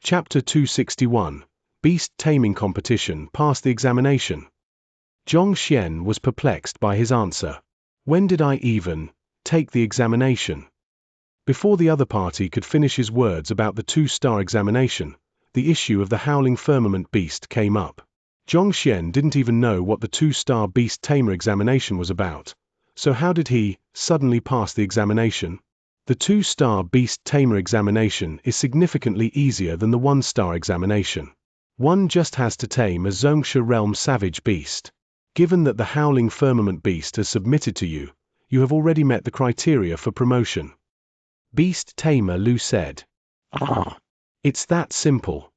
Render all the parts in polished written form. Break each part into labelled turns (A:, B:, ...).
A: Chapter 261, Beast Taming Competition Passed the Examination. Xianxia was perplexed by his answer. When did I even take the examination? Before the other party could finish his words about the 2-star examination, the issue of the howling firmament beast came up. Xianxia didn't even know what the 2-star beast tamer examination was about, so how did he suddenly pass the examination? The 2-star beast tamer examination is significantly easier than the 1-star examination. One just has to tame a Xianxia realm savage beast. Given that the howling firmament beast has submitted to you, you have already met the criteria for promotion. Beast Tamer Lu said. Ah, it's that simple.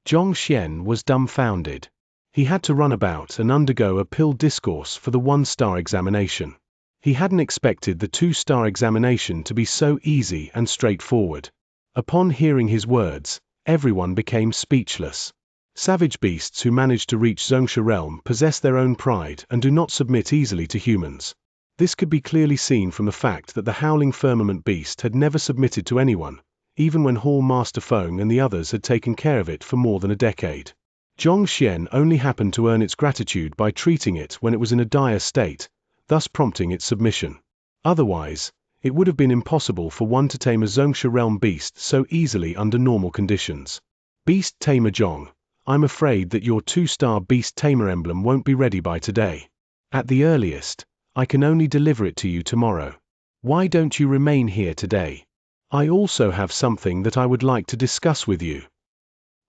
A: Xianxia was dumbfounded. He had to run about and undergo a pill discourse for the 1-star examination. He hadn't expected the 2-star examination to be so easy and straightforward. Upon hearing his words, everyone became speechless. Savage beasts who manage to reach Xianxia realm possess their own pride and do not submit easily to humans. This could be clearly seen from the fact that the howling firmament beast had never submitted to anyone, even when Hall Master Feng and the others had taken care of it for more than a decade. Xianxia only happened to earn its gratitude by treating it when it was in a dire state, thus prompting its submission. Otherwise, it would have been impossible for one to tame a Xianxia realm beast so easily under normal conditions. Beast Tamer Zhong, I'm afraid that your 2-star beast tamer emblem won't be ready by today. At the earliest, I can only deliver it to you tomorrow. Why don't you remain here today? I also have something that I would like to discuss with you.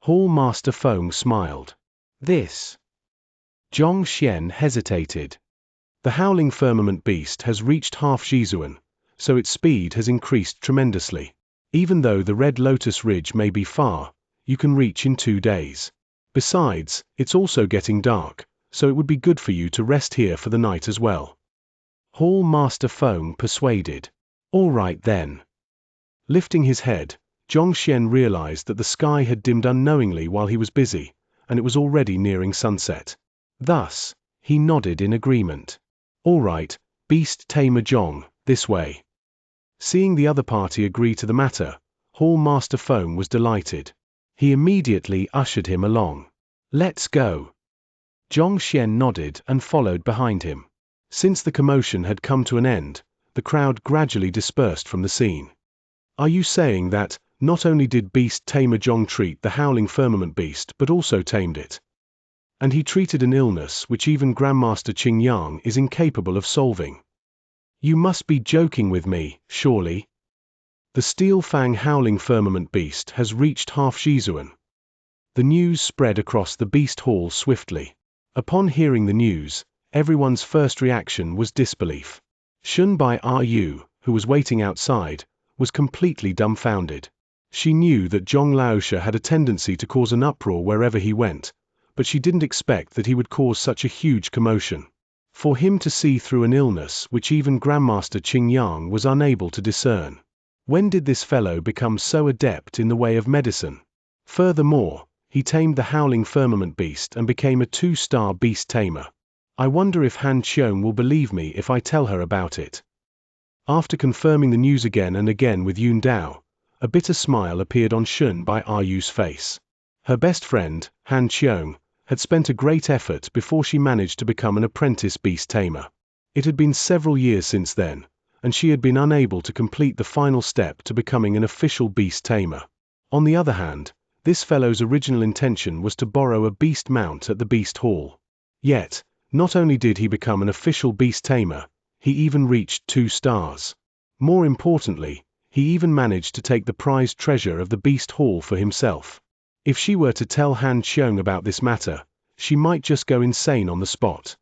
A: Hall Master Feng smiled. This. Xianxia hesitated. The howling firmament beast has reached half Zhizuan, so its speed has increased tremendously. Even though the Red Lotus Ridge may be far, you can reach in 2 days. Besides, it's also getting dark, so it would be good for you to rest here for the night as well. Hall Master Feng persuaded. All right then. Lifting his head, Xianxia realized that the sky had dimmed unknowingly while he was busy, and it was already nearing sunset. Thus, he nodded in agreement. All right, Beast Tamer Zhong, this way. Seeing the other party agree to the matter, Hall Master Feng was delighted. He immediately ushered him along. Let's go. Xianxia nodded and followed behind him. Since the commotion had come to an end, the crowd gradually dispersed from the scene. Are you saying that, not only did Beast Tamer Zhong treat the howling firmament beast but also tamed it? And he treated an illness which even Grandmaster Xianxia is incapable of solving. You must be joking with me, surely. The Steel Fang howling firmament beast has reached half Zhizuan. The news spread across the beast hall swiftly. Upon hearing the news, everyone's first reaction was disbelief. Shunbai Ru, who was waiting outside, was completely dumbfounded. She knew that Zhong Laosha had a tendency to cause an uproar wherever he went, but she didn't expect that he would cause such a huge commotion. For him to see through an illness which even Grandmaster Xianxia was unable to discern. When did this fellow become so adept in the way of medicine? Furthermore, he tamed the howling firmament beast and became a 2-star beast tamer. I wonder if Han Qiong will believe me if I tell her about it. After confirming the news again and again with Yun Dao, a bitter smile appeared on Shunbai Ru's face. Her best friend, Han Qiong, had spent a great effort before she managed to become an apprentice beast tamer. It had been several years since then, and she had been unable to complete the final step to becoming an official beast tamer. On the other hand, this fellow's original intention was to borrow a beast mount at the beast hall. Yet, not only did he become an official beast tamer, he even reached 2 stars. More importantly, he even managed to take the prized treasure of the beast hall for himself. If she were to tell Han Qiong about this matter, she might just go insane on the spot.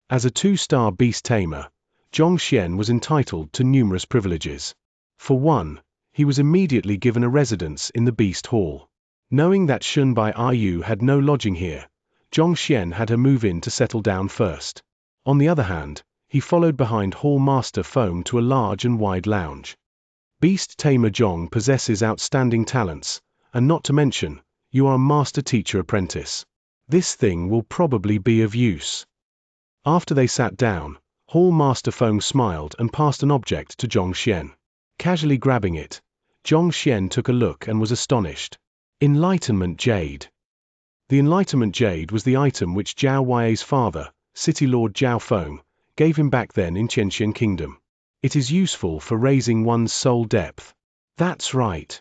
A: As a 2-star beast tamer, Xianxia was entitled to numerous privileges. For one, he was immediately given a residence in the beast hall. Knowing that Shunbai Ru had no lodging here, Xianxia had her move in to settle down first. On the other hand, he followed behind Hall Master Feng to a large and wide lounge. Beast Tamer Zhong possesses outstanding talents, and not to mention, you are a master teacher apprentice. This thing will probably be of use. After they sat down, Hall Master Feng smiled and passed an object to Xianxia. Casually grabbing it, Xianxia took a look and was astonished. Enlightenment Jade. The Enlightenment Jade was the item which Zhao Yue's father, City Lord Zhao Feng, gave him back then in Xianxia Kingdom. It is useful for raising one's soul depth. That's right.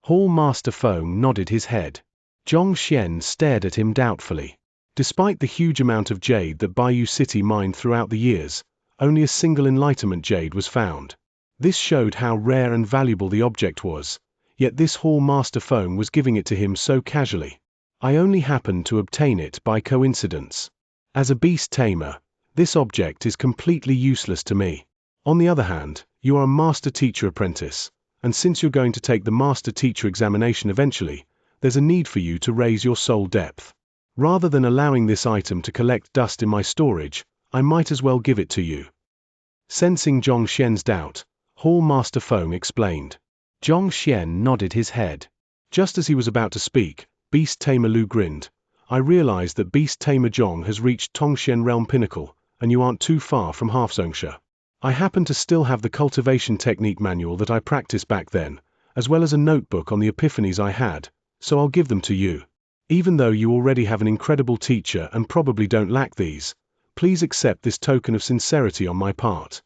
A: Hall Master Feng nodded his head. Xianxia stared at him doubtfully. Despite the huge amount of jade that Bayou City mined throughout the years, only a single Enlightenment Jade was found. This showed how rare and valuable the object was, yet this Hall Master Feng was giving it to him so casually. I only happened to obtain it by coincidence. As a beast tamer, this object is completely useless to me. On the other hand, you are a master teacher apprentice, and since you're going to take the master teacher examination eventually, there's a need for you to raise your soul depth. Rather than allowing this item to collect dust in my storage, I might as well give it to you. Sensing Xianxia's doubt, Hall Master Feng explained. Xianxia nodded his head. Just as he was about to speak, Beast Tamer Lu grinned. I realized that Beast Tamer Zhong has reached Tongxian Realm Pinnacle, and you aren't too far from Xianxia. I happen to still have the cultivation technique manual that I practiced back then, as well as a notebook on the epiphanies I had, so I'll give them to you. Even though you already have an incredible teacher and probably don't lack these, please accept this token of sincerity on my part.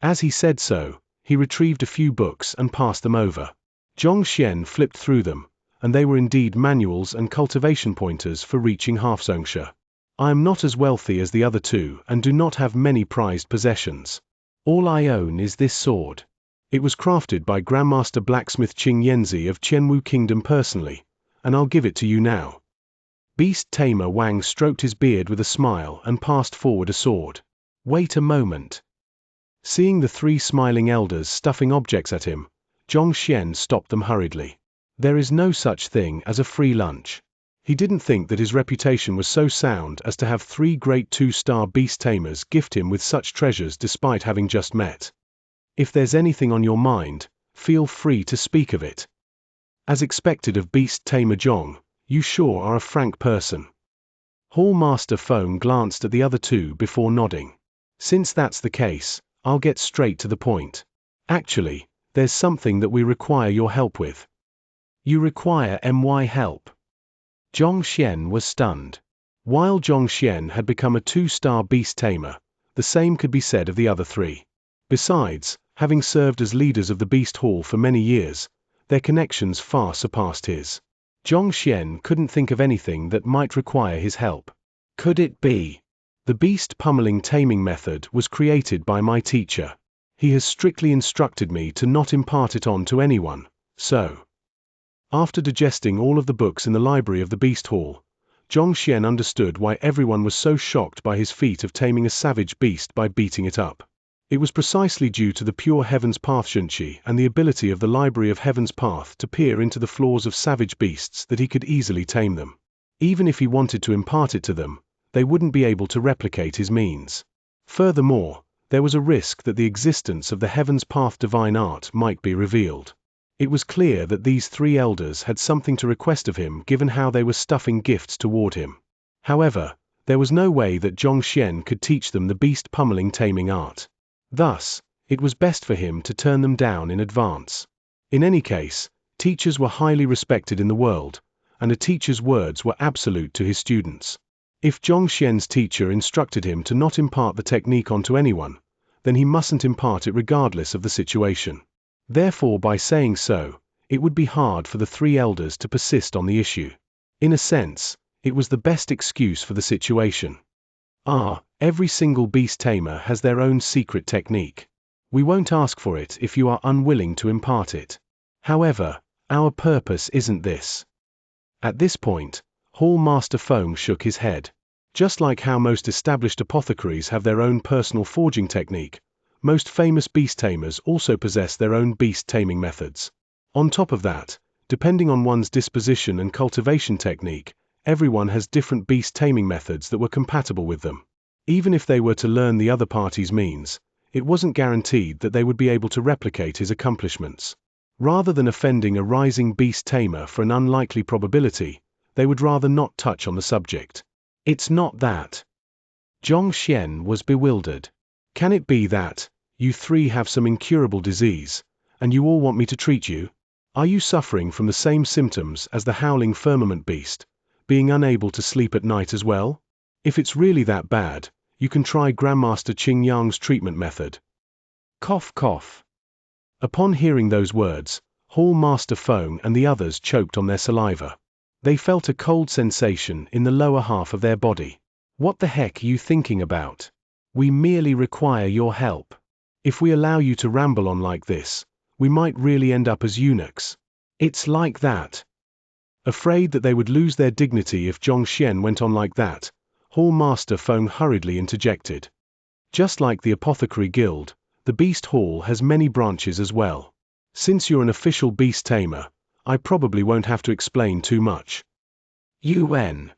A: As he said so, he retrieved a few books and passed them over. Xianxia flipped through them, and they were indeed manuals and cultivation pointers for reaching Xianxia. I am not as wealthy as the other two and do not have many prized possessions. All I own is this sword. It was crafted by Grandmaster Blacksmith Qing Yanzi of Qianwu Kingdom personally, and I'll give it to you now. Beast Tamer Wang stroked his beard with a smile and passed forward a sword. Wait a moment. Seeing the three smiling elders stuffing objects at him, Xianxia stopped them hurriedly. There is no such thing as a free lunch. He didn't think that his reputation was so sound as to have three great 2-star beast tamers gift him with such treasures despite having just met. If there's anything on your mind, feel free to speak of it. As expected of Beast Tamer Zhong, you sure are a frank person. Hall Master Feng glanced at the other two before nodding. Since that's the case, I'll get straight to the point. Actually, there's something that we require your help with. You require my help. Xianxia was stunned. While Xianxia had become a 2-star beast tamer, the same could be said of the other three. Besides, having served as leaders of the Beast Hall for many years, their connections far surpassed his. Xianxia couldn't think of anything that might require his help. Could it be? The beast pummeling taming method was created by my teacher. He has strictly instructed me to not impart it on to anyone, so. After digesting all of the books in the library of the Beast Hall, Xianxia understood why everyone was so shocked by his feat of taming a savage beast by beating it up. It was precisely due to the pure Heaven's Path Xianxia and the ability of the Library of Heaven's Path to peer into the flaws of savage beasts that he could easily tame them. Even if he wanted to impart it to them, they wouldn't be able to replicate his means. Furthermore, there was a risk that the existence of the Heaven's Path divine art might be revealed. It was clear that these three elders had something to request of him given how they were stuffing gifts toward him. However, there was no way that Xianxia could teach them the beast pummeling taming art. Thus, it was best for him to turn them down in advance. In any case, teachers were highly respected in the world, and a teacher's words were absolute to his students. If Xianxia's teacher instructed him to not impart the technique onto anyone, then he mustn't impart it regardless of the situation. Therefore, by saying so, it would be hard for the three elders to persist on the issue. In a sense, it was the best excuse for the situation. Every single beast tamer has their own secret technique. We won't ask for it if you are unwilling to impart it. However, our purpose isn't this. At this point, Hall Master Feng shook his head. Just like how most established apothecaries have their own personal forging technique, most famous beast tamers also possess their own beast taming methods. On top of that, depending on one's disposition and cultivation technique, everyone has different beast taming methods that were compatible with them. Even if they were to learn the other party's means, it wasn't guaranteed that they would be able to replicate his accomplishments. Rather than offending a rising beast tamer for an unlikely probability, they would rather not touch on the subject. It's not that. Xianxia was bewildered. Can it be that you three have some incurable disease, and you all want me to treat you? Are you suffering from the same symptoms as the howling firmament beast, being unable to sleep at night as well? If it's really that bad, you can try Grandmaster Xianxia's treatment method. Cough, cough. Upon hearing those words, Hall Master Feng and the others choked on their saliva. They felt a cold sensation in the lower half of their body. What the heck are you thinking about? We merely require your help. If we allow you to ramble on like this, we might really end up as eunuchs. It's like that. Afraid that they would lose their dignity if Xianxia went on like that, Hall Master Feng hurriedly interjected. Just like the Apothecary Guild, the Beast Hall has many branches as well. Since you're an official beast tamer, I probably won't have to explain too much. UN.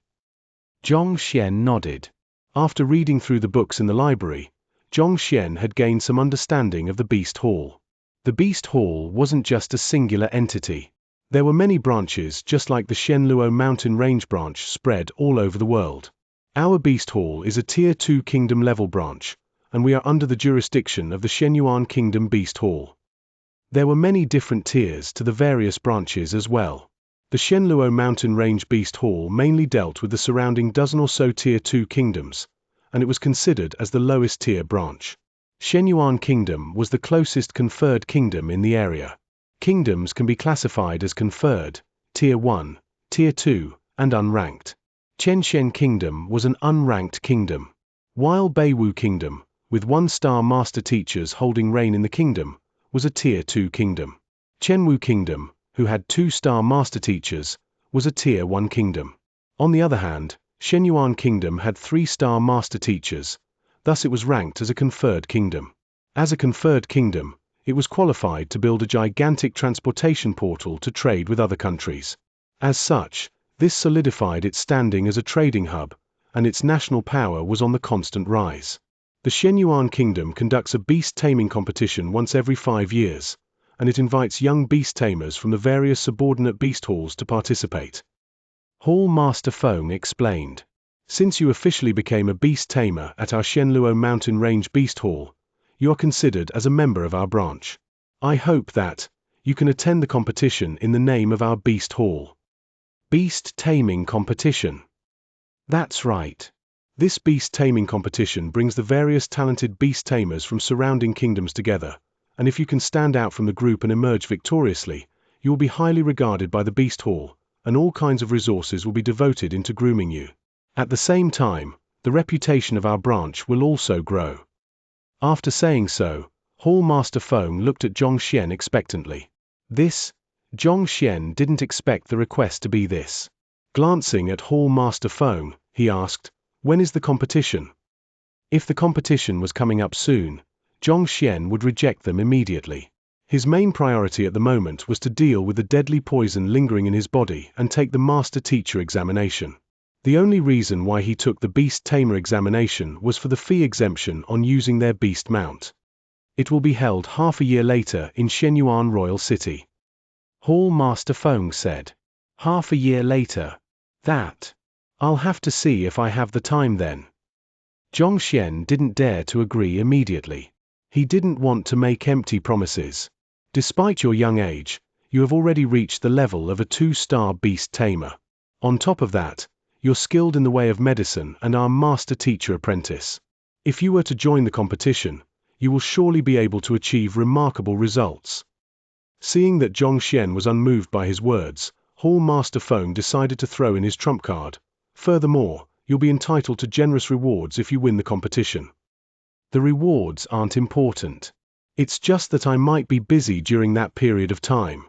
A: Xianxia nodded. After reading through the books in the library, Xianxia had gained some understanding of the Beast Hall. The Beast Hall wasn't just a singular entity. There were many branches just like the Xianluo mountain range branch spread all over the world. Our Beast Hall is a Tier 2 Kingdom level branch, and we are under the jurisdiction of the Xianyuan Kingdom Beast Hall. There were many different tiers to the various branches as well. The Xianluo mountain range Beast Hall mainly dealt with the surrounding dozen or so Tier 2 kingdoms, and it was considered as the lowest tier branch. Xianyuan Kingdom was the closest conferred kingdom in the area. Kingdoms can be classified as conferred, Tier 1, Tier 2, and unranked. Qianxian Kingdom was an unranked kingdom. While Beiwu Kingdom, with 1-star master teachers holding reign in the kingdom, was a Tier 2 kingdom. Qianwu Kingdom, who had 2-star master teachers, was a Tier 1 kingdom. On the other hand, Xianyuan Kingdom had 3-star master teachers, thus it was ranked as a conferred kingdom. As a conferred kingdom, it was qualified to build a gigantic transportation portal to trade with other countries. As such, this solidified its standing as a trading hub, and its national power was on the constant rise. The Xianyuan Kingdom conducts a beast taming competition once every 5 years, and it invites young beast tamers from the various subordinate beast halls to participate. Hall Master Feng explained. Since you officially became a beast tamer at our Xianluo Mountain Range Beast Hall, you are considered as a member of our branch. I hope that you can attend the competition in the name of our Beast Hall. Beast Taming Competition. That's right. This beast taming competition brings the various talented beast tamers from surrounding kingdoms together, and if you can stand out from the group and emerge victoriously, you will be highly regarded by the Beast Hall, and all kinds of resources will be devoted into grooming you. At the same time, the reputation of our branch will also grow. After saying so, Hall Master Feng looked at Xianxia expectantly. Xianxia didn't expect the request to be this. Glancing at Hall Master Feng, he asked, "When is the competition?" If the competition was coming up soon, Xianxia would reject them immediately. His main priority at the moment was to deal with the deadly poison lingering in his body and take the Master Teacher examination. The only reason why he took the Beast Tamer examination was for the fee exemption on using their beast mount. It will be held half a year later in Xianyuan Royal City. Hall Master Feng said. Half a year later. I'll have to see if I have the time then. Xianxia didn't dare to agree immediately. He didn't want to make empty promises. Despite your young age, you have already reached the level of a 2-star beast tamer. On top of that, you're skilled in the way of medicine and are master teacher apprentice. If you were to join the competition, you will surely be able to achieve remarkable results. Seeing that Xianxia was unmoved by his words, Hall Master Feng decided to throw in his trump card. Furthermore, you'll be entitled to generous rewards if you win the competition. The rewards aren't important. It's just that I might be busy during that period of time.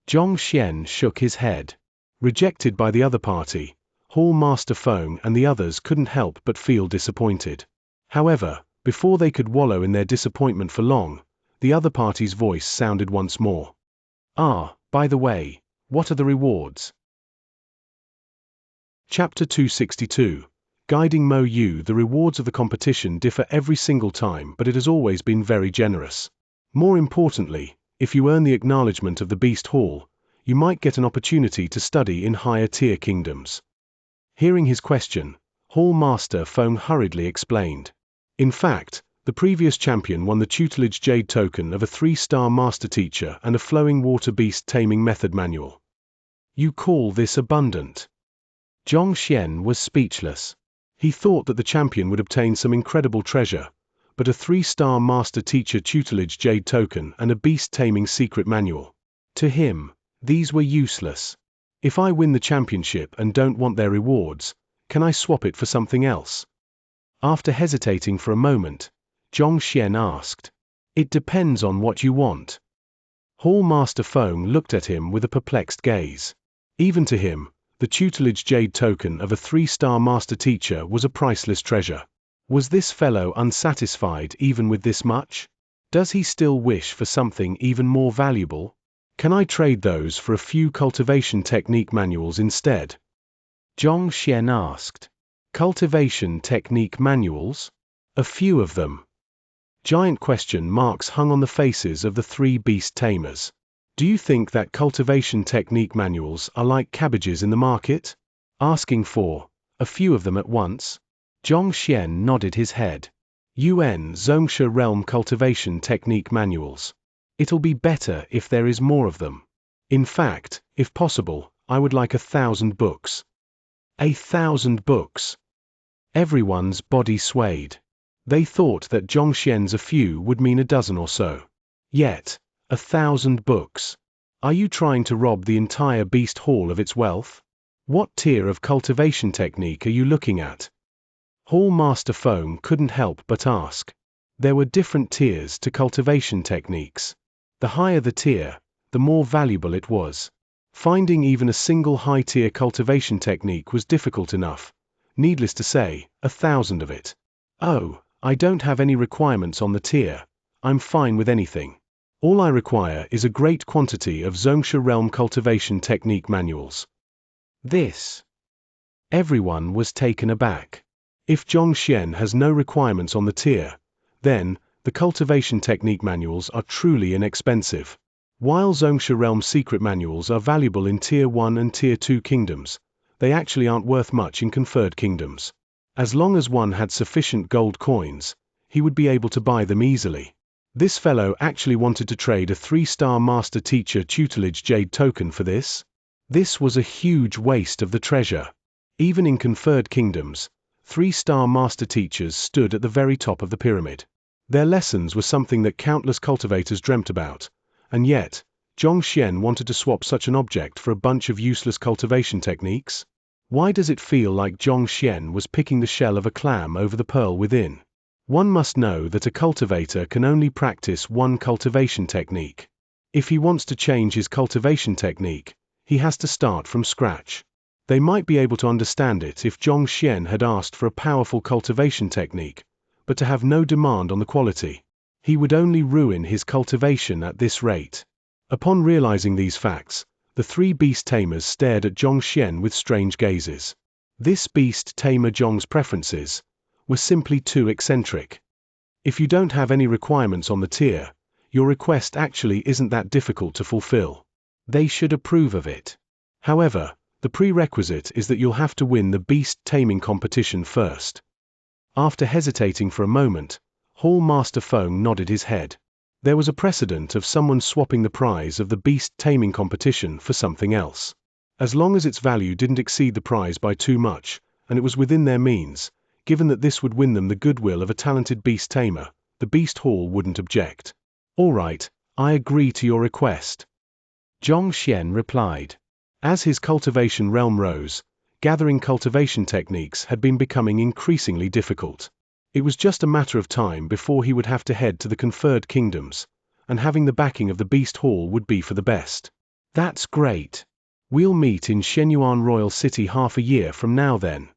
A: Xianxia shook his head. Rejected by the other party, Hall Master Feng and the others couldn't help but feel disappointed. However, before they could wallow in their disappointment for long, the other party's voice sounded once more. By the way, what are the rewards? Chapter 262. Guiding Mo Yu. The rewards of the competition differ every single time, but it has always been very generous. More importantly, if you earn the acknowledgement of the Beast Hall, you might get an opportunity to study in higher tier kingdoms. Hearing his question, Hall Master Feng hurriedly explained. In fact, The previous champion won the tutelage jade token of a 3-star master teacher and a flowing water beast taming method manual. You call this abundant? Xianxia was speechless. He thought that the champion would obtain some incredible treasure, but a 3-star master teacher tutelage jade token and a beast taming secret manual. To him, these were useless. If I win the championship and don't want their rewards, can I swap it for something else? After hesitating for a moment, Xianxia asked. It depends on what you want. Hall Master Feng looked at him with a perplexed gaze. Even to him, the tutelage jade token of a 3-star master teacher was a priceless treasure. Was this fellow unsatisfied even with this much? Does he still wish for something even more valuable? Can I trade those for a few cultivation technique manuals instead? Xianxia asked. Cultivation technique manuals? A few of them. Giant question marks hung on the faces of the 3 beast tamers. Do you think that cultivation technique manuals are like cabbages in the market? Asking for a few of them at once? Xianxia nodded his head. Xianxia realm cultivation technique manuals. It'll be better if there is more of them. In fact, if possible, I would like 1,000 books. 1,000 books. Everyone's body swayed. They thought that Xianxia's a few would mean a dozen or so. Yet, 1,000 books. Are you trying to rob the entire beast hall of its wealth? What tier of cultivation technique are you looking at? Hall Master Feng couldn't help but ask. There were different tiers to cultivation techniques. The higher the tier, the more valuable it was. Finding even a single high-tier cultivation technique was difficult enough. Needless to say, 1,000 of it. Oh, I don't have any requirements on the tier. I'm fine with anything. All I require is a great quantity of Xianxia realm cultivation technique manuals. This. Everyone was taken aback. If Xianxia has no requirements on the tier, then the cultivation technique manuals are truly inexpensive. While Xianxia realm secret manuals are valuable in Tier 1 and Tier 2 kingdoms, they actually aren't worth much in conferred kingdoms. As long as one had sufficient gold coins, he would be able to buy them easily. This fellow actually wanted to trade a 3-star master teacher tutelage jade token for this? This was a huge waste of the treasure. Even in conferred kingdoms, 3-star master teachers stood at the very top of the pyramid. Their lessons were something that countless cultivators dreamt about, and yet, Xianxia wanted to swap such an object for a bunch of useless cultivation techniques? Why does it feel like Xianxia was picking the shell of a clam over the pearl within? One must know that a cultivator can only practice one cultivation technique. If he wants to change his cultivation technique, he has to start from scratch. They might be able to understand it if Xianxia had asked for a powerful cultivation technique, but to have no demand on the quality. He would only ruin his cultivation at this rate. Upon realizing these facts, the 3 beast tamers stared at Xianxia with strange gazes. This beast tamer Zhong's preferences were simply too eccentric. If you don't have any requirements on the tier, your request actually isn't that difficult to fulfill. They should approve of it. However, the prerequisite is that you'll have to win the beast taming competition first. After hesitating for a moment, Hall Master Feng nodded his head. There was a precedent of someone swapping the prize of the beast taming competition for something else. As long as its value didn't exceed the prize by too much, and it was within their means, given that this would win them the goodwill of a talented beast tamer, the beast hall wouldn't object. All right, I agree to your request. Xianxia replied. As his cultivation realm rose, gathering cultivation techniques had been becoming increasingly difficult. It was just a matter of time before he would have to head to the conferred kingdoms, and having the backing of the beast hall would be for the best. That's great. We'll meet in Shenyuan Royal City half a year from now then.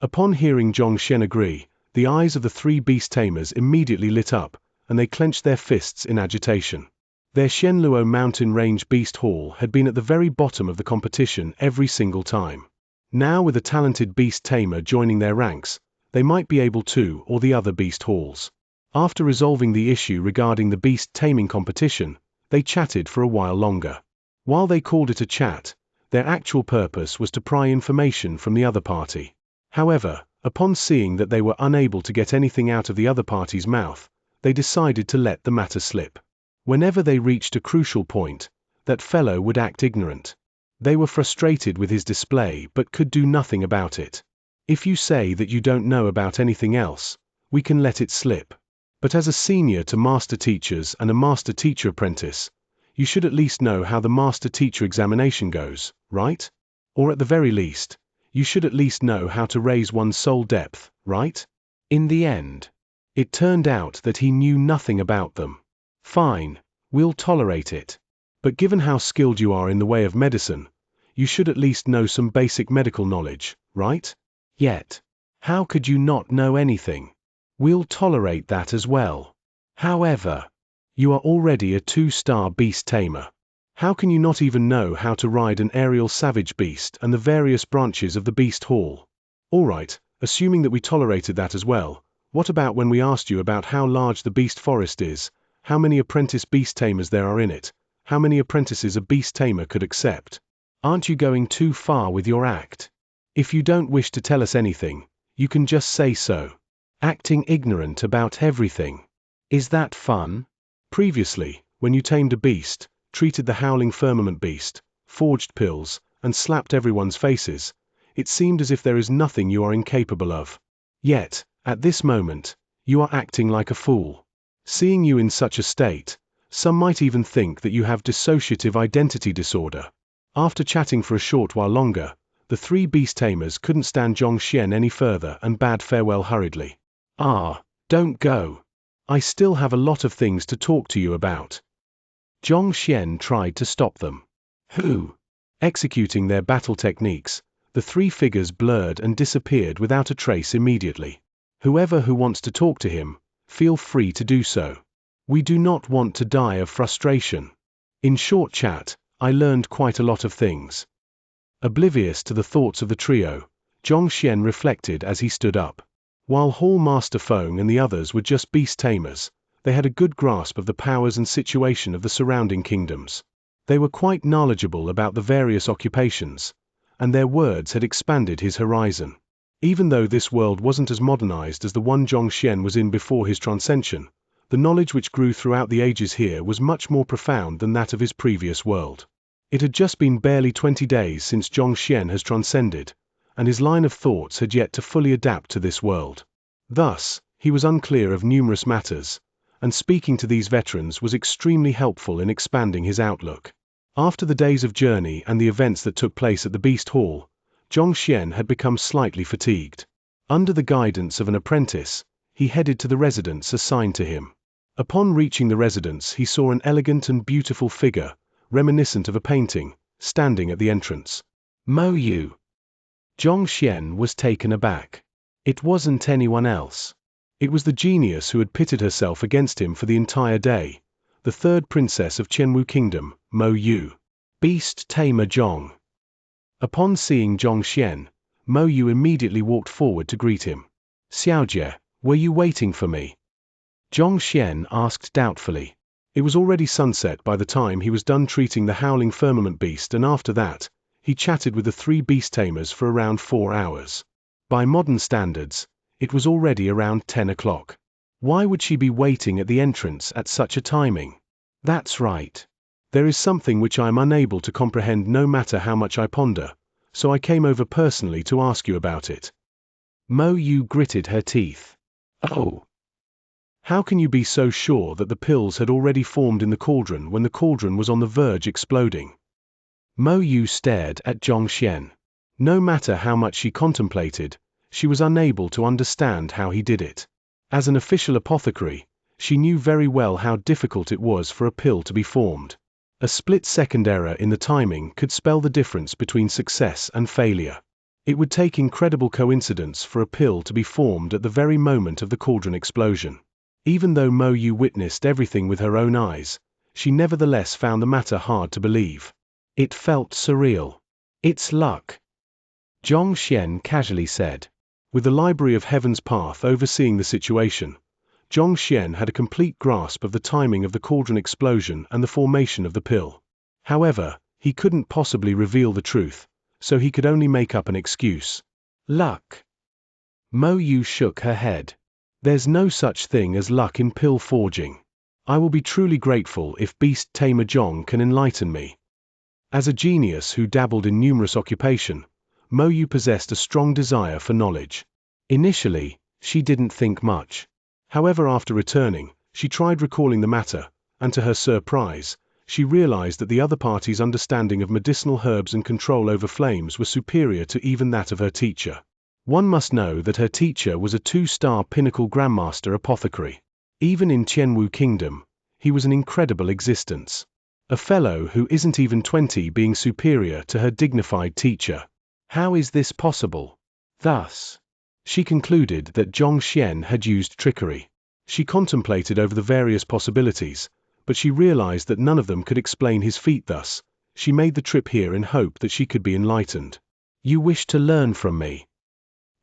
A: Upon hearing Xianxia agree, the eyes of the 3 beast tamers immediately lit up, and they clenched their fists in agitation. Their Shenluo mountain range beast hall had been at the very bottom of the competition every single time. Now with a talented beast tamer joining their ranks, they might be able to or the other beast halls. After resolving the issue regarding the beast taming competition, they chatted for a while longer. While they called it a chat, their actual purpose was to pry information from the other party. However, Upon seeing that they were unable to get anything out of the other party's mouth, they decided to let the matter slip. Whenever they reached a crucial point, that fellow would act ignorant. They were frustrated with his display but could do nothing about it. If you say that you don't know about anything else, we can let it slip. But as a senior to master teachers and a master teacher apprentice, you should at least know how the master teacher examination goes, right? Or at the very least, you should at least know how to raise one's soul depth, right? In the end, it turned out that he knew nothing about them. Fine, we'll tolerate it. But given how skilled you are in the way of medicine, you should at least know some basic medical knowledge, right? Yet, how could you not know anything? We'll tolerate that as well. However, you are already a 2-star beast tamer. How can you not even know how to ride an aerial savage beast and the various branches of the beast hall? Alright, assuming that we tolerated that as well, what about when we asked you about how large the beast forest is, how many apprentice beast tamers there are in it, how many apprentices a beast tamer could accept? Aren't you going too far with your act? If you don't wish to tell us anything, you can just say so. Acting ignorant about everything. Is that fun? Previously, when you tamed a beast, treated the howling firmament beast, forged pills, and slapped everyone's faces, it seemed as if there is nothing you are incapable of. Yet, at this moment, you are acting like a fool. Seeing you in such a state, some might even think that you have dissociative identity disorder. After chatting for a short while longer, the 3 beast tamers couldn't stand Xianxia any further and bade farewell hurriedly. Don't go. I still have a lot of things to talk to you about. Xianxia tried to stop them. Who? Executing their battle techniques, the 3 figures blurred and disappeared without a trace immediately. Whoever who wants to talk to him, feel free to do so. We do not want to die of frustration. In short chat, I learned quite a lot of things. Oblivious to the thoughts of the trio, Xianxia reflected as he stood up. While Hall Master Feng and the others were just beast tamers, they had a good grasp of the powers and situation of the surrounding kingdoms. They were quite knowledgeable about the various occupations, and their words had expanded his horizon. Even though this world wasn't as modernized as the one Xianxia was in before his transcension, the knowledge which grew throughout the ages here was much more profound than that of his previous world. It had just been barely 20 days since Xianxia has transcended, and his line of thoughts had yet to fully adapt to this world. Thus, he was unclear of numerous matters, and speaking to these veterans was extremely helpful in expanding his outlook. After the days of journey and the events that took place at the Beast Hall, Xianxia had become slightly fatigued. Under the guidance of an apprentice, he headed to the residence assigned to him. Upon reaching the residence, he saw an elegant and beautiful figure, reminiscent of a painting, standing at the entrance. Mo Yu. Xianxia was taken aback. It wasn't anyone else. It was the genius who had pitted herself against him for the entire day, the 3rd princess of Qianwu Kingdom, Mo Yu. Beast Tamer Zhong. Upon seeing Xianxia, Mo Yu immediately walked forward to greet him. Xiaojie, were you waiting for me? Xianxia asked doubtfully. It was already sunset by the time he was done treating the howling firmament beast, and after that, he chatted with the 3 beast tamers for around 4 hours. By modern standards, it was already around 10 o'clock. Why would she be waiting at the entrance at such a timing? That's right. There is something which I am unable to comprehend no matter how much I ponder, so I came over personally to ask you about it. Mo Yu gritted her teeth. Oh. How can you be so sure that the pills had already formed in the cauldron when the cauldron was on the verge exploding? Mo Yu stared at Xianxia. No matter how much she contemplated, she was unable to understand how he did it. As an official apothecary, she knew very well how difficult it was for a pill to be formed. A split-second error in the timing could spell the difference between success and failure. It would take incredible coincidence for a pill to be formed at the very moment of the cauldron explosion. Even though Mo Yu witnessed everything with her own eyes, she nevertheless found the matter hard to believe. It felt surreal. It's luck. Xianxia casually said. With the Library of Heaven's Path overseeing the situation, Xianxia had a complete grasp of the timing of the cauldron explosion and the formation of the pill. However, he couldn't possibly reveal the truth, so he could only make up an excuse. Luck. Mo Yu shook her head. There's no such thing as luck in pill forging. I will be truly grateful if Beast Tamer Zhong can enlighten me. As a genius who dabbled in numerous occupations, Mo Yu possessed a strong desire for knowledge. Initially, she didn't think much. However, after returning, she tried recalling the matter, and to her surprise, she realized that the other party's understanding of medicinal herbs and control over flames was superior to even that of her teacher. One must know that her teacher was a 2-star pinnacle Grandmaster Apothecary. Even in Qianwu Kingdom, he was an incredible existence. A fellow who isn't even 20 being superior to her dignified teacher. How is this possible? Thus, she concluded that Zhong Xian had used trickery. She contemplated over the various possibilities, but she realized that none of them could explain his feat. Thus, she made the trip here in hope that she could be enlightened. You wish to learn from me?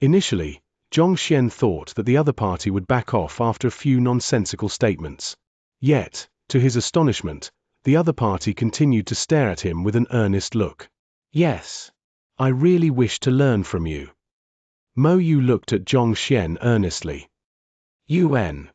A: Initially, Zhong Xian thought that the other party would back off after a few nonsensical statements. Yet, to his astonishment, the other party continued to stare at him with an earnest look. Yes, I really wish to learn from you. Mo Yu looked at Zhong Xian earnestly. UN.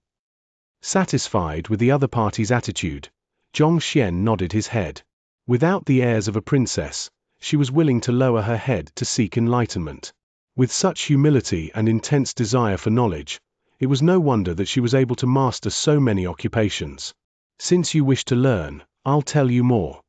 A: Satisfied with the other party's attitude, Zhong Xian nodded his head. Without the airs of a princess, she was willing to lower her head to seek enlightenment. With such humility and intense desire for knowledge, it was no wonder that she was able to master so many occupations. Since you wish to learn, I'll tell you more.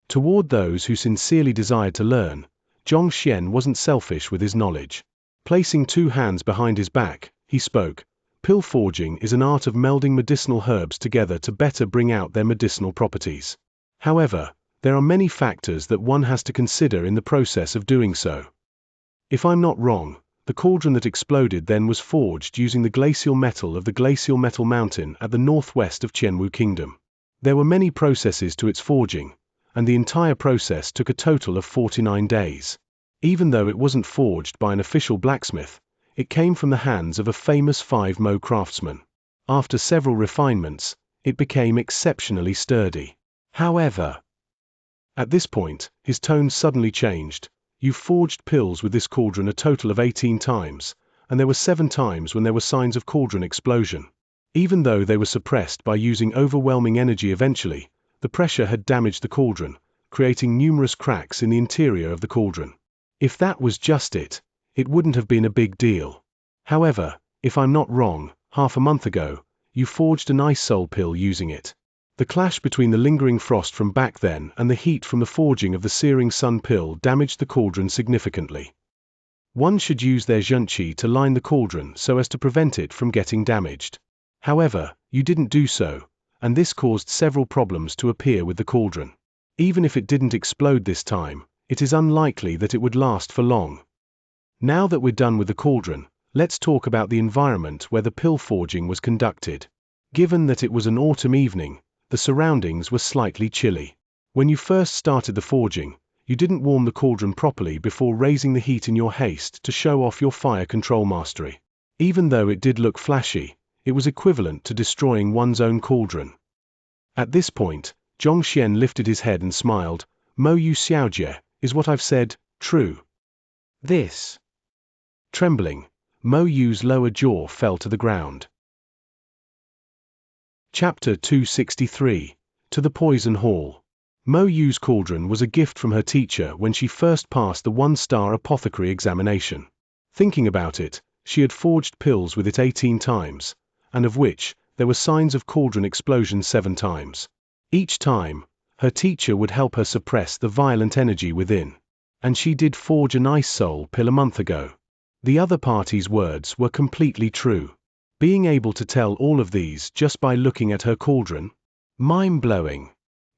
A: Toward those who sincerely desired to learn, Zhong Xian wasn't selfish with his knowledge. Placing 2 hands behind his back, he spoke. Pill forging is an art of melding medicinal herbs together to better bring out their medicinal properties. However, there are many factors that one has to consider in the process of doing so. If I'm not wrong, the cauldron that exploded then was forged using the glacial metal of the Glacial Metal Mountain at the northwest of Qianwu Kingdom. There were many processes to its forging, and the entire process took a total of 49 days. Even though it wasn't forged by an official blacksmith, it came from the hands of a famous 5-mo craftsman. After several refinements, it became exceptionally sturdy. However, at this point, his tone suddenly changed. You forged pills with this cauldron a total of 18 times, and there were 7 times when there were signs of cauldron explosion. Even though they were suppressed by using overwhelming energy, eventually, the pressure had damaged the cauldron, creating numerous cracks in the interior of the cauldron. If that was just it, it wouldn't have been a big deal. However, if I'm not wrong, half a month ago, you forged an ice soul pill using it. The clash between the lingering frost from back then and the heat from the forging of the searing sun pill damaged the cauldron significantly. One should use their Xianxia to line the cauldron so as to prevent it from getting damaged. However, you didn't do so, and this caused several problems to appear with the cauldron. Even if it didn't explode this time, it is unlikely that it would last for long. Now that we're done with the cauldron, let's talk about the environment where the pill forging was conducted. Given that it was an autumn evening, the surroundings were slightly chilly. When you first started the forging, you didn't warm the cauldron properly before raising the heat in your haste to show off your fire control mastery. Even though it did look flashy, it was equivalent to destroying one's own cauldron. At this point, Zhong Xian lifted his head and smiled. Mo Yu Xiaojie, is what I've said true? This. Trembling, Mo Yu's lower jaw fell to the ground. Chapter 263. To the Poison Hall. Mo Yu's cauldron was a gift from her teacher when she first passed the 1-star apothecary examination. Thinking about it, she had forged pills with it 18 times, and of which, there were signs of cauldron explosion 7 times. Each time, her teacher would help her suppress the violent energy within. And she did forge an ice soul pill a month ago. The other party's words were completely true. Being able to tell all of these just by looking at her cauldron? Mind-blowing.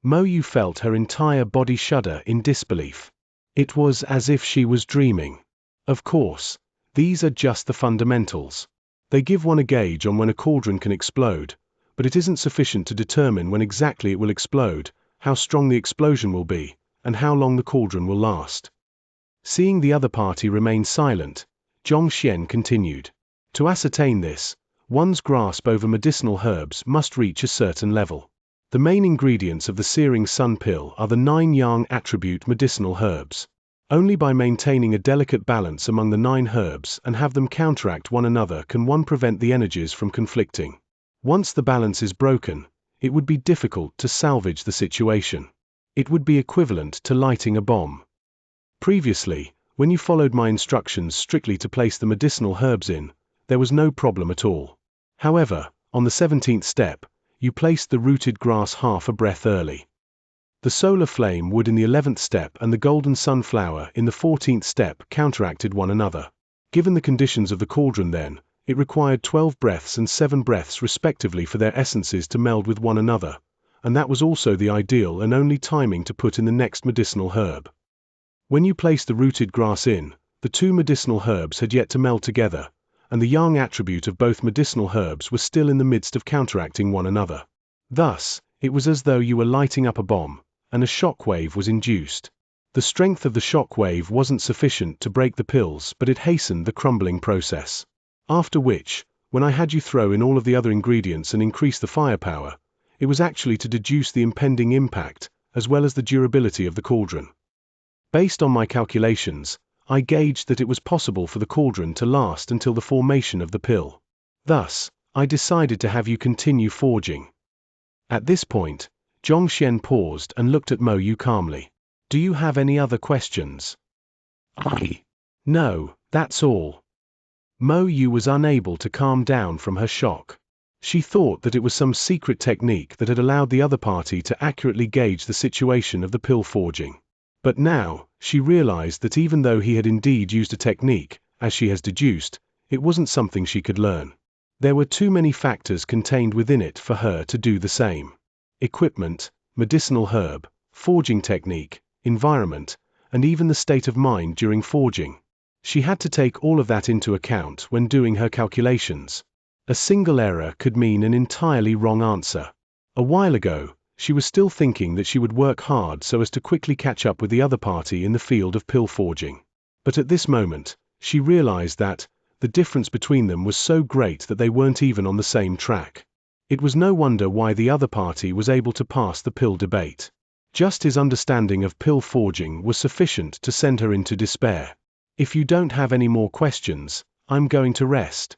A: Mo Yu felt her entire body shudder in disbelief. It was as if she was dreaming. Of course, these are just the fundamentals. They give one a gauge on when a cauldron can explode, but it isn't sufficient to determine when exactly it will explode, how strong the explosion will be, and how long the cauldron will last. Seeing the other party remain silent, Zhong Xian continued. To ascertain this, one's grasp over medicinal herbs must reach a certain level. The main ingredients of the searing sun pill are the 9 yang attribute medicinal herbs. Only by maintaining a delicate balance among the 9 herbs and have them counteract one another can one prevent the energies from conflicting. Once the balance is broken, it would be difficult to salvage the situation. It would be equivalent to lighting a bomb. Previously, when you followed my instructions strictly to place the medicinal herbs in, there was no problem at all. However, on the 17th step, you placed the rooted grass half a breath early. The solar flame wood in the 11th step and the golden sunflower in the 14th step counteracted one another. Given the conditions of the cauldron then, it required 12 breaths and 7 breaths respectively for their essences to meld with one another, and that was also the ideal and only timing to put in the next medicinal herb. When you placed the rooted grass in, the 2 medicinal herbs had yet to meld together, and the yang attribute of both medicinal herbs was still in the midst of counteracting one another. Thus, it was as though you were lighting up a bomb, and a shock wave was induced. The strength of the shock wave wasn't sufficient to break the pills, but it hastened the crumbling process. After which, when I had you throw in all of the other ingredients and increase the firepower, it was actually to deduce the impending impact, as well as the durability of the cauldron. Based on my calculations, I gauged that it was possible for the cauldron to last until the formation of the pill. Thus, I decided to have you continue forging. At this point, Xianxia paused and looked at Mo Yu calmly. Do you have any other questions? No, that's all. Mo Yu was unable to calm down from her shock. She thought that it was some secret technique that had allowed the other party to accurately gauge the situation of the pill forging. But now, she realized that even though he had indeed used a technique, as she has deduced, it wasn't something she could learn. There were too many factors contained within it for her to do the same. Equipment, medicinal herb, forging technique, environment, and even the state of mind during forging. She had to take all of that into account when doing her calculations. A single error could mean an entirely wrong answer. A while ago, she was still thinking that she would work hard so as to quickly catch up with the other party in the field of pill forging. But at this moment, she realized that the difference between them was so great that they weren't even on the same track. It was no wonder why the other party was able to pass the pill debate. Just his understanding of pill forging was sufficient to send her into despair. If you don't have any more questions, I'm going to rest.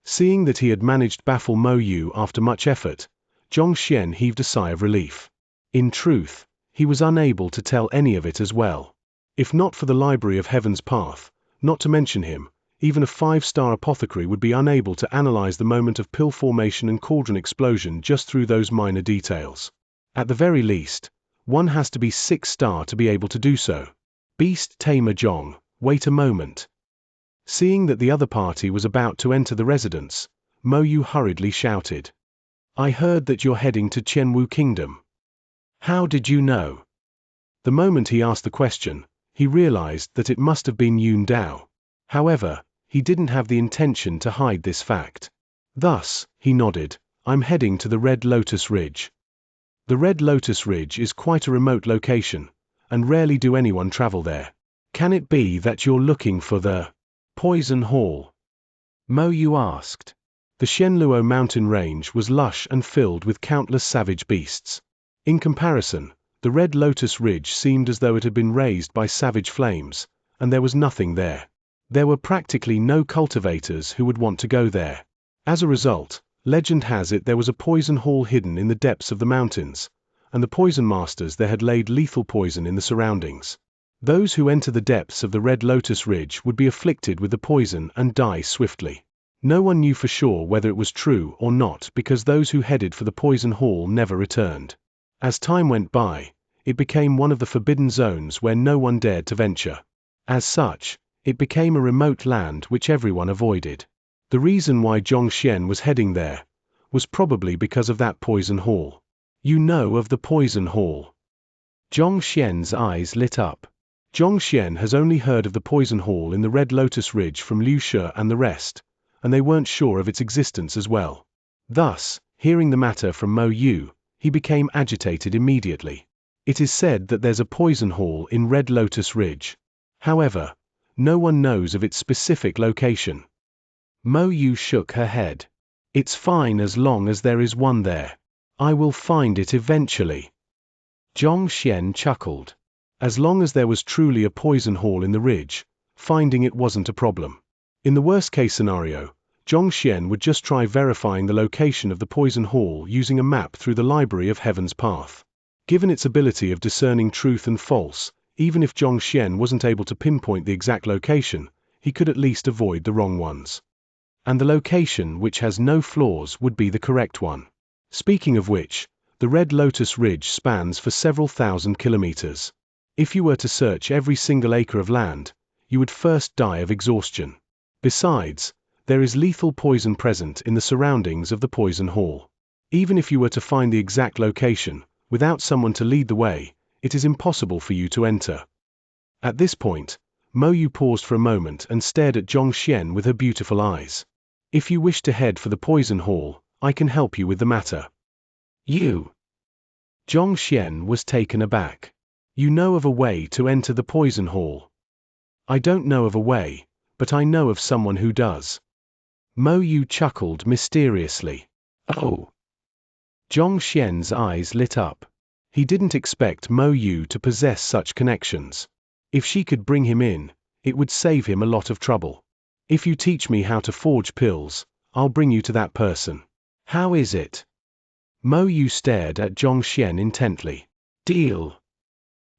A: Seeing that he had managed to baffle Mo Yu after much effort, Xianxia heaved a sigh of relief. In truth, he was unable to tell any of it as well. If not for the Library of Heaven's Path, not to mention him, even a 5-star apothecary would be unable to analyze the moment of pill formation and cauldron explosion just through those minor details. At the very least, one has to be 6-star to be able to do so. Beast Tamer Zhong, wait a moment. Seeing that the other party was about to enter the residence, Mo Yu hurriedly shouted. I heard that you're heading to Qianwu Kingdom. How did you know? The moment he asked the question, he realized that it must have been Yun Dao. However, he didn't have the intention to hide this fact. Thus, he nodded, I'm heading to the Red Lotus Ridge. The Red Lotus Ridge is quite a remote location, and rarely do anyone travel there. Can it be that you're looking for the Poison Hall? Mo Yu asked. The Xianluo mountain range was lush and filled with countless savage beasts. In comparison, the Red Lotus Ridge seemed as though it had been raised by savage flames, and there was nothing there. There were practically no cultivators who would want to go there. As a result, legend has it there was a poison hall hidden in the depths of the mountains, and the poison masters there had laid lethal poison in the surroundings. Those who enter the depths of the Red Lotus Ridge would be afflicted with the poison and die swiftly. No one knew for sure whether it was true or not because those who headed for the poison hall never returned. As time went by, it became one of the forbidden zones where no one dared to venture. As such, it became a remote land which everyone avoided. The reason why Xianxia was heading there was probably because of that poison hall. You know of the poison hall? Xianxia's eyes lit up. Xianxia has only heard of the poison hall in the Red Lotus Ridge from Liu Shi and the rest, and they weren't sure of its existence as well. Thus, hearing the matter from Mo Yu, he became agitated immediately. It is said that there's a poison hall in Red Lotus Ridge. However, no one knows of its specific location. Mo Yu shook her head. It's fine as long as there is one there. I will find it eventually. Xianxia chuckled. As long as there was truly a poison hall in the ridge, finding it wasn't a problem. In the worst-case scenario, Xianxia would just try verifying the location of the poison hall using a map through the Library of Heaven's Path. Given its ability of discerning truth and false, even if Xianxia wasn't able to pinpoint the exact location, he could at least avoid the wrong ones. And the location which has no flaws would be the correct one. Speaking of which, the Red Lotus Ridge spans for several thousand kilometers. If you were to search every single acre of land, you would first die of exhaustion. Besides, there is lethal poison present in the surroundings of the poison hall. Even if you were to find the exact location, without someone to lead the way, it is impossible for you to enter. At this point, Mo Yu paused for a moment and stared at Xianxia with her beautiful eyes. If you wish to head for the poison hall, I can help you with the matter. You? Xianxia was taken aback. You know of a way to enter the poison hall? I don't know of a way, but I know of someone who does. Mo Yu chuckled mysteriously. Oh. Xianxia's eyes lit up. He didn't expect Mo Yu to possess such connections. If she could bring him in, it would save him a lot of trouble. If you teach me how to forge pills, I'll bring you to that person. How is it? Mo Yu stared at Xianxia intently. Deal.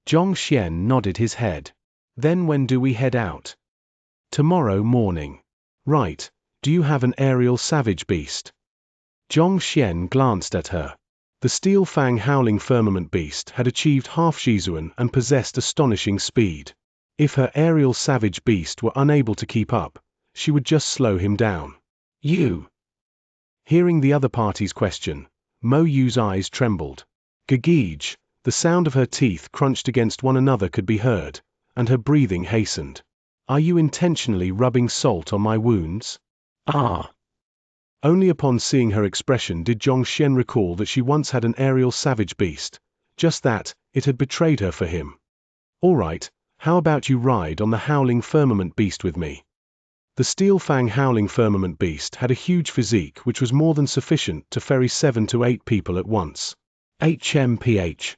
A: Xianxia nodded his head. Then when do we head out? Tomorrow morning. Right, do you have an aerial savage beast? Xianxia glanced at her. The steel fang howling firmament beast had achieved half Zhizuan and possessed astonishing speed. If her aerial savage beast were unable to keep up, she would just slow him down. You? Hearing the other party's question, Mo Yu's eyes trembled. Gagege, the sound of her teeth crunched against one another could be heard, and her breathing hastened. Are you intentionally rubbing salt on my wounds? Ah. Only upon seeing her expression did Xianxia recall that she once had an aerial savage beast, just that, it had betrayed her for him. All right, how about you ride on the howling firmament beast with me? The steel fang howling firmament beast had a huge physique which was more than sufficient to ferry 7 to 8 people at once. HMPH.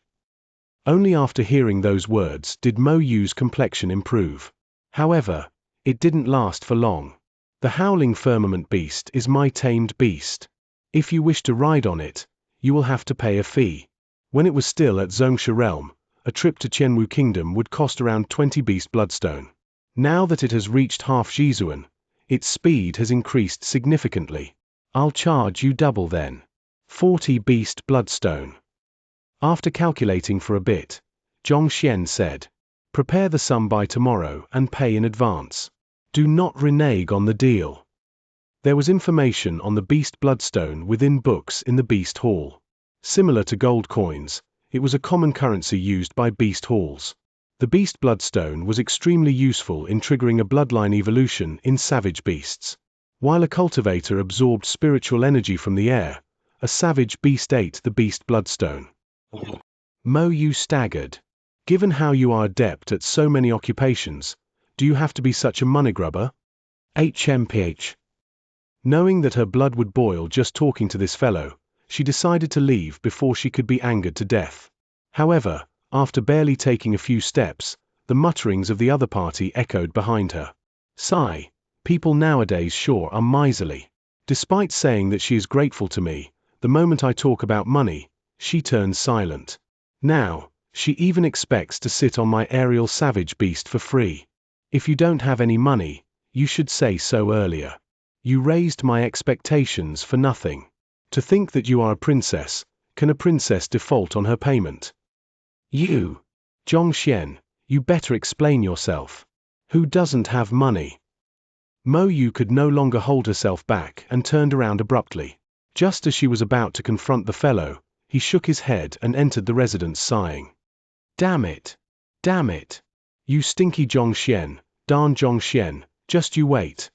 A: Only after hearing those words did Mo Yu's complexion improve. However, it didn't last for long. The howling firmament beast is my tamed beast. If you wish to ride on it, you will have to pay a fee. When it was still at Xianxia realm, a trip to Qianwu Kingdom would cost around 20 beast bloodstone. Now that it has reached half Zhizuan, its speed has increased significantly. I'll charge you double then. 40 beast bloodstone. After calculating for a bit, Xianxia said, prepare the sum by tomorrow and pay in advance. Do not renege on the deal. There was information on the beast bloodstone within books in the beast hall. Similar to gold coins, it was a common currency used by beast halls. The beast bloodstone was extremely useful in triggering a bloodline evolution in savage beasts. While a cultivator absorbed spiritual energy from the air, a savage beast ate the beast bloodstone. Mo Yu staggered. Given how you are adept at so many occupations, do you have to be such a money grubber? HMPH. Knowing that her blood would boil just talking to this fellow, she decided to leave before she could be angered to death. However, after barely taking a few steps, the mutterings of the other party echoed behind her. Sigh, people nowadays sure are miserly. Despite saying that she is grateful to me, the moment I talk about money, she turns silent. Now, she even expects to sit on my aerial savage beast for free. If you don't have any money, you should say so earlier. You raised my expectations for nothing. To think that you are a princess, can a princess default on her payment? You, Xianxia, you better explain yourself. Who doesn't have money? Mo Yu could no longer hold herself back and turned around abruptly. Just as she was about to confront the fellow, he shook his head and entered the residence sighing. Damn it! Damn it! You stinky Xianxia, darn Xianxia, just you wait.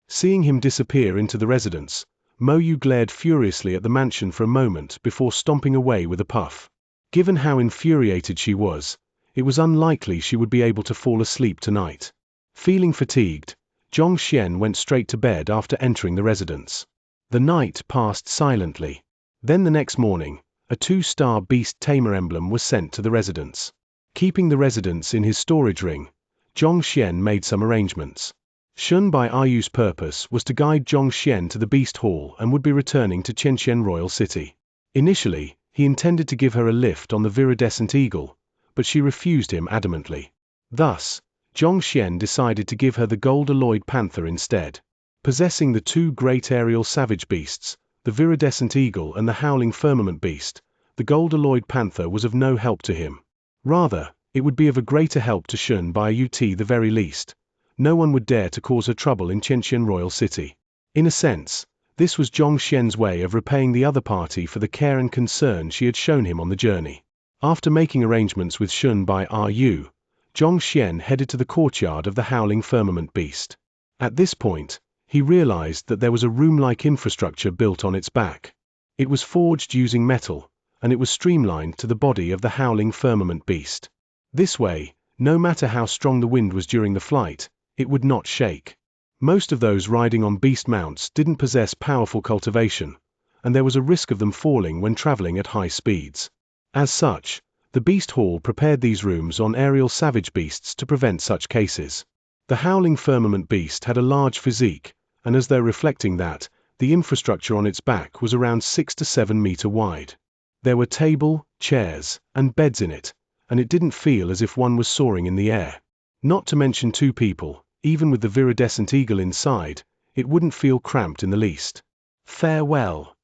A: Seeing him disappear into the residence, Mo Yu glared furiously at the mansion for a moment before stomping away with a puff. Given how infuriated she was, it was unlikely she would be able to fall asleep tonight. Feeling fatigued, Xianxia went straight to bed after entering the residence. The night passed silently. Then the next morning, a 2-star beast tamer emblem was sent to the residence. Keeping the residents in his storage ring, Xianxia made some arrangements. Shun Bai Ayu's purpose was to guide Xianxia to the Beast Hall and would be returning to Qianxian Royal City. Initially, he intended to give her a lift on the viridescent eagle, but she refused him adamantly. Thus, Xianxia decided to give her the gold-alloyed panther instead. Possessing the two great aerial savage beasts, the viridescent eagle and the howling firmament beast, the gold-alloyed panther was of no help to him. Rather, it would be of a greater help to Shun Bai Ayu the very least. No one would dare to cause her trouble in Qianxian Royal City. In a sense, this was Xianxia's way of repaying the other party for the care and concern she had shown him on the journey. After making arrangements with Shun Bai Ayu, Xianxia headed to the courtyard of the howling firmament beast. At this point, he realized that there was a room-like infrastructure built on its back. It was forged using metal, and it was streamlined to the body of the howling firmament beast. This way, no matter how strong the wind was during the flight, it would not shake. Most of those riding on beast mounts didn't possess powerful cultivation, and there was a risk of them falling when traveling at high speeds. As such, the Beast Hall prepared these rooms on aerial savage beasts to prevent such cases. The howling firmament beast had a large physique, and as though reflecting that, the infrastructure on its back was around 6 to 7 meters wide. There were table, chairs, and beds in it, and it didn't feel as if one was soaring in the air. Not to mention two people, even with the viridescent eagle inside, it wouldn't feel cramped in the least. Farewell.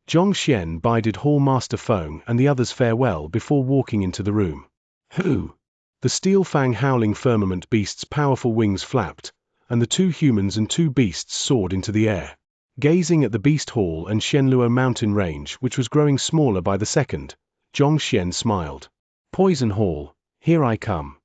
A: Xianxia bided Hall Master Feng and the others farewell before walking into the room. Who? The steel fang howling firmament beast's powerful wings flapped, and the two humans and two beasts soared into the air. Gazing at the Beast Hall and Shenluo mountain range, which was growing smaller by the second, Xianxia smiled. Poison Hall, here I come.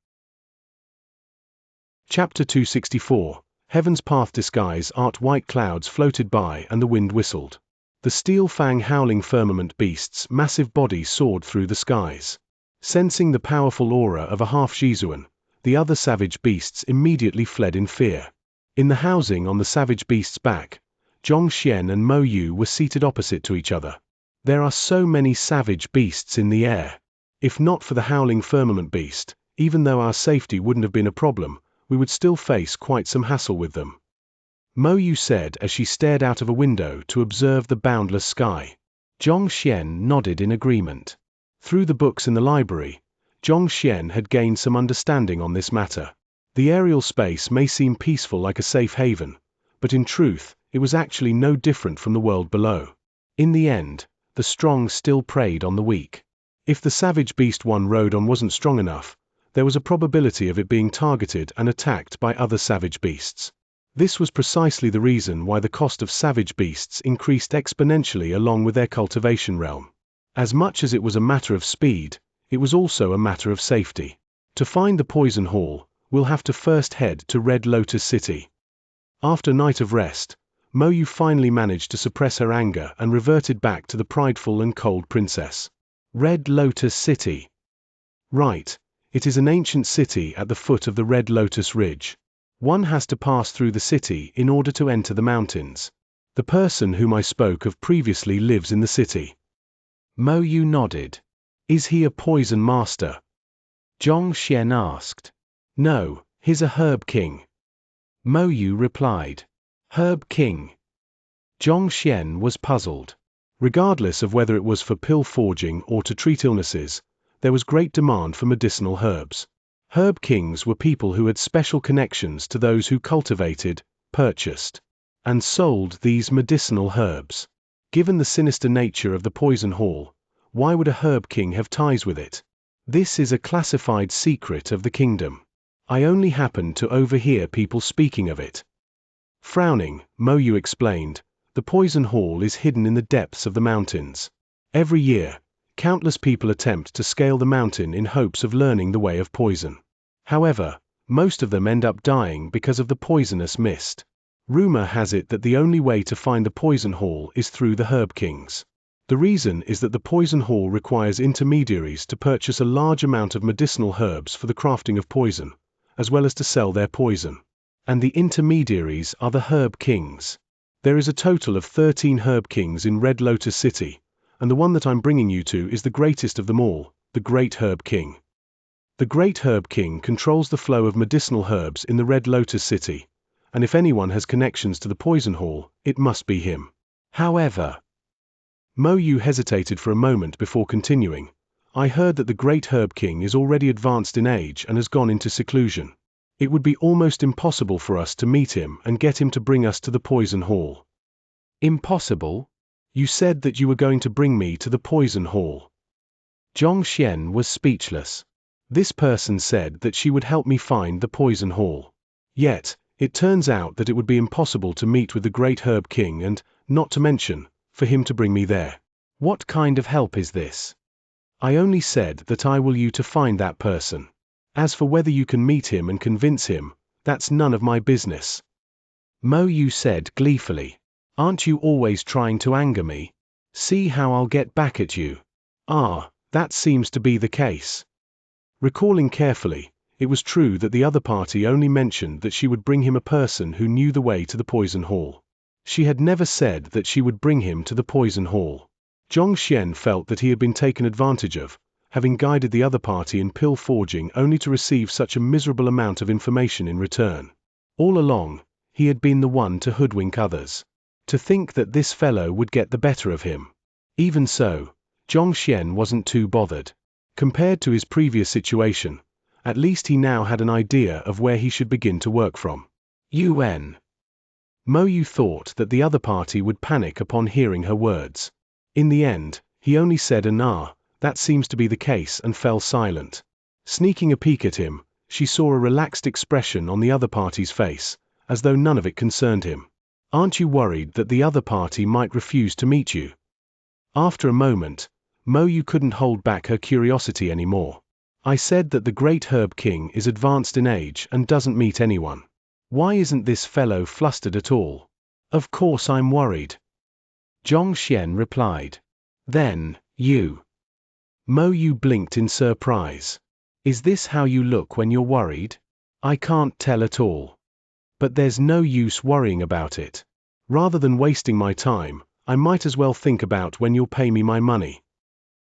A: Chapter 264. Heaven's Path Disguise Art. White clouds floated by and the wind whistled. The steel fang howling firmament beast's massive body soared through the skies. Sensing the powerful aura of a half-Zhizuan, the other savage beasts immediately fled in fear. In the housing on the savage beast's back, Xianxia and Mo Yu were seated opposite to each other. There are so many savage beasts in the air. If not for the howling firmament beast, even though our safety wouldn't have been a problem, we would still face quite some hassle with them. Mo Yu said as she stared out of a window to observe the boundless sky. Xianxia nodded in agreement. Through the books in the library, Xianxia had gained some understanding on this matter. The aerial space may seem peaceful like a safe haven, but in truth, it was actually no different from the world below. In the end, the strong still preyed on the weak. If the savage beast one rode on wasn't strong enough, there was a probability of it being targeted and attacked by other savage beasts. This was precisely the reason why the cost of savage beasts increased exponentially along with their cultivation realm. As much as it was a matter of speed, it was also a matter of safety. To find the Poison Hall, we'll have to first head to Red Lotus City. After a night of rest, Mo Yu finally managed to suppress her anger and reverted back to the prideful and cold princess. Red Lotus City. Right, it is an ancient city at the foot of the Red Lotus Ridge. One has to pass through the city in order to enter the mountains. The person whom I spoke of previously lives in the city. Mo Yu nodded. Is he a poison master? Xianxia asked. No, he's a herb king. Mo Yu replied. Herb king. Xianxia was puzzled. Regardless of whether it was for pill forging or to treat illnesses, there was great demand for medicinal herbs. Herb kings were people who had special connections to those who cultivated, purchased, and sold these medicinal herbs. Given the sinister nature of the Poison Hall, why would a herb king have ties with it? This is a classified secret of the kingdom. I only happened to overhear people speaking of it. Frowning, Mo Yu explained, the Poison Hall is hidden in the depths of the mountains. Every year, countless people attempt to scale the mountain in hopes of learning the way of poison. However, most of them end up dying because of the poisonous mist. Rumor has it that the only way to find the Poison Hall is through the Herb Kings. The reason is that the Poison Hall requires intermediaries to purchase a large amount of medicinal herbs for the crafting of poison, as well as to sell their poison. And the intermediaries are the Herb Kings. There is a total of 13 Herb Kings in Red Lotus City, and the one that I'm bringing you to is the greatest of them all, the Great Herb King. The Great Herb King controls the flow of medicinal herbs in the Red Lotus City, and if anyone has connections to the Poison Hall, it must be him. However, Mo Yu hesitated for a moment before continuing. I heard that the Great Herb King is already advanced in age and has gone into seclusion. It would be almost impossible for us to meet him and get him to bring us to the Poison Hall. Impossible? You said that you were going to bring me to the Poison Hall. Xianxia was speechless. This person said that she would help me find the Poison Hall. Yet, it turns out that it would be impossible to meet with the Great Herb King and, not to mention, for him to bring me there. What kind of help is this? I only said that I will you to find that person. As for whether you can meet him and convince him, that's none of my business. Mo Yu said gleefully. Aren't you always trying to anger me? See how I'll get back at you. Ah, that seems to be the case. Recalling carefully, it was true that the other party only mentioned that she would bring him a person who knew the way to the Poison Hall. She had never said that she would bring him to the Poison Hall. Xianxia felt that he had been taken advantage of, having guided the other party in pill forging only to receive such a miserable amount of information in return. All along, he had been the one to hoodwink others. To think that this fellow would get the better of him. Even so, Xianxia wasn't too bothered. Compared to his previous situation, at least he now had an idea of where he should begin to work from. Mo Yu thought that the other party would panic upon hearing her words. In the end, he only said that seems to be the case, and fell silent. Sneaking a peek at him, she saw a relaxed expression on the other party's face, as though none of it concerned him. Aren't you worried that the other party might refuse to meet you? After a moment, Mo Yu couldn't hold back her curiosity anymore. I said that the Great Herb King is advanced in age and doesn't meet anyone. Why isn't this fellow flustered at all? Of course I'm worried. Xianxia replied. Then, you. Mo Yu blinked in surprise. Is this how you look when you're worried? I can't tell at all. But there's no use worrying about it. Rather than wasting my time, I might as well think about when you'll pay me my money.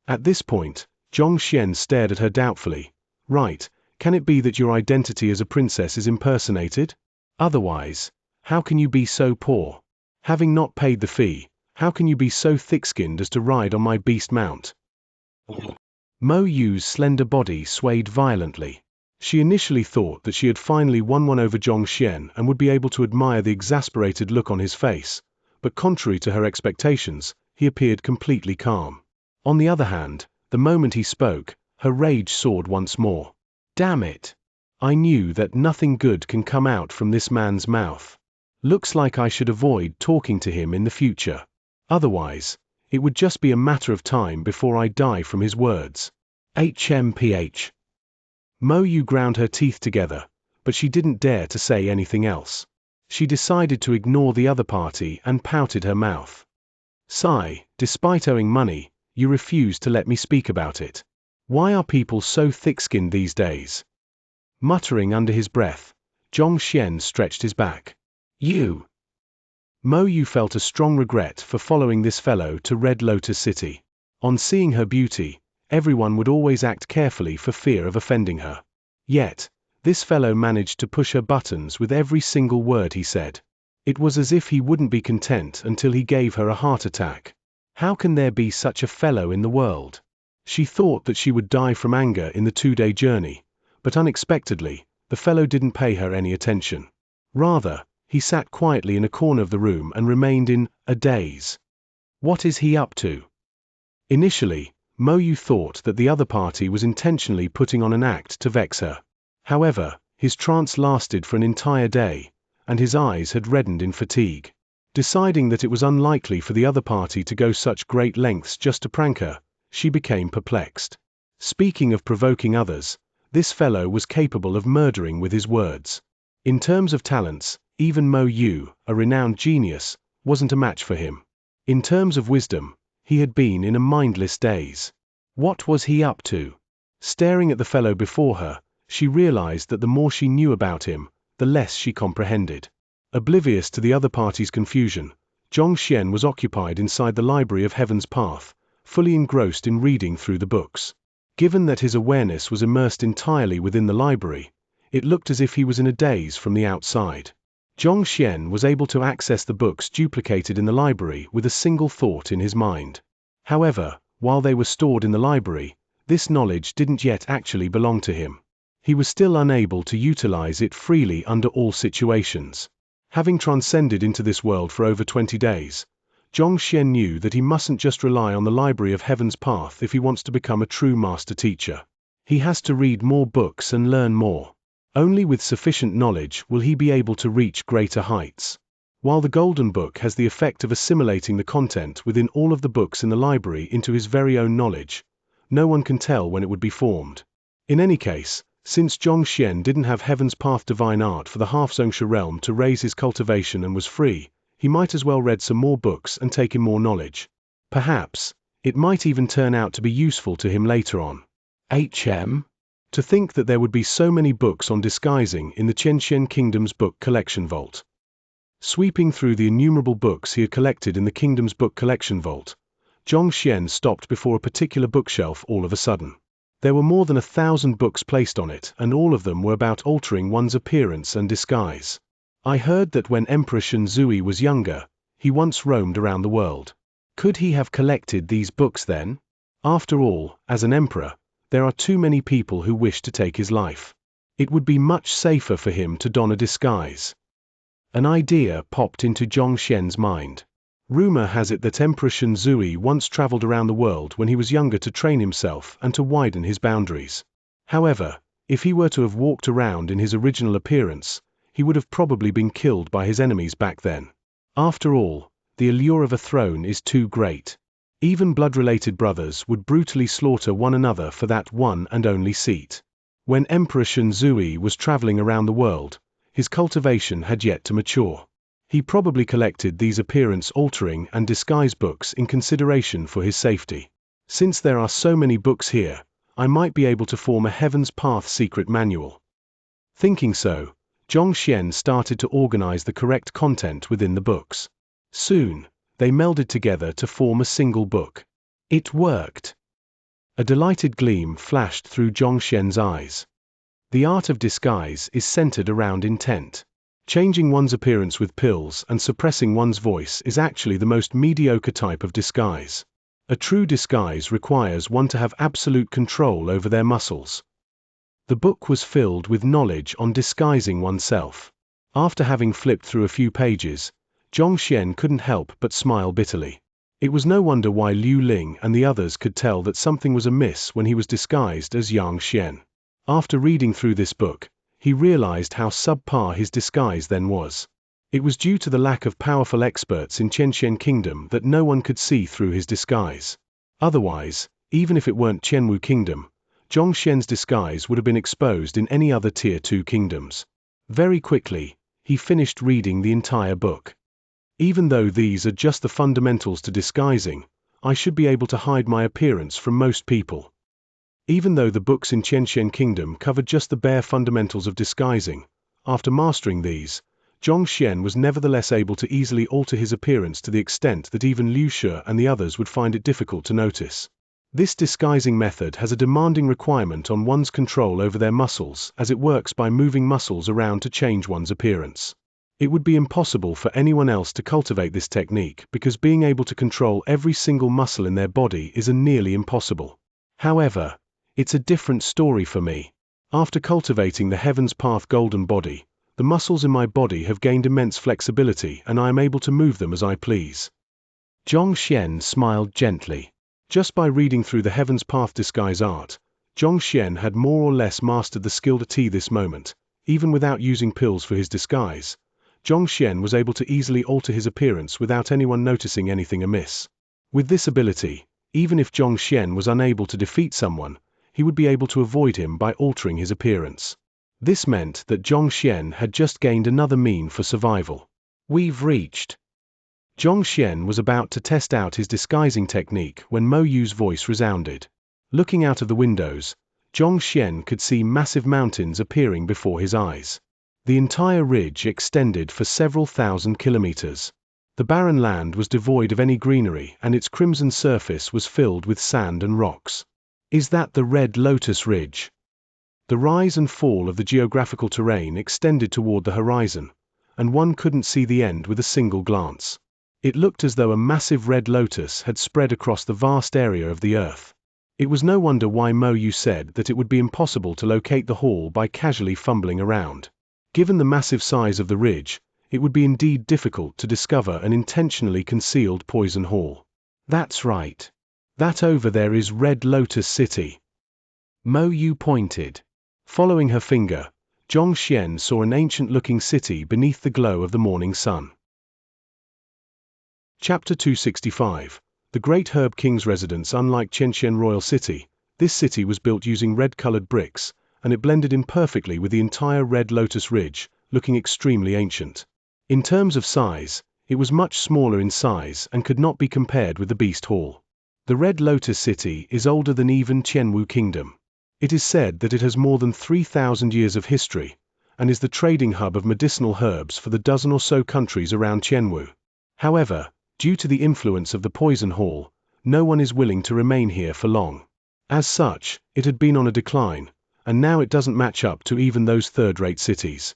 A: At this point, Xianxia stared at her doubtfully. Right, can it be that your identity as a princess is impersonated? Otherwise, how can you be so poor? Having not paid the fee, how can you be so thick-skinned as to ride on my beast mount? Mo Yu's slender body swayed violently. She initially thought that she had finally won one over Xianxia and would be able to admire the exasperated look on his face, but contrary to her expectations, he appeared completely calm. On the other hand, the moment he spoke, her rage soared once more. Damn it! I knew that nothing good can come out from this man's mouth. Looks like I should avoid talking to him in the future. Otherwise, it would just be a matter of time before I die from his words. HMPH. Mo Yu ground her teeth together, but she didn't dare to say anything else. She decided to ignore the other party and pouted her mouth. Sigh, despite owing money, you refuse to let me speak about it. Why are people so thick-skinned these days? Muttering under his breath, Xianxia stretched his back. You. Mo Yu felt a strong regret for following this fellow to Red Lotus City. On seeing her beauty, everyone would always act carefully for fear of offending her. Yet, this fellow managed to push her buttons with every single word he said. It was as if he wouldn't be content until he gave her a heart attack. How can there be such a fellow in the world? She thought that she would die from anger in the 2-day journey, but unexpectedly, the fellow didn't pay her any attention. Rather, he sat quietly in a corner of the room and remained in a daze. What is he up to? Initially, Mo Yu thought that the other party was intentionally putting on an act to vex her. However, his trance lasted for an entire day, and his eyes had reddened in fatigue. Deciding that it was unlikely for the other party to go such great lengths just to prank her, she became perplexed. Speaking of provoking others, this fellow was capable of murdering with his words. In terms of talents, even Mo Yu, a renowned genius, wasn't a match for him. In terms of wisdom, he had been in a mindless daze. What was he up to? Staring at the fellow before her, she realized that the more she knew about him, the less she comprehended. Oblivious to the other party's confusion, Xianxia was occupied inside the library of Heaven's Path, fully engrossed in reading through the books. Given that his awareness was immersed entirely within the library, it looked as if he was in a daze from the outside. Xianxia was able to access the books duplicated in the library with a single thought in his mind. However, while they were stored in the library, this knowledge didn't yet actually belong to him. He was still unable to utilize it freely under all situations. Having transcended into this world for over 20 days, Xianxia knew that he mustn't just rely on the library of Heaven's Path if he wants to become a true master teacher. He has to read more books and learn more. Only with sufficient knowledge will he be able to reach greater heights. While the Golden Book has the effect of assimilating the content within all of the books in the library into his very own knowledge, no one can tell when it would be formed. In any case, since Xianxia didn't have Heaven's Path divine art for the half-Xianxia realm to raise his cultivation and was free, he might as well read some more books and take in more knowledge. Perhaps, it might even turn out to be useful to him later on. To think that there would be so many books on disguising in the Xianxia Kingdom's book collection vault. Sweeping through the innumerable books he had collected in the kingdom's book collection vault, Xianxia stopped before a particular bookshelf all of a sudden. There were more than 1,000 books placed on it, and all of them were about altering one's appearance and disguise. I heard that when Emperor Xianxia was younger, he once roamed around the world. Could he have collected these books then? After all, as an emperor, there are too many people who wish to take his life. It would be much safer for him to don a disguise. An idea popped into Xianxia's mind. Rumor has it that Emperor Xianxia once traveled around the world when he was younger to train himself and to widen his boundaries. However, if he were to have walked around in his original appearance, he would have probably been killed by his enemies back then. After all, the allure of a throne is too great. Even blood-related brothers would brutally slaughter one another for that one and only seat. When Emperor Xianxia was traveling around the world, his cultivation had yet to mature. He probably collected these appearance-altering and disguise books in consideration for his safety. Since there are so many books here, I might be able to form a Heaven's Path secret manual. Thinking so, Xianxia started to organize the correct content within the books. Soon, they melded together to form a single book. It worked. A delighted gleam flashed through Xianxia's eyes. The art of disguise is centered around intent. Changing one's appearance with pills and suppressing one's voice is actually the most mediocre type of disguise. A true disguise requires one to have absolute control over their muscles. The book was filled with knowledge on disguising oneself. After having flipped through a few pages, Xianxia couldn't help but smile bitterly. It was no wonder why Liu Ling and the others could tell that something was amiss when he was disguised as Xianxia. After reading through this book, he realized how subpar his disguise then was. It was due to the lack of powerful experts in Xianxia Kingdom that no one could see through his disguise. Otherwise, even if it weren't Qianwu Kingdom, Xianxia's disguise would have been exposed in any other Tier 2 kingdoms. Very quickly, he finished reading the entire book. Even though these are just the fundamentals to disguising, I should be able to hide my appearance from most people. Even though the books in Xianxia Kingdom covered just the bare fundamentals of disguising, after mastering these, Xianxia was nevertheless able to easily alter his appearance to the extent that even Liu Shi and the others would find it difficult to notice. This disguising method has a demanding requirement on one's control over their muscles, as it works by moving muscles around to change one's appearance. It would be impossible for anyone else to cultivate this technique because being able to control every single muscle in their body is nearly impossible. However, it's a different story for me. After cultivating the Heaven's Path golden body, the muscles in my body have gained immense flexibility and I am able to move them as I please. Xianxia smiled gently. Just by reading through the Heaven's Path disguise art, Xianxia had more or less mastered the skill to this moment. Even without using pills for his disguise, Xianxia was able to easily alter his appearance without anyone noticing anything amiss. With this ability, even if Xianxia was unable to defeat someone, he would be able to avoid him by altering his appearance. This meant that Xianxia had just gained another mean for survival. We've reached. Xianxia was about to test out his disguising technique when Mo Yu's voice resounded. Looking out of the windows, Xianxia could see massive mountains appearing before his eyes. The entire ridge extended for several thousand kilometers. The barren land was devoid of any greenery and its crimson surface was filled with sand and rocks. Is that the Red Lotus Ridge? The rise and fall of the geographical terrain extended toward the horizon, and one couldn't see the end with a single glance. It looked as though a massive red lotus had spread across the vast area of the earth. It was no wonder why Mo Yu said that it would be impossible to locate the hall by casually fumbling around. Given the massive size of the ridge, it would be indeed difficult to discover an intentionally concealed poison hall. That's right. That over there is Red Lotus City. Mo Yu pointed. Following her finger, Xianxia saw an ancient-looking city beneath the glow of the morning sun. Chapter 265. The Great Herb King's residence. Unlike Xianxia Royal City, this city was built using red-colored bricks, and it blended in perfectly with the entire Red Lotus Ridge, looking extremely ancient. In terms of size, it was much smaller in size and could not be compared with the Beast Hall. The Red Lotus City is older than even Qianwu Kingdom. It is said that it has more than 3,000 years of history, and is the trading hub of medicinal herbs for the dozen or so countries around Qianwu. However, due to the influence of the Poison Hall, no one is willing to remain here for long. As such, it had been on a decline, and now it doesn't match up to even those third-rate cities.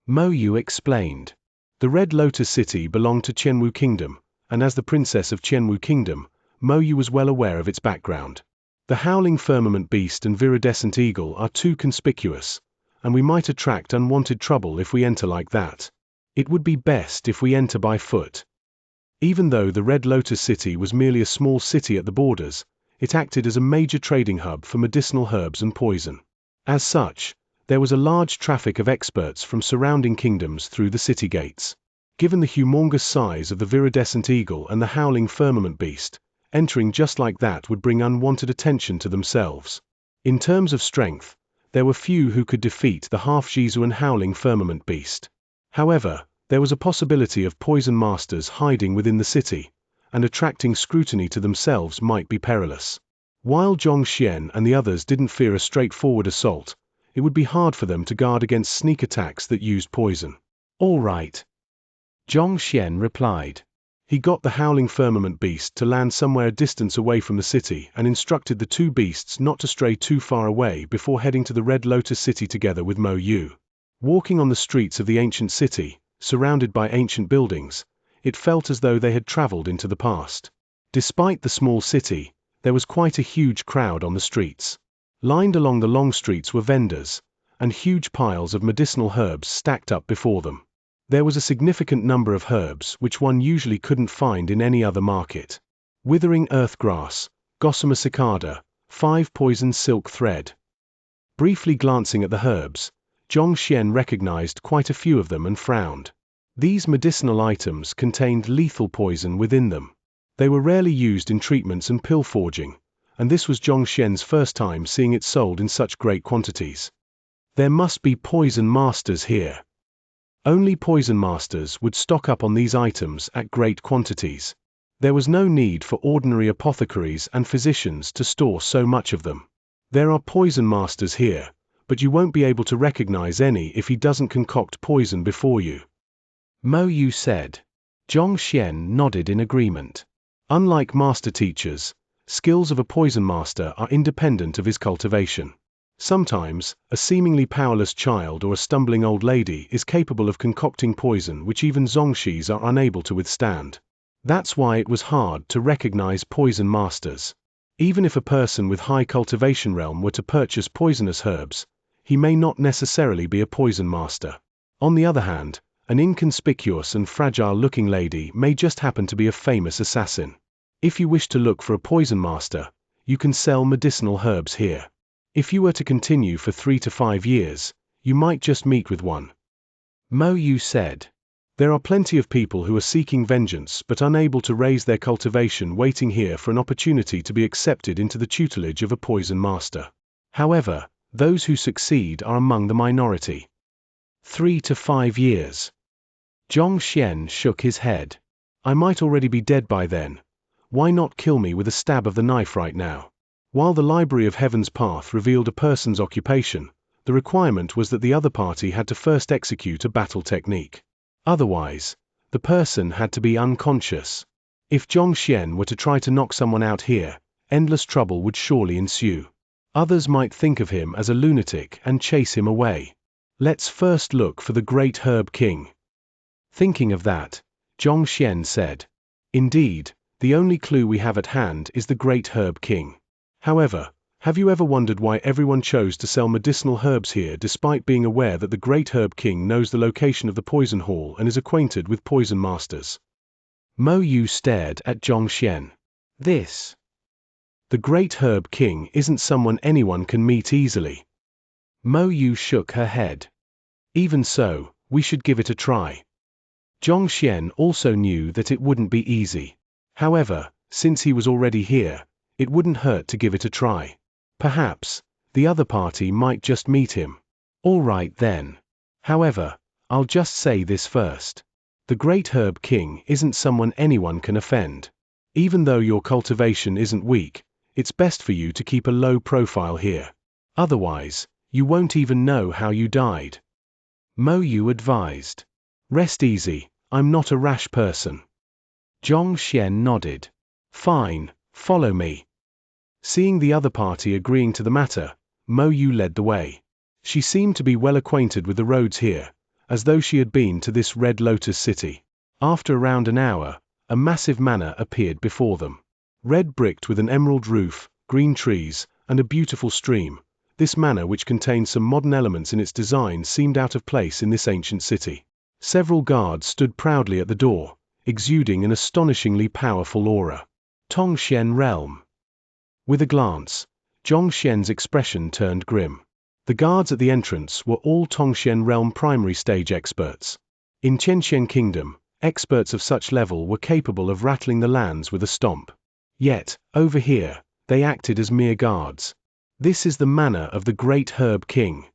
A: Mo Yu explained. The Red Lotus City belonged to Qianwu Kingdom, and as the princess of Qianwu Kingdom, Mo Yu was well aware of its background. The howling firmament beast and viridescent eagle are too conspicuous, and we might attract unwanted trouble if we enter like that. It would be best if we enter by foot. Even though the Red Lotus City was merely a small city at the borders, it acted as a major trading hub for medicinal herbs and poison. As such, there was a large traffic of experts from surrounding kingdoms through the city gates. Given the humongous size of the viridescent eagle and the howling firmament beast, entering just like that would bring unwanted attention to themselves. In terms of strength, there were few who could defeat the half-Jizu and howling firmament beast. However, there was a possibility of poison masters hiding within the city, and attracting scrutiny to themselves might be perilous. While Xianxia and the others didn't fear a straightforward assault, it would be hard for them to guard against sneak attacks that used poison. All right. Xianxia replied. He got the howling firmament beast to land somewhere a distance away from the city and instructed the two beasts not to stray too far away before heading to the Red Lotus City together with Mo Yu. Walking on the streets of the ancient city, surrounded by ancient buildings, it felt as though they had traveled into the past. Despite the small city, there was quite a huge crowd on the streets. Lined along the long streets were vendors, and huge piles of medicinal herbs stacked up before them. There was a significant number of herbs which one usually couldn't find in any other market. Withering earth grass, Gossamer cicada, 5 poison silk thread. Briefly glancing at the herbs, Xianxia recognized quite a few of them and frowned. These medicinal items contained lethal poison within them. They were rarely used in treatments and pill forging, and this was Xianxia's first time seeing it sold in such great quantities. There must be poison masters here. Only poison masters would stock up on these items at great quantities. There was no need for ordinary apothecaries and physicians to store so much of them. There are poison masters here, but you won't be able to recognize any if he doesn't concoct poison before you. Mo Yu said. Xianxia nodded in agreement. Unlike master teachers, skills of a poison master are independent of his cultivation. Sometimes, a seemingly powerless child or a stumbling old lady is capable of concocting poison which even zongshis are unable to withstand. That's why it was hard to recognize poison masters. Even if a person with high cultivation realm were to purchase poisonous herbs, he may not necessarily be a poison master. On the other hand, an inconspicuous and fragile-looking lady may just happen to be a famous assassin. If you wish to look for a poison master, you can sell medicinal herbs here. If you were to continue for 3 to 5 years, you might just meet with one. Mo Yu said. There are plenty of people who are seeking vengeance but unable to raise their cultivation, waiting here for an opportunity to be accepted into the tutelage of a poison master. However, those who succeed are among the minority. 3 to 5 years. Xianxia shook his head. I might already be dead by then. Why not kill me with a stab of the knife right now? While the Library of Heaven's Path revealed a person's occupation, the requirement was that the other party had to first execute a battle technique. Otherwise, the person had to be unconscious. If Xianxia were to try to knock someone out here, endless trouble would surely ensue. Others might think of him as a lunatic and chase him away. Let's first look for the great Herb King. Thinking of that, Xianxia said, "Indeed, the only clue we have at hand is the great Herb King. However, have you ever wondered why everyone chose to sell medicinal herbs here despite being aware that the great Herb King knows the location of the poison hall and is acquainted with poison masters?" Mo Yu stared at Xianxia. The great Herb King isn't someone anyone can meet easily. Mo Yu shook her head. Even so, we should give it a try. Xianxia also knew that it wouldn't be easy. However, since he was already here, it wouldn't hurt to give it a try. Perhaps, the other party might just meet him. All right then. However, I'll just say this first. The great Herb King isn't someone anyone can offend. Even though your cultivation isn't weak, it's best for you to keep a low profile here. Otherwise, you won't even know how you died. Mo Yu advised. Rest easy, I'm not a rash person. Xianxia nodded. Fine, follow me. Seeing the other party agreeing to the matter, Mo Yu led the way. She seemed to be well acquainted with the roads here, as though she had been to this Red Lotus city. After around an hour, a massive manor appeared before them. Red bricked with an emerald roof, green trees, and a beautiful stream, this manor, which contained some modern elements in its design, seemed out of place in this ancient city. Several guards stood proudly at the door, exuding an astonishingly powerful aura. Tongshen Realm. With a glance, Xianxia's expression turned grim. The guards at the entrance were all Tongshen Realm primary stage experts. In Xianxian Kingdom, experts of such level were capable of rattling the lands with a stomp. Yet, over here, they acted as mere guards. This is the manner of the great Herb King.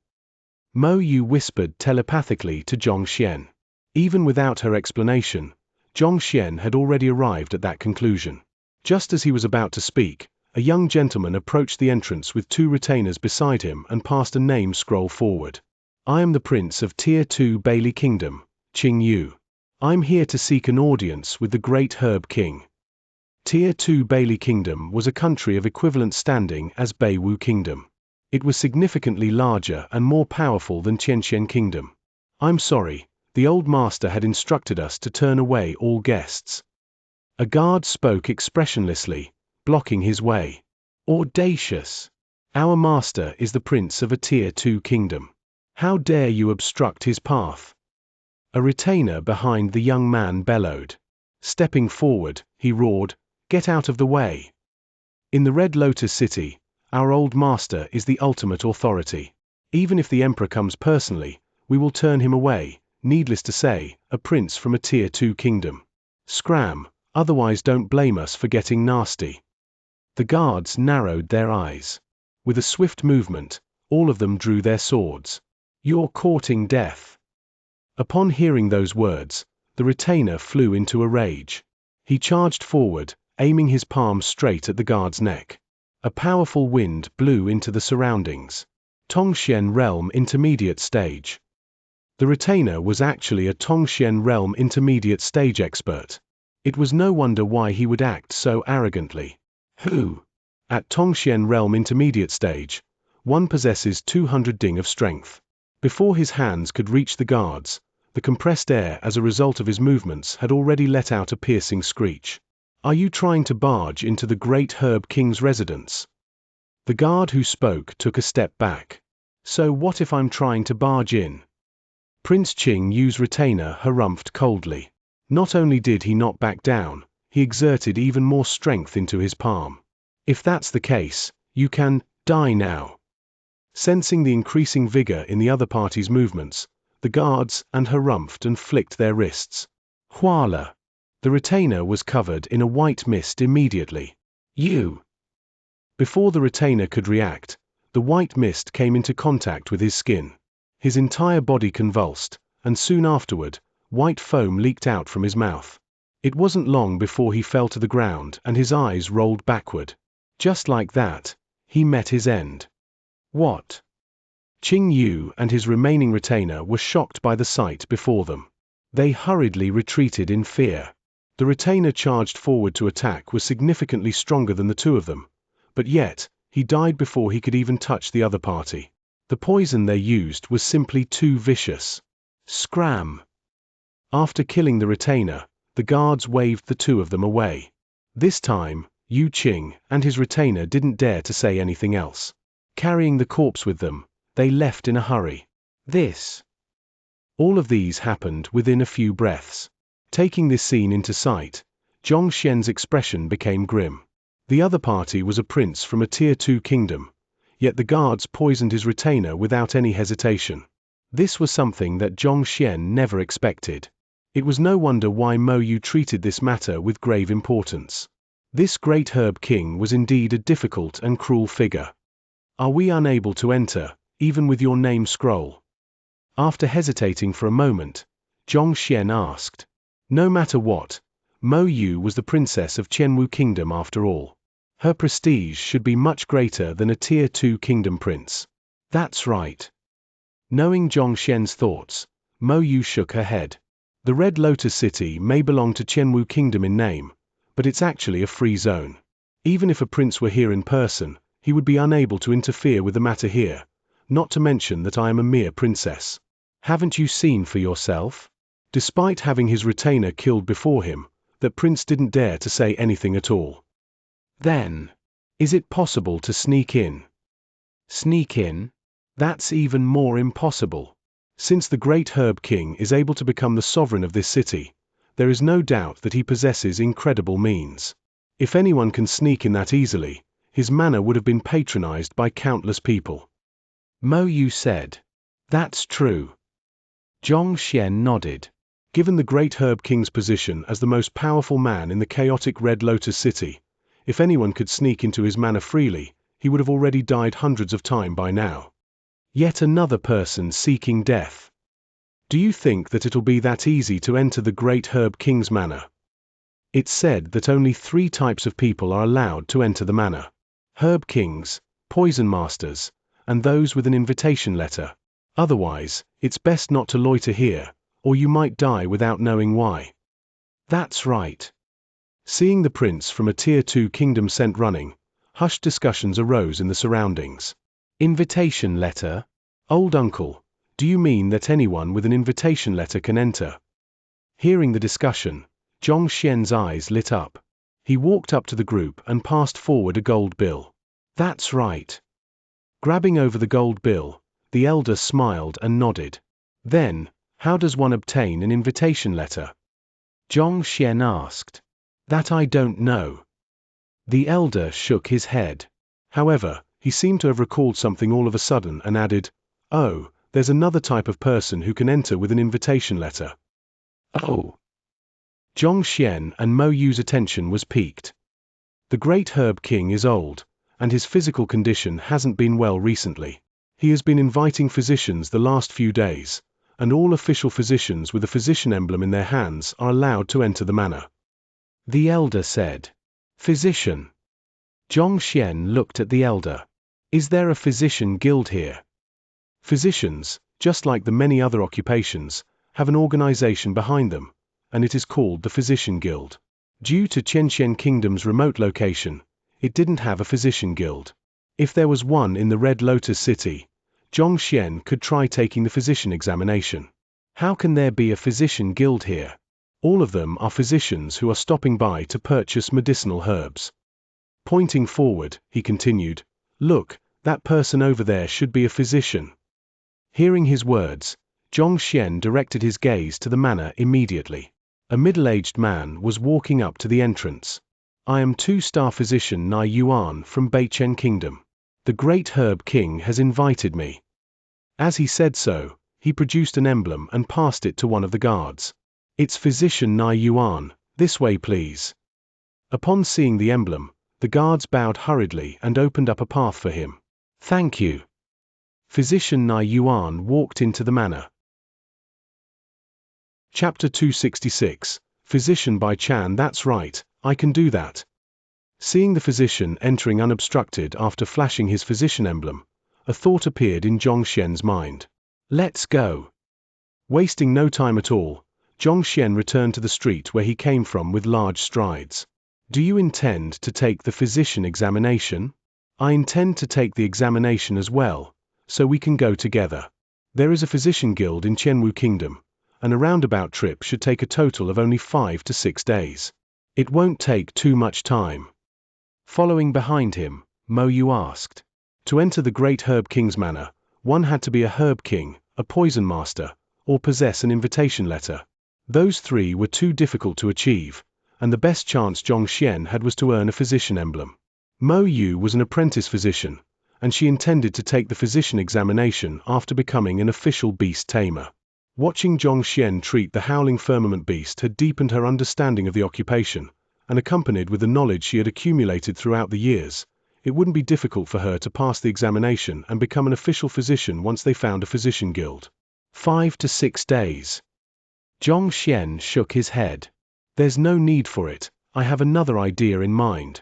A: Mo Yu whispered telepathically to Xianxia. Even without her explanation, Xianxia had already arrived at that conclusion. Just as he was about to speak, a young gentleman approached the entrance with 2 retainers beside him and passed a name scroll forward. I am the Prince of Tier 2 Bailey Kingdom, Qing Yu. I'm here to seek an audience with the great Herb King. Tier 2 Bailey Kingdom was a country of equivalent standing as Beiwu Kingdom. It was significantly larger and more powerful than Xianxian Kingdom. I'm sorry, the old master had instructed us to turn away all guests. A guard spoke expressionlessly, blocking his way. Audacious! Our master is the prince of a Tier 2 kingdom. How dare you obstruct his path? A retainer behind the young man bellowed. Stepping forward, he roared, "Get out of the way!" In the Red Lotus City, our old master is the ultimate authority. Even if the emperor comes personally, we will turn him away, needless to say, a prince from a Tier 2 kingdom. Scram, otherwise don't blame us for getting nasty. The guards narrowed their eyes. With a swift movement, all of them drew their swords. You're courting death. Upon hearing those words, the retainer flew into a rage. He charged forward, aiming his palm straight at the guard's neck. A powerful wind blew into the surroundings. Tongshen Realm Intermediate Stage. The retainer was actually a Tongshen Realm Intermediate Stage expert. It was no wonder why he would act so arrogantly. Who? At Tongshen Realm Intermediate Stage, one possesses 200 ding of strength. Before his hands could reach the guards, the compressed air as a result of his movements had already let out a piercing screech. Are you trying to barge into the great Herb King's residence? The guard who spoke took a step back. So what if I'm trying to barge in? Prince Qing Yu's retainer harumphed coldly. Not only did he not back down, he exerted even more strength into his palm. If that's the case, you can die now. Sensing the increasing vigor in the other party's movements, the guards and harumphed and flicked their wrists. Voila! The retainer was covered in a white mist immediately. You! Before the retainer could react, the white mist came into contact with his skin. His entire body convulsed, and soon afterward, white foam leaked out from his mouth. It wasn't long before he fell to the ground and his eyes rolled backward. Just like that, he met his end. What? Qing Yu and his remaining retainer were shocked by the sight before them. They hurriedly retreated in fear. The retainer charged forward to attack was significantly stronger than the 2 of them, but yet, he died before he could even touch the other party. The poison they used was simply too vicious. Scram! After killing the retainer, the guards waved the two of them away. This time, Yu Qing and his retainer didn't dare to say anything else. Carrying the corpse with them, they left in a hurry. All of these happened within a few breaths. Taking this scene into sight, Zhong Xian's expression became grim. The other party was a prince from a Tier 2 kingdom, yet the guards poisoned his retainer without any hesitation. This was something that Zhong Xian never expected. It was no wonder why Mo Yu treated this matter with grave importance. This great herb king was indeed a difficult and cruel figure. Are we unable to enter, even with your name scroll? After hesitating for a moment, Zhong Xian asked. No matter what, Mo Yu was the princess of Qianwu Kingdom after all. Her prestige should be much greater than a Tier 2 kingdom prince. That's right. Knowing Zhong Xian's thoughts, Mo Yu shook her head. The Red Lotus City may belong to Qianwu Kingdom in name, but it's actually a free zone. Even if a prince were here in person, he would be unable to interfere with the matter here, not to mention that I am a mere princess. Haven't you seen for yourself? Despite having his retainer killed before him, that prince didn't dare to say anything at all. Then, is it possible to sneak in? Sneak in? That's even more impossible. Since the great herb king is able to become the sovereign of this city, there is no doubt that he possesses incredible means. If anyone can sneak in that easily, his manor would have been patronized by countless people. Mo Yu said. That's true. Zhong Xian nodded. Given the great herb king's position as the most powerful man in the chaotic Red Lotus City, if anyone could sneak into his manor freely, he would have already died hundreds of times by now. Yet another person seeking death. Do you think that it'll be that easy to enter the great herb king's manor? It's said that only 3 types of people are allowed to enter the manor. Herb kings, poison masters, and those with an invitation letter. Otherwise, it's best not to loiter here, or you might die without knowing why. That's right. Seeing the prince from a Tier 2 kingdom sent running, hushed discussions arose in the surroundings. Invitation letter? Old uncle, do you mean that anyone with an invitation letter can enter? Hearing the discussion, Zhong Xian's eyes lit up. He walked up to the group and passed forward a gold bill. That's right. Grabbing over the gold bill, the elder smiled and nodded. Then, how does one obtain an invitation letter? Zhong Xian asked. That I don't know. The elder shook his head. However, he seemed to have recalled something all of a sudden and added, Oh, there's another type of person who can enter with an invitation letter. Oh. Zhong Xian and Mo Yu's attention was piqued. The great herb king is old, and his physical condition hasn't been well recently. He has been inviting physicians the last few days, and all official physicians with a physician emblem in their hands are allowed to enter the manor. The elder said. Physician. Zhong Xian looked at the elder. Is there a physician guild here? Physicians, just like the many other occupations, have an organization behind them, and it is called the Physician Guild. Due to Qianxian Kingdom's remote location, it didn't have a physician guild. If there was one in the Red Lotus City, Zhong Xian could try taking the physician examination. How can there be a physician guild here? All of them are physicians who are stopping by to purchase medicinal herbs. Pointing forward, he continued, Look, that person over there should be a physician. Hearing his words, Zhong Xian directed his gaze to the manor immediately. A middle-aged man was walking up to the entrance. I am 2-star physician Nai Yuan from Beichen Kingdom. The great herb king has invited me. As he said so, he produced an emblem and passed it to one of the guards. It's physician Nai Yuan, this way please. Upon seeing the emblem, the guards bowed hurriedly and opened up a path for him. Thank you. Physician Nai Yuan walked into the manor. Chapter 266, Physician by Chan. That's right, I can do that. Seeing the physician entering unobstructed after flashing his physician emblem, a thought appeared in Zhong Xian's mind. Let's go. Wasting no time at all, Zhong Xian returned to the street where he came from with large strides. Do you intend to take the physician examination? I intend to take the examination as well, so we can go together. There is a physician guild in Qianwu Kingdom, and a roundabout trip should take a total of only 5 to 6 days. It won't take too much time. Following behind him, Mo Yu asked. To enter the Great Herb King's manor, one had to be a herb king, a poison master, or possess an invitation letter. Those three were too difficult to achieve, and the best chance Xianxia had was to earn a physician emblem. Mo Yu was an apprentice physician, and she intended to take the physician examination after becoming an official beast tamer. Watching Xianxia treat the howling firmament beast had deepened her understanding of the occupation, and accompanied with the knowledge she had accumulated throughout the years, it wouldn't be difficult for her to pass the examination and become an official physician once they found a physician guild. 5 to 6 days. Xianxia shook his head. There's no need for it, I have another idea in mind.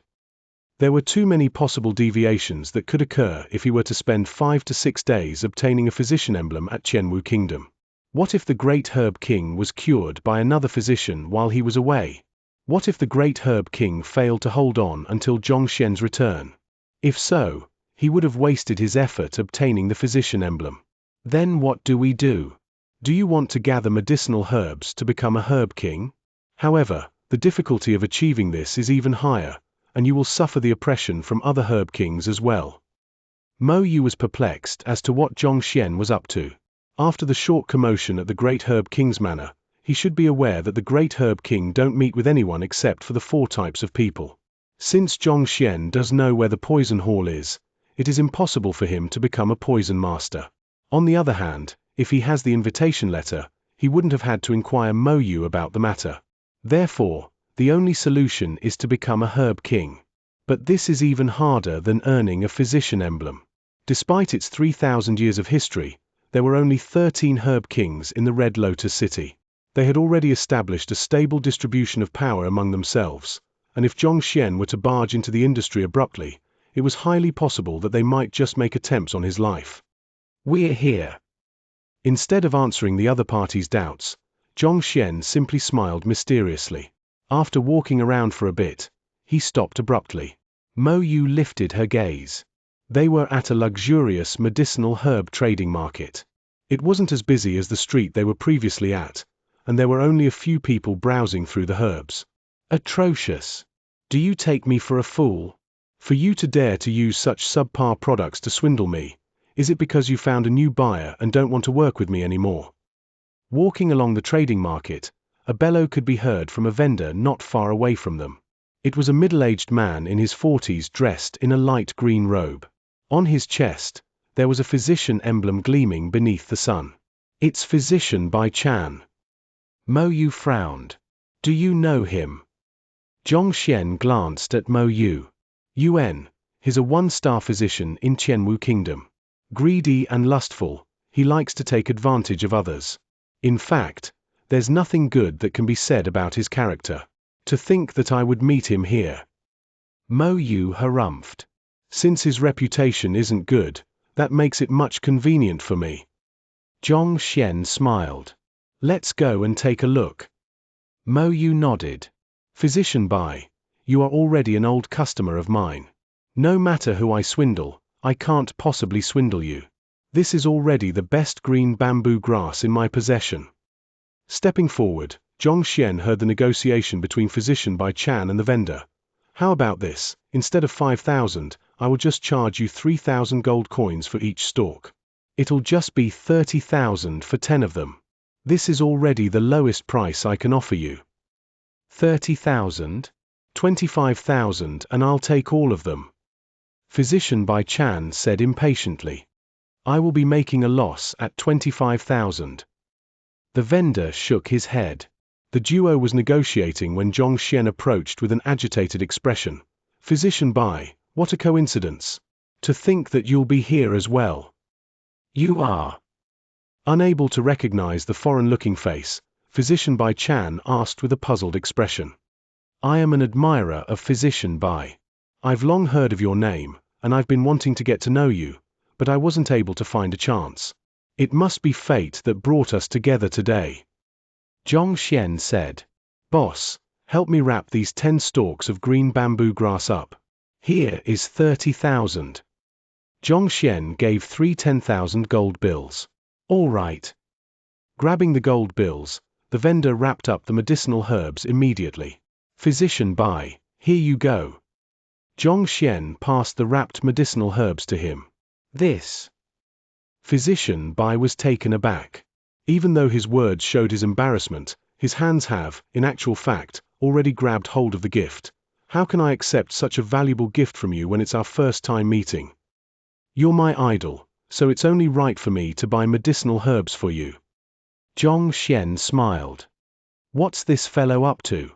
A: There were too many possible deviations that could occur if he were to spend 5 to 6 days obtaining a physician emblem at Qianwu Kingdom. What if the Great Herb King was cured by another physician while he was away? What if the Great Herb King failed to hold on until Xianxia's return? If so, he would have wasted his effort obtaining the physician emblem. Then what do we do? Do you want to gather medicinal herbs to become a herb king? However, the difficulty of achieving this is even higher, and you will suffer the oppression from other herb kings as well. Mo Yu was perplexed as to what Xianxia was up to. After the short commotion at the Great Herb King's manor, he should be aware that the Great Herb King don't meet with anyone except for the 4 types of people. Since Xianxia does know where the poison hall is, it is impossible for him to become a poison master. On the other hand, if he has the invitation letter, he wouldn't have had to inquire Mo Yu about the matter. Therefore, the only solution is to become a herb king. But this is even harder than earning a physician emblem. Despite its 3,000 years of history, there were only 13 herb kings in the Red Lotus city. They had already established a stable distribution of power among themselves, and if Xianxia were to barge into the industry abruptly, it was highly possible that they might just make attempts on his life. We're here. Instead of answering the other party's doubts, Xianxia simply smiled mysteriously. After walking around for a bit, he stopped abruptly. Mo Yu lifted her gaze. They were at a luxurious medicinal herb trading market. It wasn't as busy as the street they were previously at, and there were only a few people browsing through the herbs. Atrocious. Do you take me for a fool? For you to dare to use such subpar products to swindle me, is it because you found a new buyer and don't want to work with me anymore? Walking along the trading market, a bellow could be heard from a vendor not far away from them. It was a middle-aged man in his 40s dressed in a light green robe. On his chest, there was a physician emblem gleaming beneath the sun. It's Physician by Chan. Mo Yu frowned. Do you know him? Xianxia glanced at Mo Yu. Yuan, he's a 1-star physician in Qianwu Kingdom. Greedy and lustful, he likes to take advantage of others. In fact, there's nothing good that can be said about his character. To think that I would meet him here. Mo Yu harumphed. Since his reputation isn't good, that makes it much convenient for me. Xianxia smiled. Let's go and take a look. Mo Yu nodded. Physician Bai, you are already an old customer of mine. No matter who I swindle, I can't possibly swindle you. This is already the best green bamboo grass in my possession. Stepping forward, Xianxia heard the negotiation between Physician Bai Chan and the vendor. How about this? Instead of 5,000, I will just charge you 3,000 gold coins for each stalk. It'll just be 30,000 for 10 of them. This is already the lowest price I can offer you. 30,000? 25,000 and I'll take all of them. Physician Bai Chan said impatiently. I will be making a loss at 25,000. The vendor shook his head. The duo was negotiating when Xianxia approached with an agitated expression. Physician Bai, what a coincidence. To think that you'll be here as well. You are. Unable to recognize the foreign-looking face, Physician Bai Chan asked with a puzzled expression. I am an admirer of Physician Bai. I've long heard of your name, and I've been wanting to get to know you, but I wasn't able to find a chance. It must be fate that brought us together today. Xianxia said. Boss, help me wrap these 10 stalks of green bamboo grass up. Here is 30,000. Xianxia gave 3 10,000 gold bills. All right. Grabbing the gold bills, the vendor wrapped up the medicinal herbs immediately. Physician Bai, here you go. Xianxia passed the wrapped medicinal herbs to him. This. Physician Bai was taken aback. Even though his words showed his embarrassment, his hands have, in actual fact, already grabbed hold of the gift. How can I accept such a valuable gift from you when it's our first time meeting? You're my idol, so it's only right for me to buy medicinal herbs for you. Xianxia smiled. What's this fellow up to?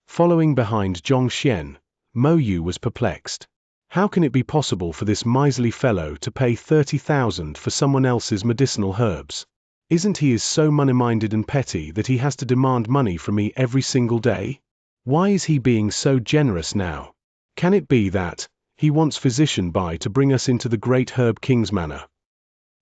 A: Following behind Xianxia, Mo Yu was perplexed. How can it be possible for this miserly fellow to pay 30,000 for someone else's medicinal herbs? Isn't he so money-minded and petty that he has to demand money from me every single day? Why is he being so generous now? Can it be that he wants Physician Bai to bring us into the great Herb King's manor?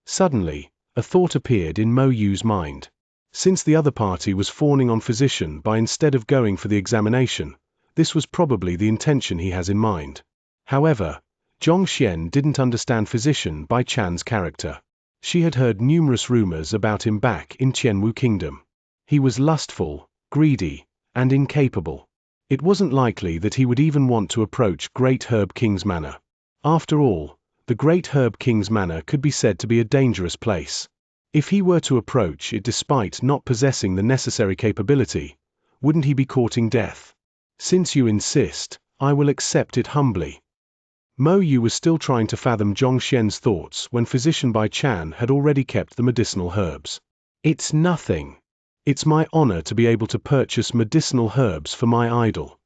A: Suddenly, a thought appeared in Mo Yu's mind. Since the other party was fawning on Physician Bai instead of going for the examination, this was probably the intention he has in mind. However, Xianxia didn't understand Physician Bai Chan's character. She had heard numerous rumors about him back in Qianwu Kingdom. He was lustful, greedy, and incapable. It wasn't likely that he would even want to approach Great Herb King's manor. After all, the Great Herb King's manor could be said to be a dangerous place. If he were to approach it despite not possessing the necessary capability, wouldn't he be courting death? Since you insist, I will accept it humbly. Mo Yu was still trying to fathom Xianxia's thoughts when Physician Bai Chan had already kept the medicinal herbs. It's nothing. It's my honor to be able to purchase medicinal herbs for my idol.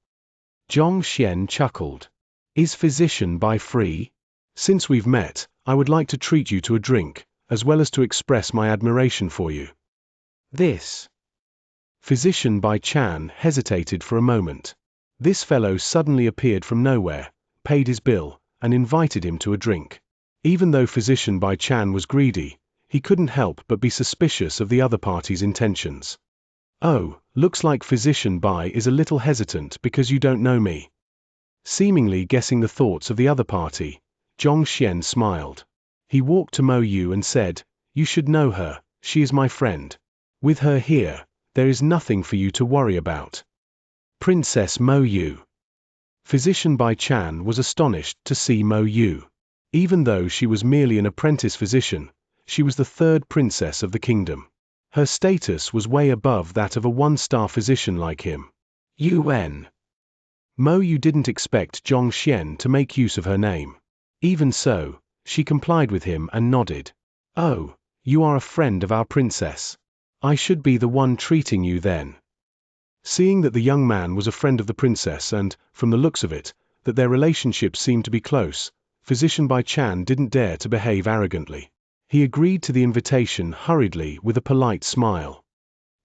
A: Xianxia chuckled. Is Physician Bai free? Since we've met, I would like to treat you to a drink, as well as to express my admiration for you. This. Physician Bai Chan hesitated for a moment. This fellow suddenly appeared from nowhere, paid his bill, and invited him to a drink. Even though Physician Bai Chan was greedy, he couldn't help but be suspicious of the other party's intentions. Oh, looks like Physician Bai is a little hesitant because you don't know me. Seemingly guessing the thoughts of the other party, Xianxia smiled. He walked to Mo Yu and said, You should know her, she is my friend. With her here, there is nothing for you to worry about. Princess Mo Yu. Physician Bai Chan was astonished to see Mo Yu. Even though she was merely an apprentice physician, she was the third princess of the kingdom. Her status was way above that of a one-star physician like him. UN. Mo Yu didn't expect Xianxia to make use of her name. Even so, she complied with him and nodded. Oh, you are a friend of our princess. I should be the one treating you then. Seeing that the young man was a friend of the princess and, from the looks of it, that their relationship seemed to be close, Physician Bai Chan didn't dare to behave arrogantly. He agreed to the invitation hurriedly with a polite smile.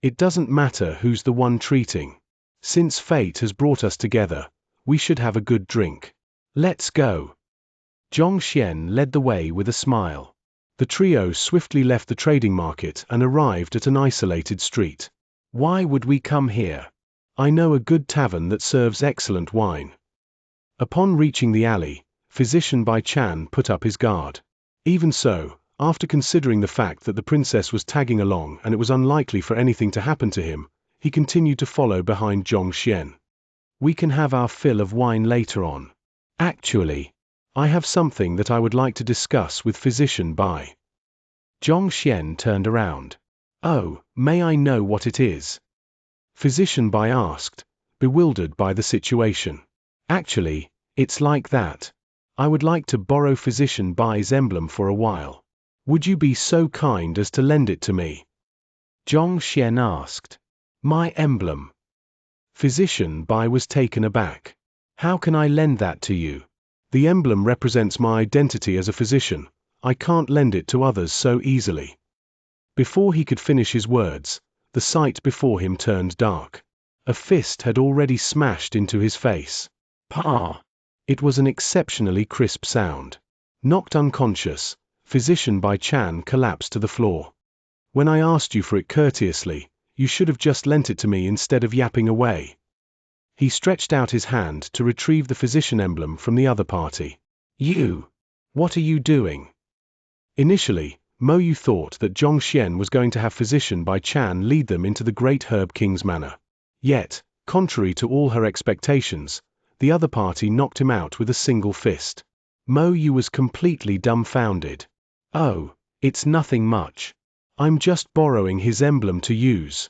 A: It doesn't matter who's the one treating. Since fate has brought us together, we should have a good drink. Let's go. Xianxia led the way with a smile. The trio swiftly left the trading market and arrived at an isolated street. Why would we come here? I know a good tavern that serves excellent wine. Upon reaching the alley, Physician Bai Chan put up his guard. Even so, after considering the fact that the princess was tagging along and it was unlikely for anything to happen to him, he continued to follow behind Xianxia. We can have our fill of wine later on. Actually, I have something that I would like to discuss with Physician Bai. Xianxia turned around. Oh, may I know what it is? Physician Bai asked, bewildered by the situation. Actually, it's like that. I would like to borrow Physician Bai's emblem for a while. Would you be so kind as to lend it to me? Xianxia asked. My emblem. Physician Bai was taken aback. How can I lend that to you? The emblem represents my identity as a physician. I can't lend it to others so easily. Before he could finish his words, the sight before him turned dark. A fist had already smashed into his face. Pa! It was an exceptionally crisp sound. Knocked unconscious, Physician Bai Chan collapsed to the floor. When I asked you for it courteously, you should have just lent it to me instead of yapping away. He stretched out his hand to retrieve the physician emblem from the other party. You! What are you doing? Initially, Mo Yu thought that Xianxia was going to have Physician Bai Chan lead them into the great Herb King's manor. Yet, contrary to all her expectations, the other party knocked him out with a single fist. Mo Yu was completely dumbfounded. Oh, it's nothing much. I'm just borrowing his emblem to use.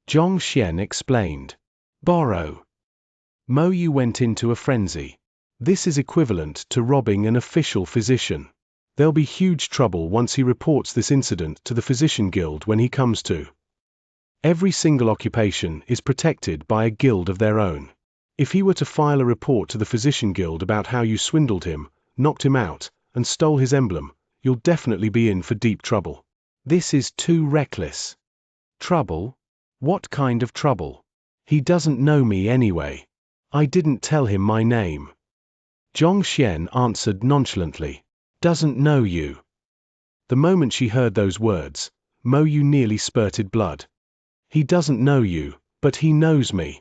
A: Xianxia explained. Borrow. Mo Yu went into a frenzy. This is equivalent to robbing an official physician. There'll be huge trouble once he reports this incident to the Physician Guild when he comes to. Every single occupation is protected by a guild of their own. If he were to file a report to the Physician Guild about how you swindled him, knocked him out, and stole his emblem, you'll definitely be in for deep trouble. This is too reckless. Trouble? What kind of trouble? He doesn't know me anyway. I didn't tell him my name. Xianxia answered nonchalantly. Doesn't know you. The moment she heard those words, Mo Yu nearly spurted blood. He doesn't know you, but he knows me.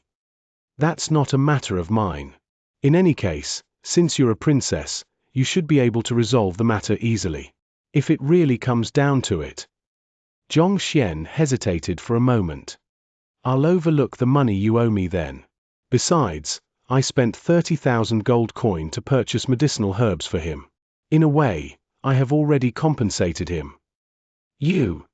A: That's not a matter of mine. In any case, since you're a princess, you should be able to resolve the matter easily. If it really comes down to it. Xianxia hesitated for a moment. I'll overlook the money you owe me then. Besides, I spent 30,000 gold coin to purchase medicinal herbs for him. In a way, I have already compensated him. You.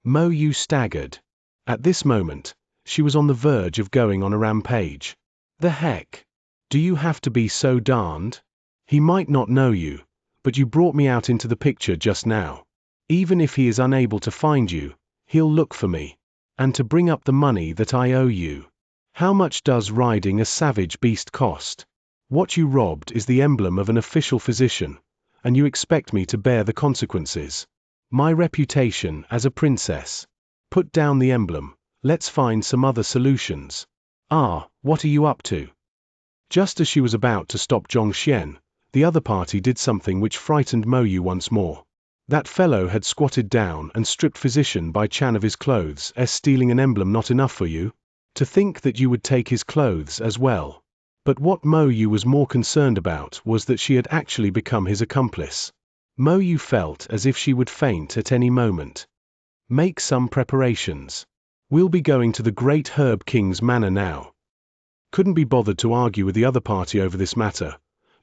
A: Mo Yu staggered. At this moment, she was on the verge of going on a rampage. The heck? Do you have to be so darned? He might not know you, but you brought me out into the picture just now. Even if he is unable to find you, he'll look for me. And to bring up the money that I owe you. How much does riding a savage beast cost? What you robbed is the emblem of an official physician, and you expect me to bear the consequences. My reputation as a princess. Put down the emblem, let's find some other solutions. Ah, what are you up to? Just as she was about to stop Xianxia, the other party did something which frightened Mo Yu once more. That fellow had squatted down and stripped Physician Bai Chan of his clothes. Stealing an emblem not enough for you? To think that you would take his clothes as well. But what Mo Yu was more concerned about was that she had actually become his accomplice. Mo Yu felt as if she would faint at any moment. Make some preparations. We'll be going to the great Herb King's manor now. Couldn't be bothered to argue with the other party over this matter.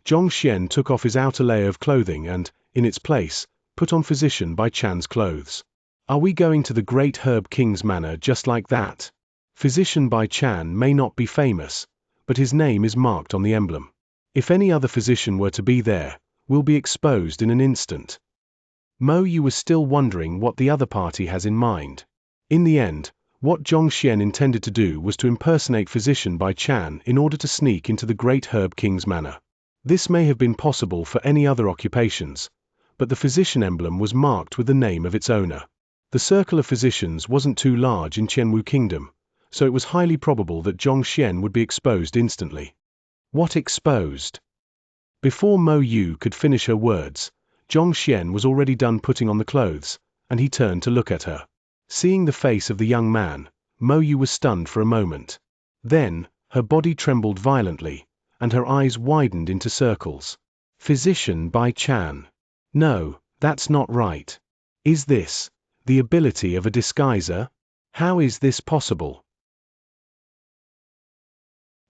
A: Xianxia took off his outer layer of clothing and, in its place, put on Physician Bai Chan's clothes. Are we going to the great Herb King's manor just like that? Physician Bai Chan may not be famous, but his name is marked on the emblem. If any other physician were to be there, we'll be exposed in an instant. Mo Yu was still wondering what the other party has in mind. In the end, what Xianxia intended to do was to impersonate Physician Bai Chan in order to sneak into the great Herb King's manor. This may have been possible for any other occupations, but the physician emblem was marked with the name of its owner. The circle of physicians wasn't too large in Qianwu Kingdom, so it was highly probable that Xianxia would be exposed instantly. What exposed? Before Mo Yu could finish her words, Xianxia was already done putting on the clothes, and he turned to look at her. Seeing the face of the young man, Mo Yu was stunned for a moment. Then, her body trembled violently, and her eyes widened into circles. Physician Bai Chan. No, that's not right. Is this the ability of a disguiser? How is this possible?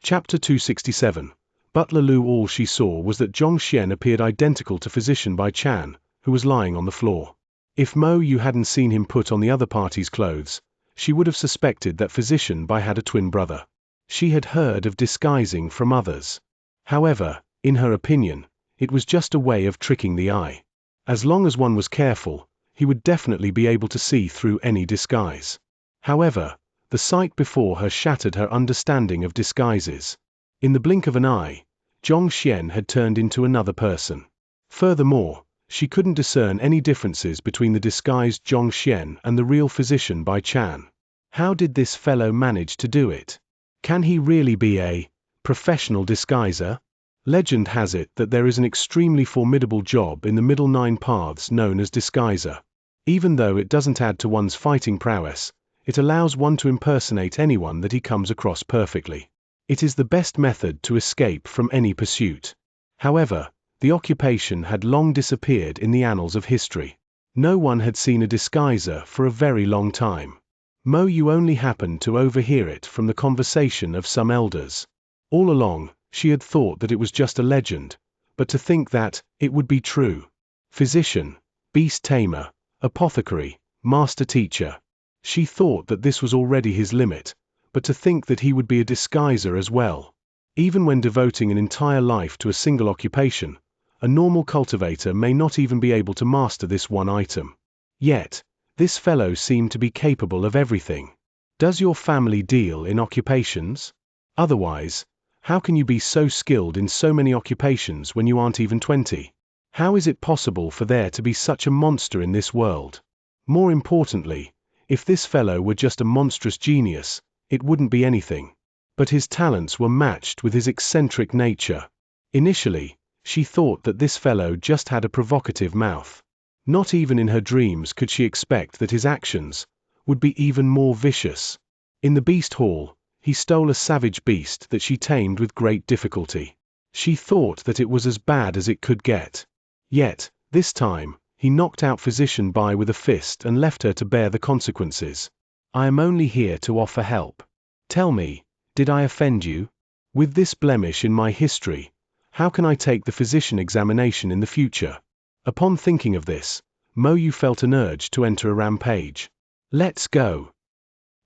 A: Chapter 267. Butler Lu. All she saw was that Xianxia appeared identical to Physician Bai Chan, who was lying on the floor. If Mo Yu hadn't seen him put on the other party's clothes, she would have suspected that Physician Bai had a twin brother. She had heard of disguising from others. However, in her opinion, it was just a way of tricking the eye. As long as one was careful, he would definitely be able to see through any disguise. However, the sight before her shattered her understanding of disguises. In the blink of an eye, Xianxia had turned into another person. Furthermore, she couldn't discern any differences between the disguised Xianxia and the real Physician Bai Chan. How did this fellow manage to do it? Can he really be a professional disguiser? Legend has it that there is an extremely formidable job in the Middle Nine Paths known as disguiser. Even though it doesn't add to one's fighting prowess, it allows one to impersonate anyone that he comes across perfectly. It is the best method to escape from any pursuit. However, the occupation had long disappeared in the annals of history. No one had seen a disguiser for a very long time. Mo Yu only happened to overhear it from the conversation of some elders. All along, she had thought that it was just a legend, but to think that it would be true. Physician, beast tamer, apothecary, master teacher. She thought that this was already his limit, but to think that he would be a disguiser as well. Even when devoting an entire life to a single occupation, a normal cultivator may not even be able to master this one item. Yet, this fellow seemed to be capable of everything. Does your family deal in occupations? Otherwise, how can you be so skilled in so many occupations when you aren't even 20? How is it possible for there to be such a monster in this world? More importantly, if this fellow were just a monstrous genius, it wouldn't be anything. But his talents were matched with his eccentric nature. Initially, she thought that this fellow just had a provocative mouth. Not even in her dreams could she expect that his actions would be even more vicious. In the beast hall, he stole a savage beast that she tamed with great difficulty. She thought that it was as bad as it could get. Yet, this time, he knocked out Physician Bai with a fist and left her to bear the consequences. I am only here to offer help. Tell me, did I offend you? With this blemish in my history, how can I take the physician examination in the future? Upon thinking of this, Mo Yu felt an urge to enter a rampage. Let's go.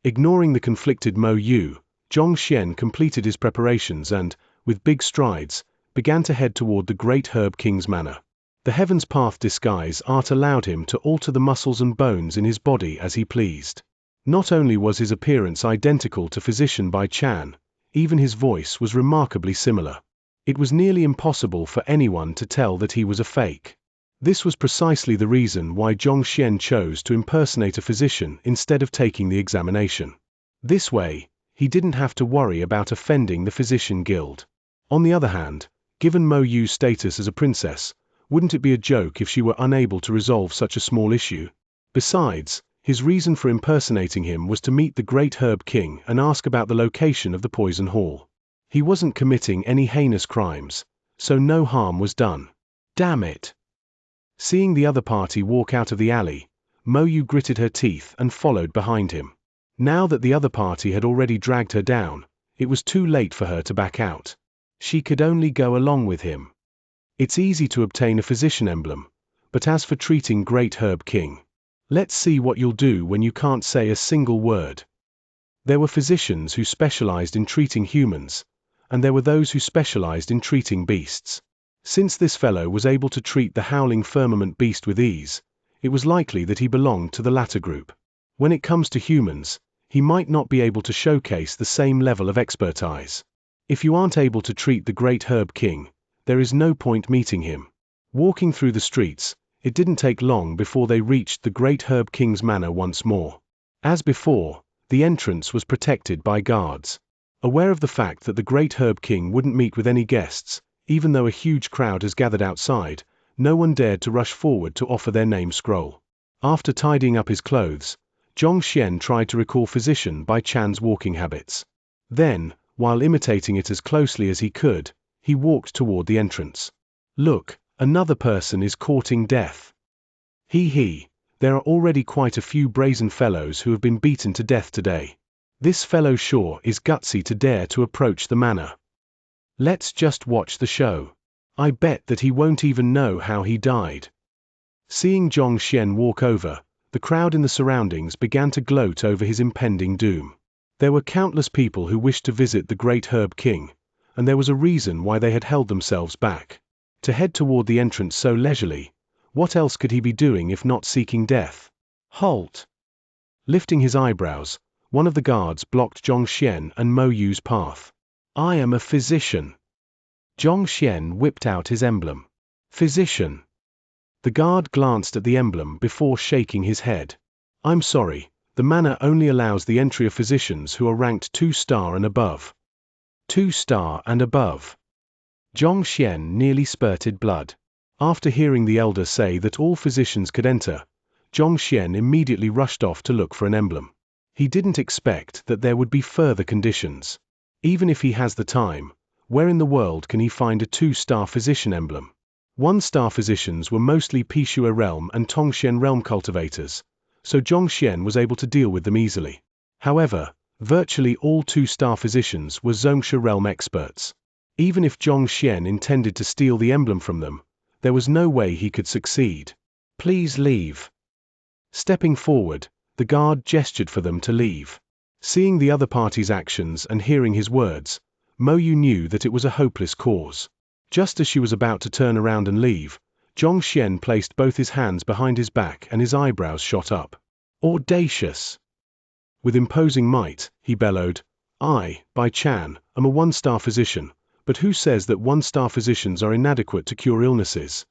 A: Ignoring the conflicted Mo Yu, Xianxia completed his preparations and, with big strides, began to head toward the great Herb King's manor. The Heaven's Path disguise art allowed him to alter the muscles and bones in his body as he pleased. Not only was his appearance identical to Physician Bai Chan, even his voice was remarkably similar. It was nearly impossible for anyone to tell that he was a fake. This was precisely the reason why Xianxia chose to impersonate a physician instead of taking the examination. This way, he didn't have to worry about offending the physician guild. On the other hand, given Mo Yu's status as a princess, wouldn't it be a joke if she were unable to resolve such a small issue? Besides, his reason for impersonating him was to meet the great Herb King and ask about the location of the poison hall. He wasn't committing any heinous crimes, so no harm was done. Damn it! Seeing the other party walk out of the alley, Mo Yu gritted her teeth and followed behind him. Now that the other party had already dragged her down, it was too late for her to back out. She could only go along with him. It's easy to obtain a physician emblem, but as for treating great Herb King, let's see what you'll do when you can't say a single word. There were physicians who specialized in treating humans, and there were those who specialized in treating beasts. Since this fellow was able to treat the howling firmament beast with ease, it was likely that he belonged to the latter group. When it comes to humans, he might not be able to showcase the same level of expertise. If you aren't able to treat the great Herb King, there is no point meeting him. Walking through the streets, it didn't take long before they reached the great Herb King's manor once more. As before, the entrance was protected by guards. Aware of the fact that the great Herb King wouldn't meet with any guests, even though a huge crowd has gathered outside, no one dared to rush forward to offer their name scroll. After tidying up his clothes, Xianxia tried to recall Physician Bai Chan's walking habits. Then, while imitating it as closely as he could, he walked toward the entrance. Look, another person is courting death. There are already quite a few brazen fellows who have been beaten to death today. This fellow sure is gutsy to dare to approach the manor. Let's just watch the show. I bet that he won't even know how he died. Seeing Xianxia walk over, the crowd in the surroundings began to gloat over his impending doom. There were countless people who wished to visit the great Herb King, and there was a reason why they had held themselves back. To head toward the entrance so leisurely, what else could he be doing if not seeking death? Halt! Lifting his eyebrows, one of the guards blocked Xianxia and Mo Yu's path. I am a physician. Xianxia whipped out his emblem. Physician. The guard glanced at the emblem before shaking his head. I'm sorry, the manor only allows the entry of physicians who are ranked 2-star and above. 2-star and above. Xianxia nearly spurted blood. After hearing the elder say that all physicians could enter, Xianxia immediately rushed off to look for an emblem. He didn't expect that there would be further conditions. Even if he has the time, where in the world can he find a 2-star physician emblem? 1-star physicians were mostly Pishua realm and Tongxian realm cultivators, so Zhongxian was able to deal with them easily. However, virtually all 2-star physicians were Xianxia realm experts. Even if Zhongxian intended to steal the emblem from them, there was no way he could succeed. Please leave. Stepping forward, the guard gestured for them to leave. Seeing the other party's actions and hearing his words, Mo Yu knew that it was a hopeless cause. Just as she was about to turn around and leave, Zhongxian placed both his hands behind his back and his eyebrows shot up. Audacious! With imposing might, he bellowed, "I, Bai Chan, am a 1-star physician, but who says that 1-star physicians are inadequate to cure illnesses?"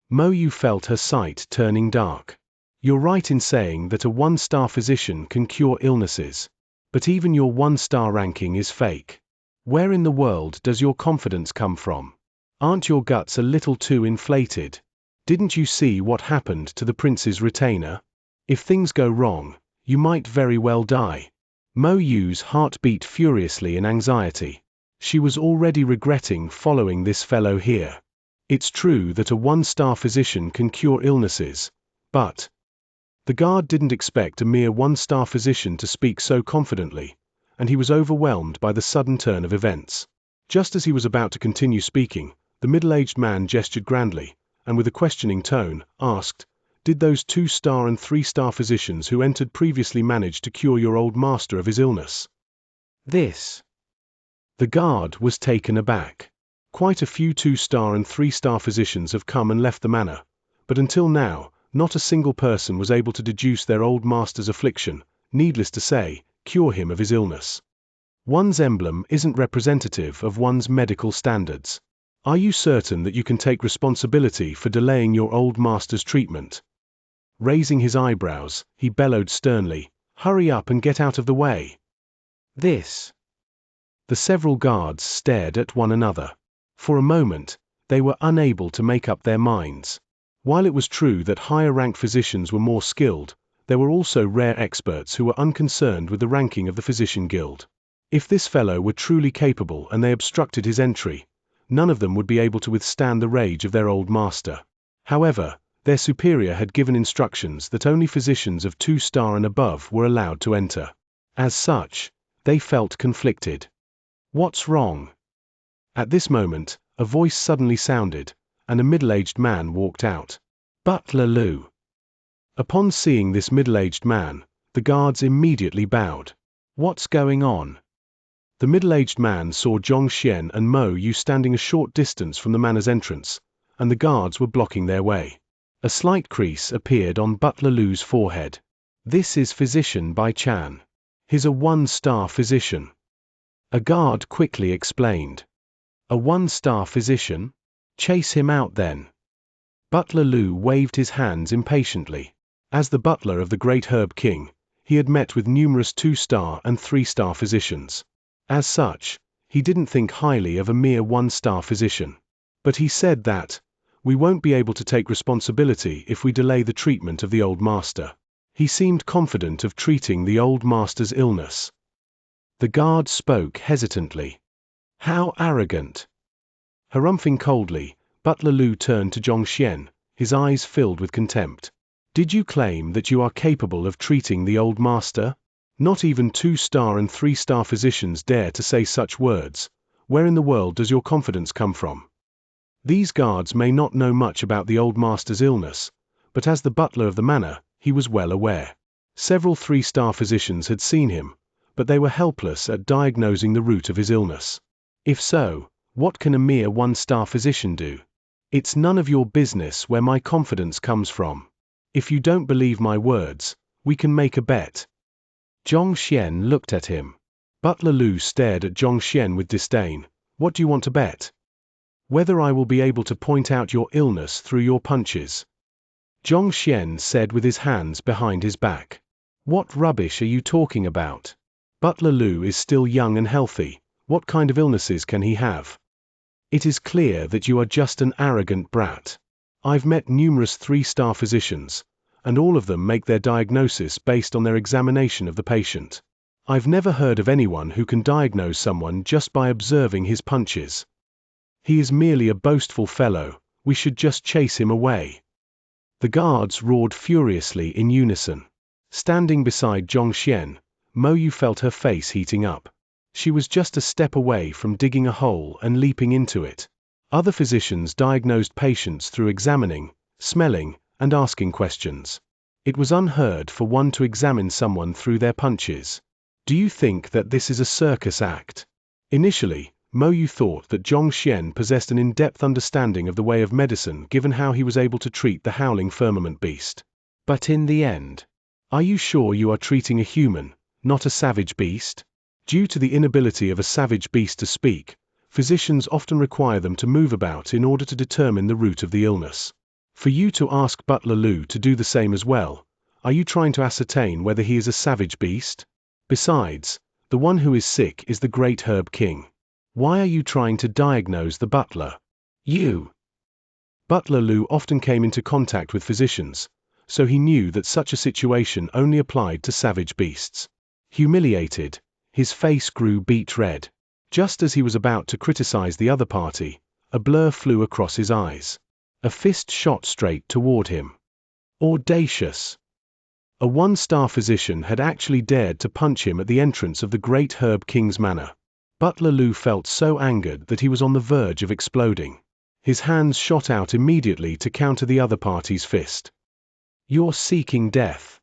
A: Mo Yu felt her sight turning dark. "You're right in saying that a 1-star physician can cure illnesses. But even your 1-star ranking is fake. Where in the world does your confidence come from? Aren't your guts a little too inflated? Didn't you see what happened to the prince's retainer? If things go wrong, you might very well die." Mo Yu's heart beat furiously in anxiety. She was already regretting following this fellow here. It's true that a 1-star physician can cure illnesses, but the guard didn't expect a mere 1-star physician to speak so confidently, and he was overwhelmed by the sudden turn of events. Just as he was about to continue speaking, the middle-aged man gestured grandly, and with a questioning tone, asked, "Did those 2-star and 3-star physicians who entered previously manage to cure your old master of his illness?" This. The guard was taken aback. Quite a few 2-star and 3-star physicians have come and left the manor, but until now, not a single person was able to deduce their old master's affliction, needless to say, cure him of his illness. One's emblem isn't representative of one's medical standards. Are you certain that you can take responsibility for delaying your old master's treatment? Raising his eyebrows, he bellowed sternly, "Hurry up and get out of the way." This. The several guards stared at one another. For a moment, they were unable to make up their minds. While it was true that higher-ranked physicians were more skilled, there were also rare experts who were unconcerned with the ranking of the physician guild. If this fellow were truly capable and they obstructed his entry, none of them would be able to withstand the rage of their old master. However, their superior had given instructions that only physicians of 2-star and above were allowed to enter. As such, they felt conflicted. What's wrong? At this moment, a voice suddenly sounded, and a middle-aged man walked out. Butler Lu. Upon seeing this middle-aged man, the guards immediately bowed. What's going on? The middle-aged man saw Zhongxian and Mo Yu standing a short distance from the manor's entrance, and the guards were blocking their way. A slight crease appeared on Butler Lu's forehead. This is Physician Bai Chan. He's a 1-star physician. A guard quickly explained. A 1-star physician? Chase him out then. Butler Lu waved his hands impatiently. As the butler of the great Herb King, he had met with numerous 2-star and 3-star physicians. As such, he didn't think highly of a mere 1-star physician. But he said that, "We won't be able to take responsibility if we delay the treatment of the old master." He seemed confident of treating the old master's illness. The guard spoke hesitantly. How arrogant! Harumphing coldly, Butler Lu turned to Zhongxian, his eyes filled with contempt. "Did you claim that you are capable of treating the old master? Not even 2-star and 3-star physicians dare to say such words. Where in the world does your confidence come from?" These guards may not know much about the old master's illness, but as the butler of the manor, he was well aware. Several 3-star physicians had seen him, but they were helpless at diagnosing the root of his illness. If so, what can a mere 1-star physician do? It's none of your business where my confidence comes from. If you don't believe my words, we can make a bet. Zhongxian looked at him. Butler Lu stared at Zhongxian with disdain. What do you want to bet? Whether I will be able to point out your illness through your punches. Zhongxian said with his hands behind his back. What rubbish are you talking about? Butler Lu is still young and healthy. What kind of illnesses can he have? It is clear that you are just an arrogant brat. I've met numerous 3-star physicians, and all of them make their diagnosis based on their examination of the patient. I've never heard of anyone who can diagnose someone just by observing his punches. He is merely a boastful fellow, we should just chase him away." The guards roared furiously in unison. Standing beside Xianxia, Mo Yu felt her face heating up. She was just a step away from digging a hole and leaping into it. Other physicians diagnosed patients through examining, smelling, and asking questions. It was unheard for one to examine someone through their punches. "Do you think that this is a circus act?" Initially, Mo Yu thought that Xianxia possessed an in-depth understanding of the way of medicine given how he was able to treat the howling firmament beast. But in the end, "Are you sure you are treating a human, not a savage beast?" Due to the inability of a savage beast to speak, physicians often require them to move about in order to determine the root of the illness. For you to ask Butler Lu to do the same as well, are you trying to ascertain whether he is a savage beast? Besides, the one who is sick is the great Herb King. Why are you trying to diagnose the butler? Butler Lu often came into contact with physicians, so he knew that such a situation only applied to savage beasts. Humiliated, his face grew beet red. Just as he was about to criticize the other party, a blur flew across his eyes. A fist shot straight toward him. Audacious! A one-star physician had actually dared to punch him at the entrance of the great Herb King's manor. Butler Lu felt so angered that he was on the verge of exploding. His hands shot out immediately to counter the other party's fist. "You're seeking death.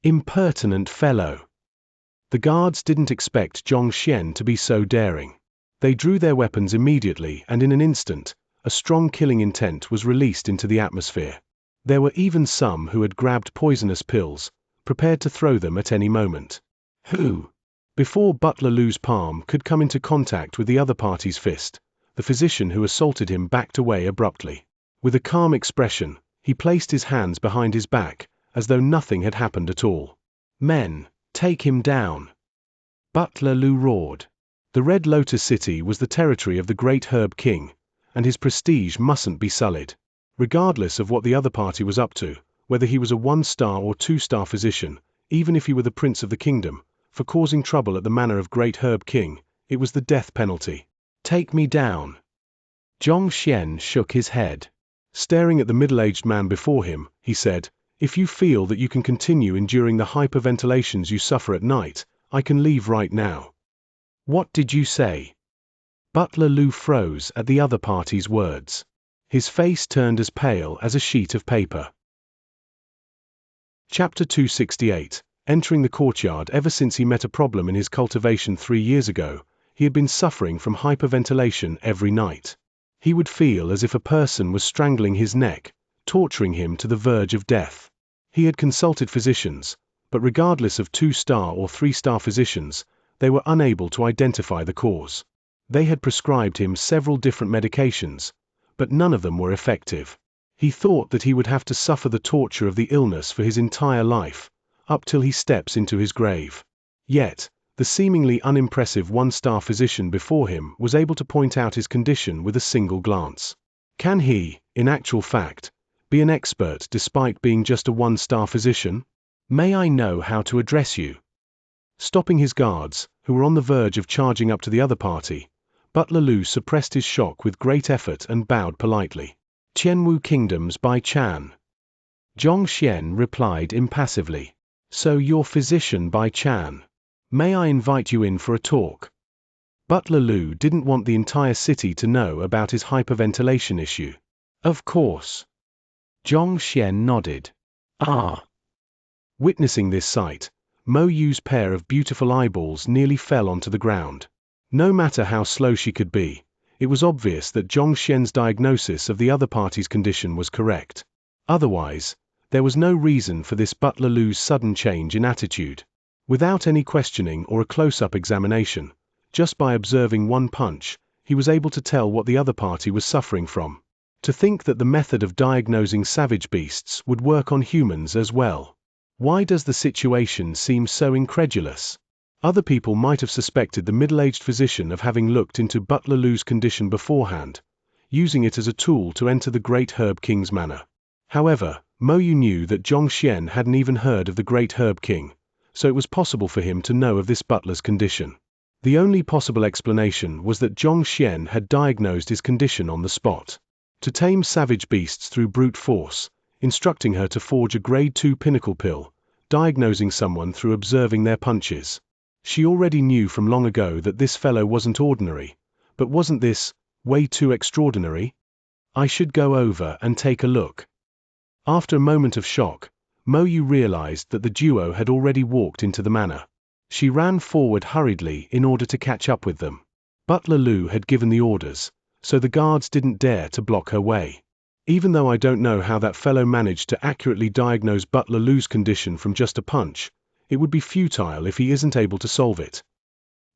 A: Impertinent fellow." The guards didn't expect Xianxia to be so daring. They drew their weapons immediately, and in an instant, a strong killing intent was released into the atmosphere. There were even some who had grabbed poisonous pills, prepared to throw them at any moment. "Who?" Before Butler Lu's palm could come into contact with the other party's fist, the physician who assaulted him backed away abruptly. With a calm expression, he placed his hands behind his back, as though nothing had happened at all. "Men, take him down!" Butler Lu roared. The Red Lotus City was the territory of the great Herb King, and his prestige mustn't be sullied. Regardless of what the other party was up to, whether he was a one-star or two-star physician, even if he were the prince of the kingdom, for causing trouble at the manor of great Herb King, it was the death penalty. "Take me down." Xianxia shook his head. Staring at the middle-aged man before him, he said, "If you feel that you can continue enduring the hyperventilations you suffer at night, I can leave right now." "What did you say?" Butler Lu froze at the other party's words. His face turned as pale as a sheet of paper. Chapter 268. Entering the courtyard. Ever since he met a problem in his cultivation 3 years ago, he had been suffering from hyperventilation every night. He would feel as if a person was strangling his neck, torturing him to the verge of death. He had consulted physicians, but regardless of 2-star or 3-star physicians, they were unable to identify the cause. They had prescribed him several different medications, but none of them were effective. He thought that he would have to suffer the torture of the illness for his entire life, up till he steps into his grave. Yet, the seemingly unimpressive 1-star physician before him was able to point out his condition with a single glance. Can he, in actual fact, be an expert despite being just a 1-star physician? "May I know how to address you?" Stopping his guards, who were on the verge of charging up to the other party, Butler Lu suppressed his shock with great effort and bowed politely. "Qianwu Kingdoms by Chan." Xianxia replied impassively. "So you're physician by Chan. May I invite you in for a talk?" Butler Lu didn't want the entire city to know about his hyperventilation issue. "Of course." Xianxia nodded. "Ah." Witnessing this sight, Mo Yu's pair of beautiful eyeballs nearly fell onto the ground. No matter how slow she could be, it was obvious that Xianxia's diagnosis of the other party's condition was correct. Otherwise, there was no reason for this Butler Lu's sudden change in attitude. Without any questioning or a close-up examination, just by observing one punch, he was able to tell what the other party was suffering from. To think that the method of diagnosing savage beasts would work on humans as well. Why does the situation seem so incredulous? Other people might have suspected the middle-aged physician of having looked into Butler Lu's condition beforehand, using it as a tool to enter the great Herb King's manor. However, Mo Yu knew that Xianxia hadn't even heard of the great Herb King, so it was possible for him to know of this butler's condition. The only possible explanation was that Xianxia had diagnosed his condition on the spot. To tame savage beasts through brute force, instructing her to forge a grade 2 pinnacle pill, diagnosing someone through observing their punches. She already knew from long ago that this fellow wasn't ordinary, but wasn't this way too extraordinary? I should go over and take a look. After a moment of shock, Mo Yu realized that the duo had already walked into the manor. She ran forward hurriedly in order to catch up with them. Butler Lu had given the orders, so the guards didn't dare to block her way. Even though I don't know how that fellow managed to accurately diagnose Butler Lu's condition from just a punch, it would be futile if he isn't able to solve it.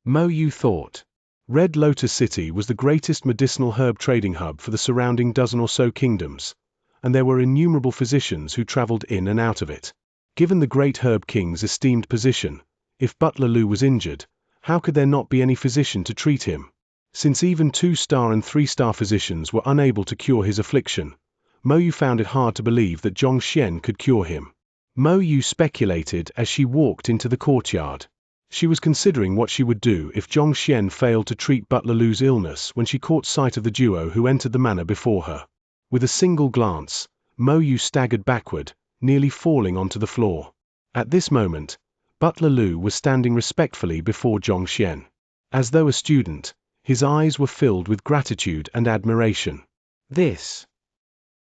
A: Mo Yu thought. Red Lotus City was the greatest medicinal herb trading hub for the surrounding dozen or so kingdoms, and there were innumerable physicians who traveled in and out of it. Given the great herb king's esteemed position, if Butler Lu was injured, how could there not be any physician to treat him? Since even 2-star and 3-star physicians were unable to cure his affliction, Mo Yu found it hard to believe that Xianxia could cure him. Mo Yu speculated as she walked into the courtyard. She was considering what she would do if Xianxia failed to treat Butler Lu's illness when she caught sight of the duo who entered the manor before her. With a single glance, Mo Yu staggered backward, nearly falling onto the floor. At this moment, Butler Lu was standing respectfully before Xianxia. As though a student, his eyes were filled with gratitude and admiration. This.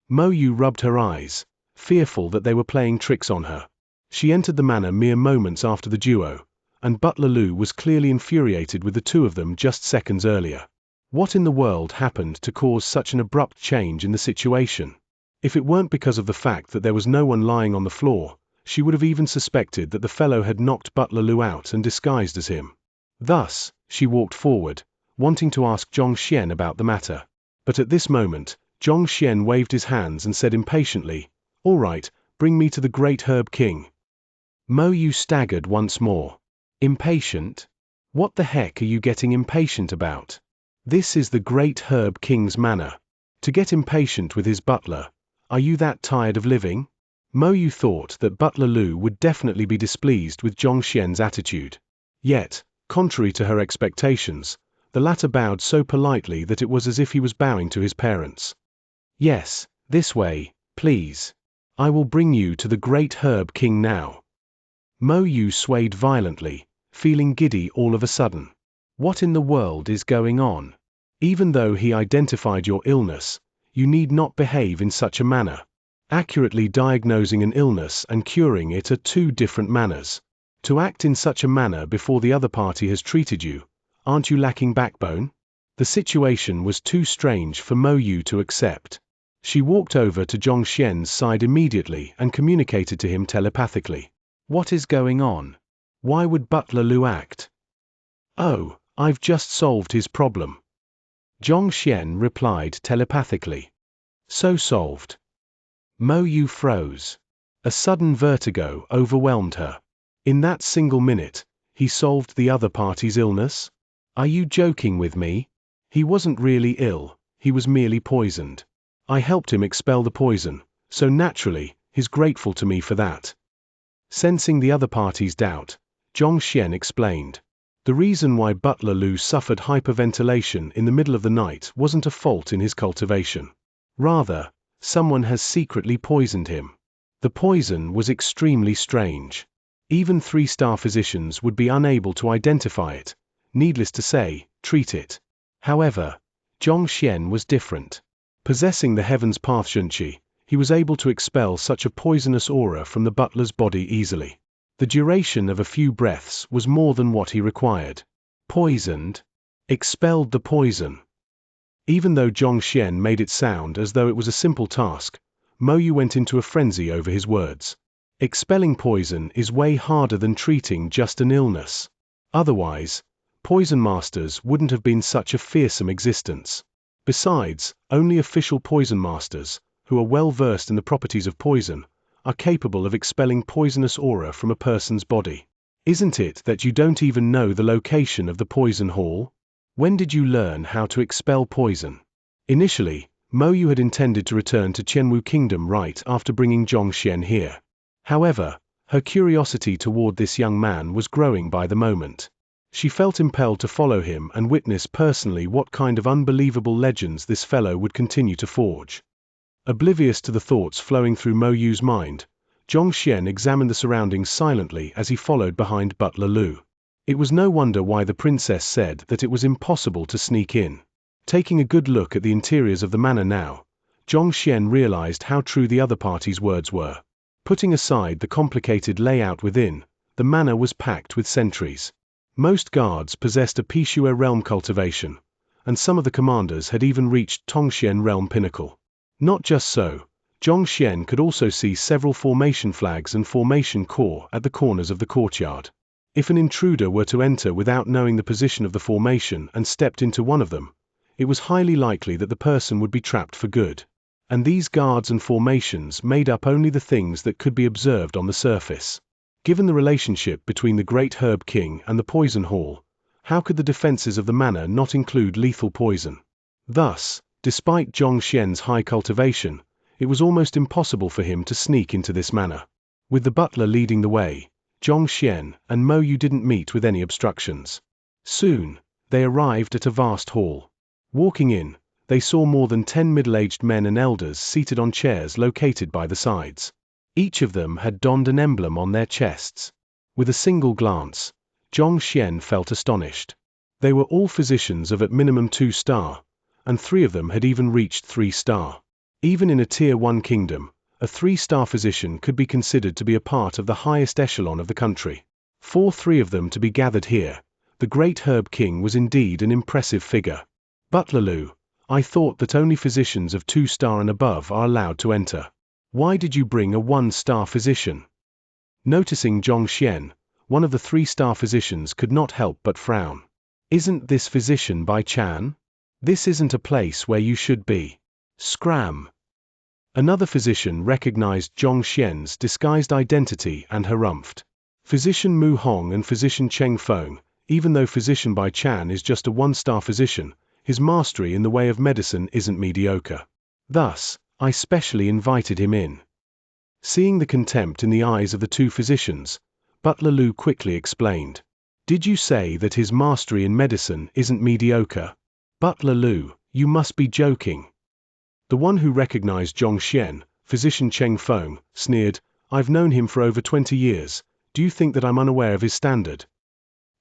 A: Mo Yu rubbed her eyes, fearful that they were playing tricks on her. She entered the manor mere moments after the duo, and Butler Lu was clearly infuriated with the two of them just seconds earlier. What in the world happened to cause such an abrupt change in the situation? If it weren't because of the fact that there was no one lying on the floor, she would have even suspected that the fellow had knocked Butler Lu out and disguised as him. Thus, she walked forward, wanting to ask Xianxia about the matter. But at this moment, Xianxia waved his hands and said impatiently, "All right, bring me to the great herb king." Mo Yu staggered once more. Impatient? What the heck are you getting impatient about? This is the great herb king's manor. To get impatient with his butler, are you that tired of living? Mo Yu thought that Butler Lu would definitely be displeased with Xianxia's attitude. Yet, contrary to her expectations, the latter bowed so politely that it was as if he was bowing to his parents. "Yes, this way, please. I will bring you to the great herb king now." Mo Yu swayed violently, feeling giddy all of a sudden. What in the world is going on? Even though he identified your illness, you need not behave in such a manner. Accurately diagnosing an illness and curing it are two different manners. To act in such a manner before the other party has treated you, aren't you lacking backbone? The situation was too strange for Mo Yu to accept. She walked over to Xianxia's side immediately and communicated to him telepathically. What is going on? Why would Butler Lu act? "Oh, I've just solved his problem." Xianxia replied telepathically. So solved. Mo Yu froze. A sudden vertigo overwhelmed her. In that single minute, he solved the other party's illness? Are you joking with me? He wasn't really ill, he was merely poisoned. I helped him expel the poison, so naturally, he's grateful to me for that. Sensing the other party's doubt, Xianxia explained. The reason why Butler Lu suffered hyperventilation in the middle of the night wasn't a fault in his cultivation. Rather, someone has secretly poisoned him. The poison was extremely strange. Even 3-star physicians would be unable to identify it, needless to say, treat it. However, Xianxia was different. Possessing the Heaven's Path Xianxia, he was able to expel such a poisonous aura from the butler's body easily. The duration of a few breaths was more than what he required. Poisoned? Expelled the poison. Even though Xianxia made it sound as though it was a simple task, Mo Yu went into a frenzy over his words. Expelling poison is way harder than treating just an illness. Otherwise, poison masters wouldn't have been such a fearsome existence. Besides, only official poison masters, who are well versed in the properties of poison, are capable of expelling poisonous aura from a person's body. Isn't it that you don't even know the location of the poison hall? When did you learn how to expel poison? Initially, Mo Yu had intended to return to Qianwu Kingdom right after bringing Xianxia here. However, Her curiosity toward this young man was growing by the moment. She felt impelled to follow him and witness personally what kind of unbelievable legends this fellow would continue to forge. Oblivious to the thoughts flowing through Mo Yu's mind, Xianxia examined the surroundings silently as he followed behind Butler Lu. It was no wonder why the princess said that it was impossible to sneak in. Taking a good look at the interiors of the manor now, Xianxia realized how true the other party's words were. Putting aside the complicated layout within, the manor was packed with sentries. Most guards possessed a Pishua realm cultivation, and some of the commanders had even reached Tongxian realm pinnacle. Not just so, Xianxia could also see several formation flags and formation core at the corners of the courtyard. If an intruder were to enter without knowing the position of the formation and stepped into one of them, it was highly likely that the person would be trapped for good. And these guards and formations made up only the things that could be observed on the surface. Given the relationship between the Great Herb King and the Poison Hall, how could the defenses of the manor not include lethal poison? Thus, despite Xianxia's high cultivation, it was almost impossible for him to sneak into this manor. With the butler leading the way, Xianxia and Mo Yu didn't meet with any obstructions. Soon, they arrived at a vast hall. Walking in, they saw more than 10 middle-aged men and elders seated on chairs located by the sides. Each of them had donned an emblem on their chests. With a single glance, Xianxia felt astonished. They were all physicians of at minimum 2-star, and 3 of them had even reached 3-star. Even in a Tier 1 kingdom, a 3-star physician could be considered to be a part of the highest echelon of the country. For 3 of them to be gathered here, the Great Herb King was indeed an impressive figure. Butler Lu, I thought that only physicians of 2-star and above are allowed to enter. Why did you bring a 1-star physician? Noticing Xianxia, one of the 3-star physicians could not help but frown. Isn't this physician by Chan? This isn't a place where you should be. Scram. Another physician recognized Xianxia's disguised identity and harumphed. Physician Mu Hong and Physician Cheng Feng, even though Physician by Chan is just a 1-star physician, his mastery in the way of medicine isn't mediocre. Thus, I specially invited him in. Seeing the contempt in the eyes of the 2 physicians, Butler Lu quickly explained. Did you say that his mastery in medicine isn't mediocre? Butler Lu, you must be joking. The one who recognized Xianxia, Physician Cheng Feng, sneered, I've known him for over 20 years, do you think that I'm unaware of his standard?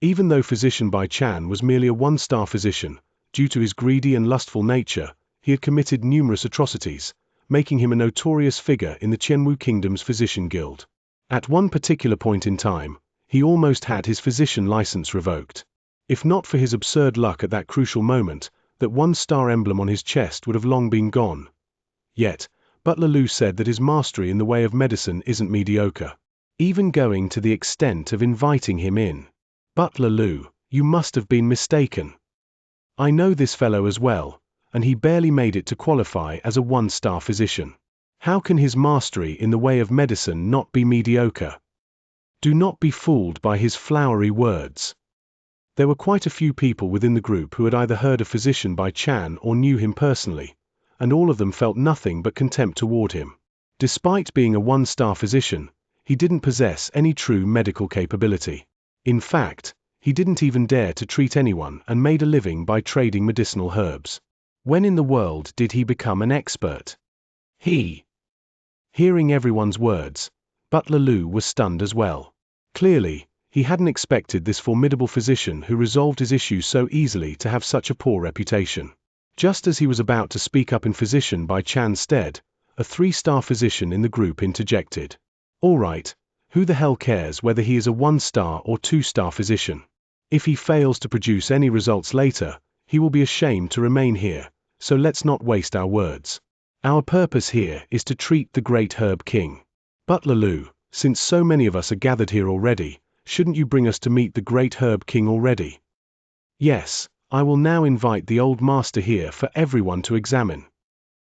A: Even though Physician by Chan was merely a 1-star physician, due to his greedy and lustful nature, he had committed numerous atrocities, making him a notorious figure in the Qianwu Kingdom's Physician Guild. At one particular point in time, he almost had his physician license revoked. If not for his absurd luck at that crucial moment, that 1-star emblem on his chest would have long been gone. Yet, Butler Lu said that his mastery in the way of medicine isn't mediocre, even going to the extent of inviting him in. Butler Lu, you must have been mistaken. I know this fellow as well, and he barely made it to qualify as a 1-star physician. How can his mastery in the way of medicine not be mediocre? Do not be fooled by his flowery words. There were quite a few people within the group who had either heard of Physician by Chan or knew him personally, and all of them felt nothing but contempt toward him. Despite being a 1-star physician, he didn't possess any true medical capability. In fact, he didn't even dare to treat anyone and made a living by trading medicinal herbs. When in the world did he become an expert? Hearing everyone's words, Butler Lu was stunned as well. Clearly, he hadn't expected this formidable physician who resolved his issues so easily to have such a poor reputation. Just as he was about to speak up in Physician by Chan's stead, a 3-star physician in the group interjected. All right, who the hell cares whether he is a 1-star or 2-star physician? If he fails to produce any results later, he will be ashamed to remain here, so let's not waste our words. Our purpose here is to treat the Great Herb King. Butler Lu, since so many of us are gathered here already, shouldn't you bring us to meet the Great Herb King already? Yes, I will now invite the old master here for everyone to examine.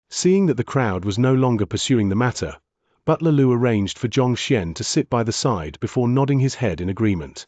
A: Seeing that the crowd was no longer pursuing the matter, Butler Lu arranged for Xianxia to sit by the side before nodding his head in agreement.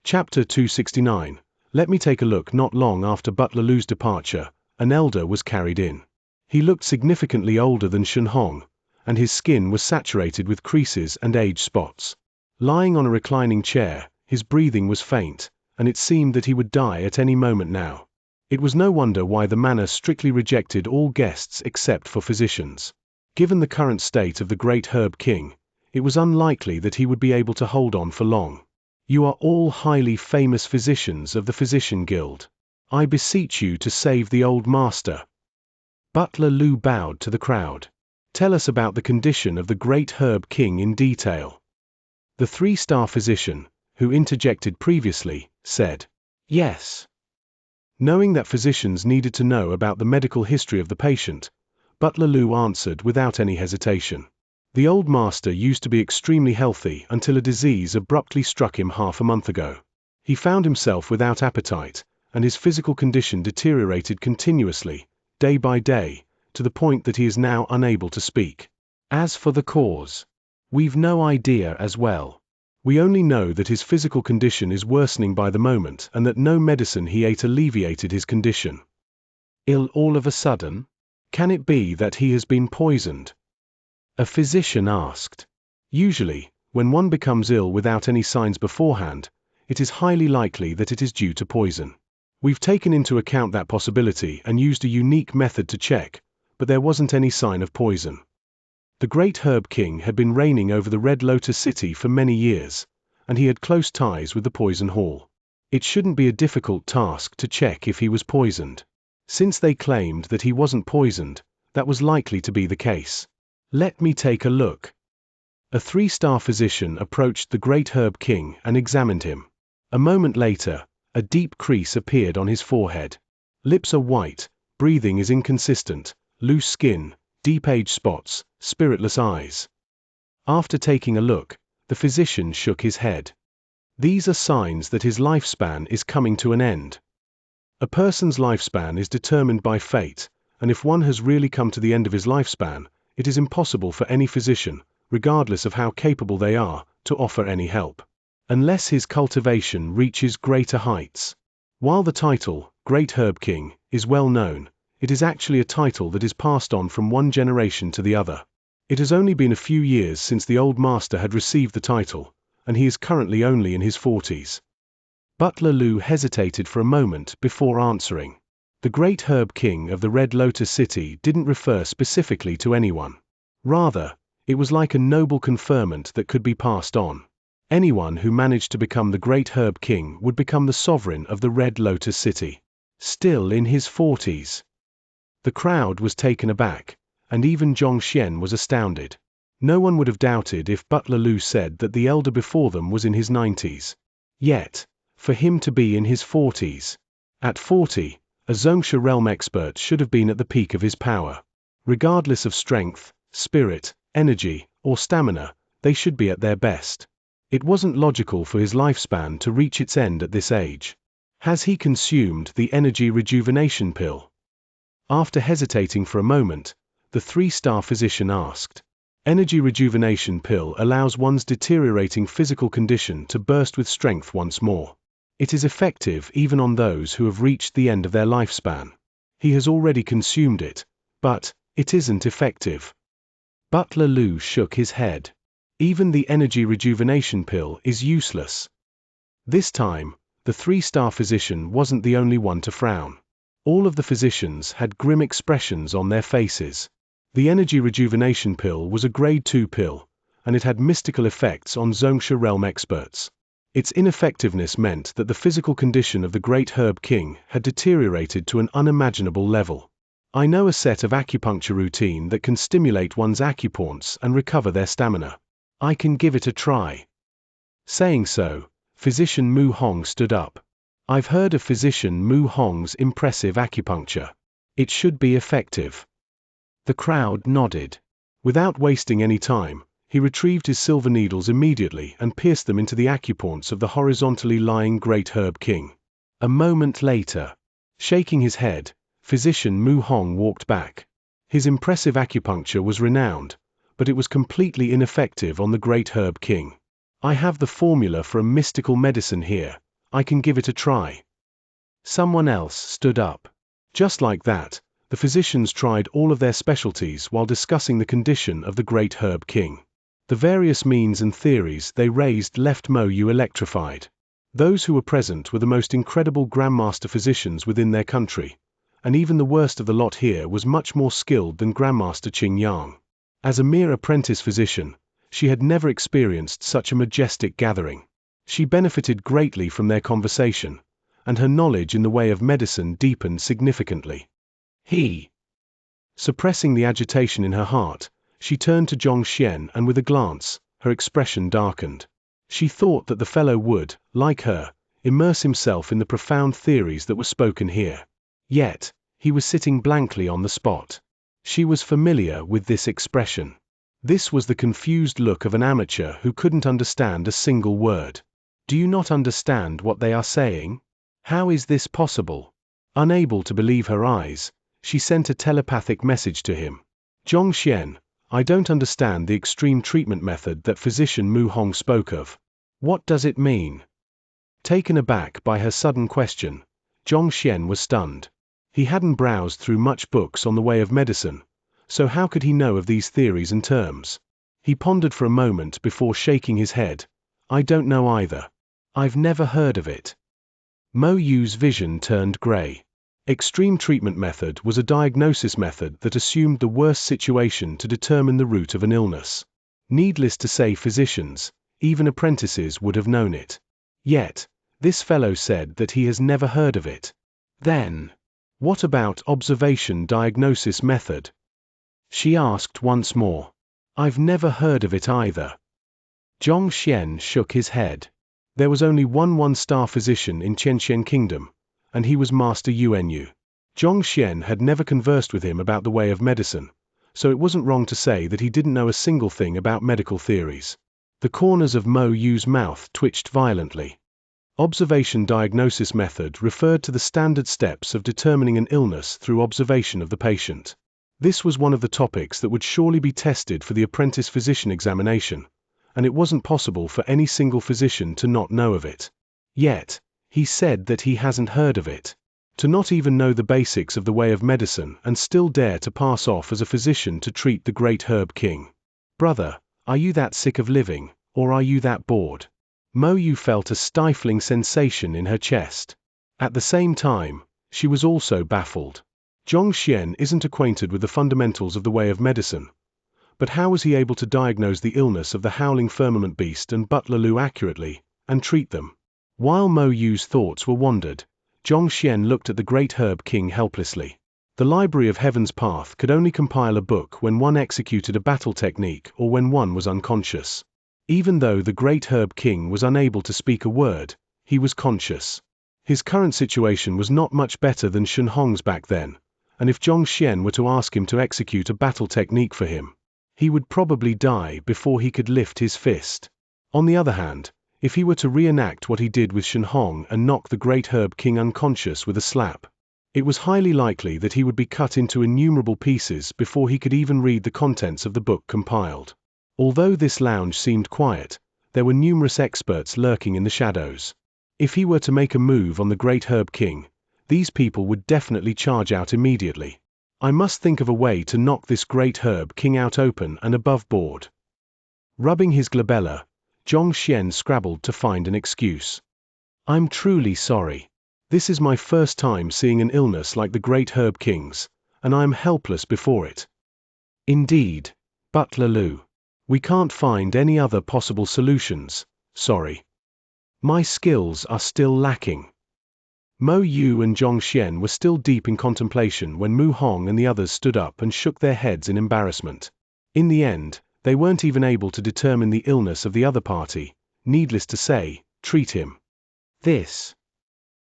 A: Chapter 269. Let me take a look. Not long after Butler Lu's departure, an elder was carried in. He looked significantly older than Shen Hong, and his skin was saturated with creases and age spots. Lying on a reclining chair, his breathing was faint, and it seemed that he would die at any moment now. It was no wonder why the manor strictly rejected all guests except for physicians. Given the current state of the great Herb King, it was unlikely that he would be able to hold on for long. You are all highly famous physicians of the Physician Guild. I beseech you to save the old master. Butler Lu bowed to the crowd. Tell us about the condition of the great Herb King in detail. The 3-star physician, who interjected previously, said, "Yes." Knowing that physicians needed to know about the medical history of the patient, Butler Lu answered without any hesitation. The old master used to be extremely healthy until a disease abruptly struck him half a month ago. He found himself without appetite, and his physical condition deteriorated continuously, day by day, to the point that he is now unable to speak. As for the cause, we've no idea as well. We only know that his physical condition is worsening by the moment and that no medicine he ate alleviated his condition. Ill all of a sudden? Can it be that he has been poisoned? A physician asked. Usually, when one becomes ill without any signs beforehand, it is highly likely that it is due to poison. We've taken into account that possibility and used a unique method to check, but there wasn't any sign of poison. The great Herb King had been reigning over the Red Lotus City for many years, and he had close ties with the Poison Hall. It shouldn't be a difficult task to check if he was poisoned. Since they claimed that he wasn't poisoned, that was likely to be the case. Let me take a look. A 3-star physician approached the great Herb King and examined him. A moment later, a deep crease appeared on his forehead. Lips are white, breathing is inconsistent, loose skin, deep age spots, spiritless eyes. After taking a look, the physician shook his head. These are signs that his lifespan is coming to an end. A person's lifespan is determined by fate, and if one has really come to the end of his lifespan, it is impossible for any physician, regardless of how capable they are, to offer any help, unless his cultivation reaches greater heights. While the title, Great Herb King, is well known, it is actually a title that is passed on from one generation to the other. It has only been a few years since the old master had received the title, and he is currently only in his 40s. Butler Lu hesitated for a moment before answering. The great Herb King of the Red Lotus City didn't refer specifically to anyone. Rather, it was like a noble conferment that could be passed on. Anyone who managed to become the great Herb King would become the sovereign of the Red Lotus City. Still in his 40s. The crowd was taken aback, and even Xianxia was astounded. No one would have doubted if Butler Lu said that the elder before them was in his 90s. Yet, for him to be in his 40s. At 40, a Xianxia realm expert should have been at the peak of his power. Regardless of strength, spirit, energy, or stamina, they should be at their best. It wasn't logical for his lifespan to reach its end at this age. Has he consumed the energy rejuvenation pill? After hesitating for a moment, the 3-star physician asked. Energy rejuvenation pill allows one's deteriorating physical condition to burst with strength once more. It is effective even on those who have reached the end of their lifespan. He has already consumed it, but it isn't effective. Butler Lu shook his head. Even the energy rejuvenation pill is useless. This time, the 3-star physician wasn't the only one to frown. All of the physicians had grim expressions on their faces. The energy rejuvenation pill was a grade 2 pill, and it had mystical effects on Xianxia realm experts. Its ineffectiveness meant that the physical condition of the great Herb King had deteriorated to an unimaginable level. I know a set of acupuncture routine that can stimulate one's acupoints and recover their stamina. I can give it a try. Saying so, Physician Mu Hong stood up. I've heard of Physician Mu Hong's impressive acupuncture. It should be effective. The crowd nodded. Without wasting any time, he retrieved his silver needles immediately and pierced them into the acupoints of the horizontally lying great Herb King. A moment later, shaking his head, Physician Mu Hong walked back. His impressive acupuncture was renowned, but it was completely ineffective on the great Herb King. I have the formula for a mystical medicine here. I can give it a try. Someone else stood up. Just like that, The physicians tried all of their specialties while discussing the condition of the great herb king. The various means and theories they raised left Mo Yu electrified. Those who were present were the most incredible grandmaster physicians within their country, and even the worst of the lot here was much more skilled than Grandmaster Qingyang. As a mere apprentice physician, she had never experienced such a majestic gathering. She benefited greatly from their conversation, and her knowledge in the way of medicine deepened significantly. Suppressing the agitation in her heart, she turned to Xianxia and with a glance, her expression darkened. She thought that the fellow would, like her, immerse himself in the profound theories that were spoken here. Yet, he was sitting blankly on the spot. She was familiar with this expression. This was the confused look of an amateur who couldn't understand a single word. Do you not understand what they are saying? How is this possible? Unable to believe her eyes, she sent a telepathic message to him. Xianxia, I don't understand the extreme treatment method that physician Mu Hong spoke of. What does it mean? Taken aback by her sudden question, Xianxia was stunned. He hadn't browsed through much books on the way of medicine, so how could he know of these theories and terms? He pondered for a moment before shaking his head. I don't know either. I've never heard of it. Mo Yu's vision turned grey. Extreme treatment method was a diagnosis method that assumed the worst situation to determine the root of an illness. Needless to say, physicians, even apprentices, would have known it. Yet, this fellow said that he has never heard of it. Then, what about observation diagnosis method? She asked once more. I've never heard of it either. Xianxia shook his head. There was only one-star physician in Xianxia Kingdom, and he was Master Yuanyu. Xianxia had never conversed with him about the way of medicine, so it wasn't wrong to say that he didn't know a single thing about medical theories. The corners of Mo Yu's mouth twitched violently. Observation diagnosis method referred to the standard steps of determining an illness through observation of the patient. This was one of the topics that would surely be tested for the apprentice physician examination, and it wasn't possible for any single physician to not know of it. Yet, he said that he hasn't heard of it. To not even know the basics of the way of medicine and still dare to pass off as a physician to treat the great herb king. Brother, are you that sick of living, or are you that bored? Mo Yu felt a stifling sensation in her chest. At the same time, she was also baffled. Xianxia isn't acquainted with the fundamentals of the way of medicine, but how was he able to diagnose the illness of the howling firmament beast and Butler Lu accurately, and treat them? While Mo Yu's thoughts were wandered, Xianxia looked at the great herb king helplessly. The Library of Heaven's Path could only compile a book when one executed a battle technique or when one was unconscious. Even though the great herb king was unable to speak a word, he was conscious. His current situation was not much better than Shen Hong's back then, and if Xianxia were to ask him to execute a battle technique for him, he would probably die before he could lift his fist. On the other hand, if he were to reenact what he did with Shen Hong and knock the great herb king unconscious with a slap, it was highly likely that he would be cut into innumerable pieces before he could even read the contents of the book compiled. Although this lounge seemed quiet, there were numerous experts lurking in the shadows. If he were to make a move on the great herb king, these people would definitely charge out immediately. I must think of a way to knock this great herb king out open and above board. Rubbing his glabella, Xianxia scrabbled to find an excuse. I'm truly sorry. This is my first time seeing an illness like the great herb king's, and I am helpless before it. Indeed, Butler Lu. We can't find any other possible solutions, sorry. My skills are still lacking. Mo Yu and Xianxia were still deep in contemplation when Mu Hong and the others stood up and shook their heads in embarrassment. In the end, they weren't even able to determine the illness of the other party, needless to say, treat him.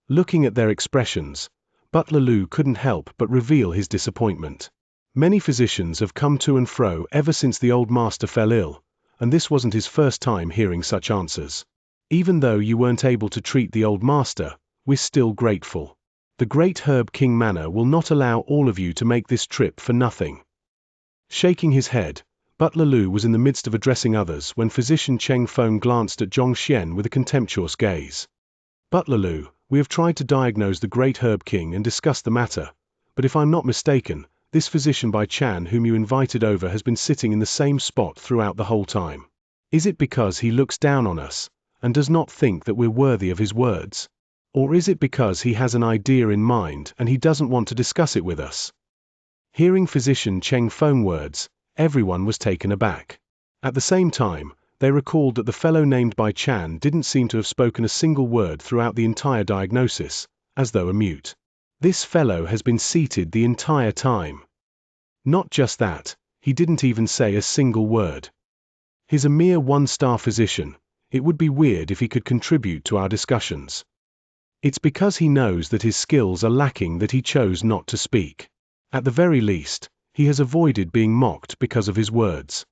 A: Looking at their expressions, Butler Lu couldn't help but reveal his disappointment. Many physicians have come to and fro ever since the old master fell ill, and this wasn't his first time hearing such answers. Even though you weren't able to treat the old master, we're still grateful. The great herb king manor will not allow all of you to make this trip for nothing. Shaking his head, Butler Lu was in the midst of addressing others when physician Cheng Feng glanced at Xianxia with a contemptuous gaze. Butler Lu, we have tried to diagnose the great herb king and discuss the matter, but if I'm not mistaken, this physician Bai Chan whom you invited over has been sitting in the same spot throughout the whole time. Is it because he looks down on us, and does not think that we're worthy of his words? Or is it because he has an idea in mind and he doesn't want to discuss it with us? Hearing physician Cheng Feng's words, everyone was taken aback. At the same time, they recalled that the fellow named Bai Chan didn't seem to have spoken a single word throughout the entire diagnosis, as though a mute. This fellow has been seated the entire time. Not just that, he didn't even say a single word. He's a mere one-star physician. It would be weird if he could contribute to our discussions. It's because he knows that his skills are lacking that he chose not to speak. At the very least, he has avoided being mocked because of his words.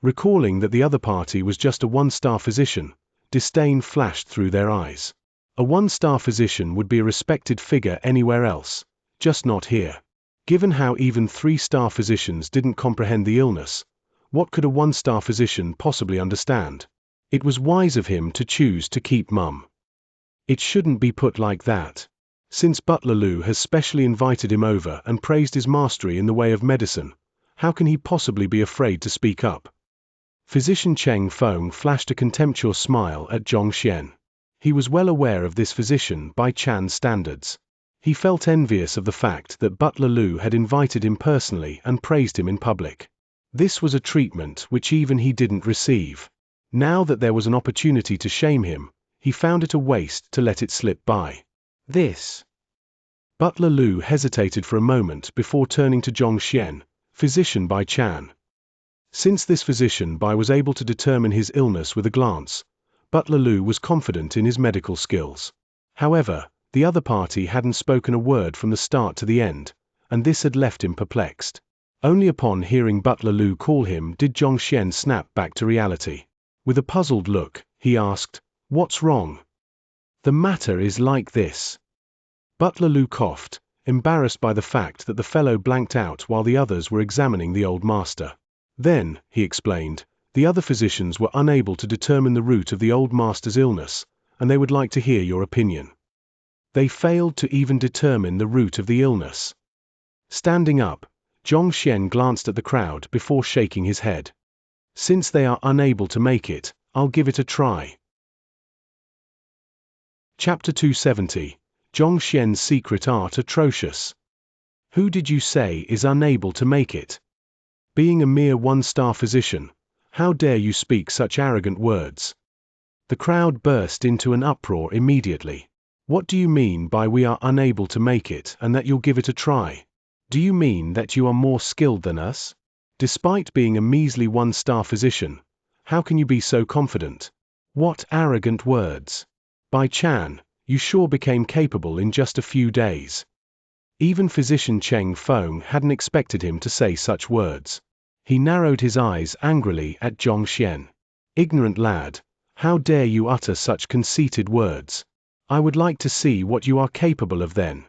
A: Recalling that the other party was just a one-star physician, disdain flashed through their eyes. A one-star physician would be a respected figure anywhere else, just not here. Given how even three-star physicians didn't comprehend the illness, what could a one-star physician possibly understand? It was wise of him to choose to keep mum. It shouldn't be put like that. Since Butler Lu has specially invited him over and praised his mastery in the way of medicine, how can he possibly be afraid to speak up? Physician Cheng Feng flashed a contemptuous smile at Zhong Xian. He was well aware of this physician Bai Chan's standards. He felt envious of the fact that Butler Lu had invited him personally and praised him in public. This was a treatment which even he didn't receive. Now that there was an opportunity to shame him, he found it a waste to let it slip by. This. Butler Lu hesitated for a moment before turning to Zhong Xian, physician Bai Chan. Since this physician Bai was able to determine his illness with a glance, Butler Lu was confident in his medical skills. However, the other party hadn't spoken a word from the start to the end, and this had left him perplexed. Only upon hearing Butler Lu call him did Zhong Xian snap back to reality. With a puzzled look, he asked, "What's wrong?" "The matter is like this." Butler Lu coughed, embarrassed by the fact that the fellow blanked out while the others were examining the old master. Then, he explained, the other physicians were unable to determine the root of the old master's illness, and they would like to hear your opinion. They failed to even determine the root of the illness. Standing up, Zhong Xian glanced at the crowd before shaking his head. Since they are unable to make it, I'll give it a try. Chapter 270, Zhong Xian's Secret Art Atrocious. Who did you say is unable to make it? Being a mere one-star physician, how dare you speak such arrogant words? The crowd burst into an uproar immediately. What do you mean by we are unable to make it and that you'll give it a try? Do you mean that you are more skilled than us? Despite being a measly one-star physician, how can you be so confident? What arrogant words! Bai Chan, you sure became capable in just a few days. Even physician Cheng Feng hadn't expected him to say such words. He narrowed his eyes angrily at Zhong Xian. Ignorant lad, how dare you utter such conceited words? I would like to see what you are capable of then.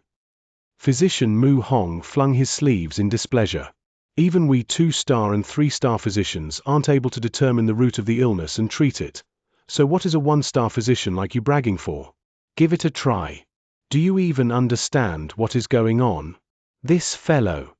A: Physician Mu Hong flung his sleeves in displeasure. Even we 2-star and 3-star physicians aren't able to determine the root of the illness and treat it. So what is a 1-star physician like you bragging for? Give it a try. Do you even understand what is going on? This fellow.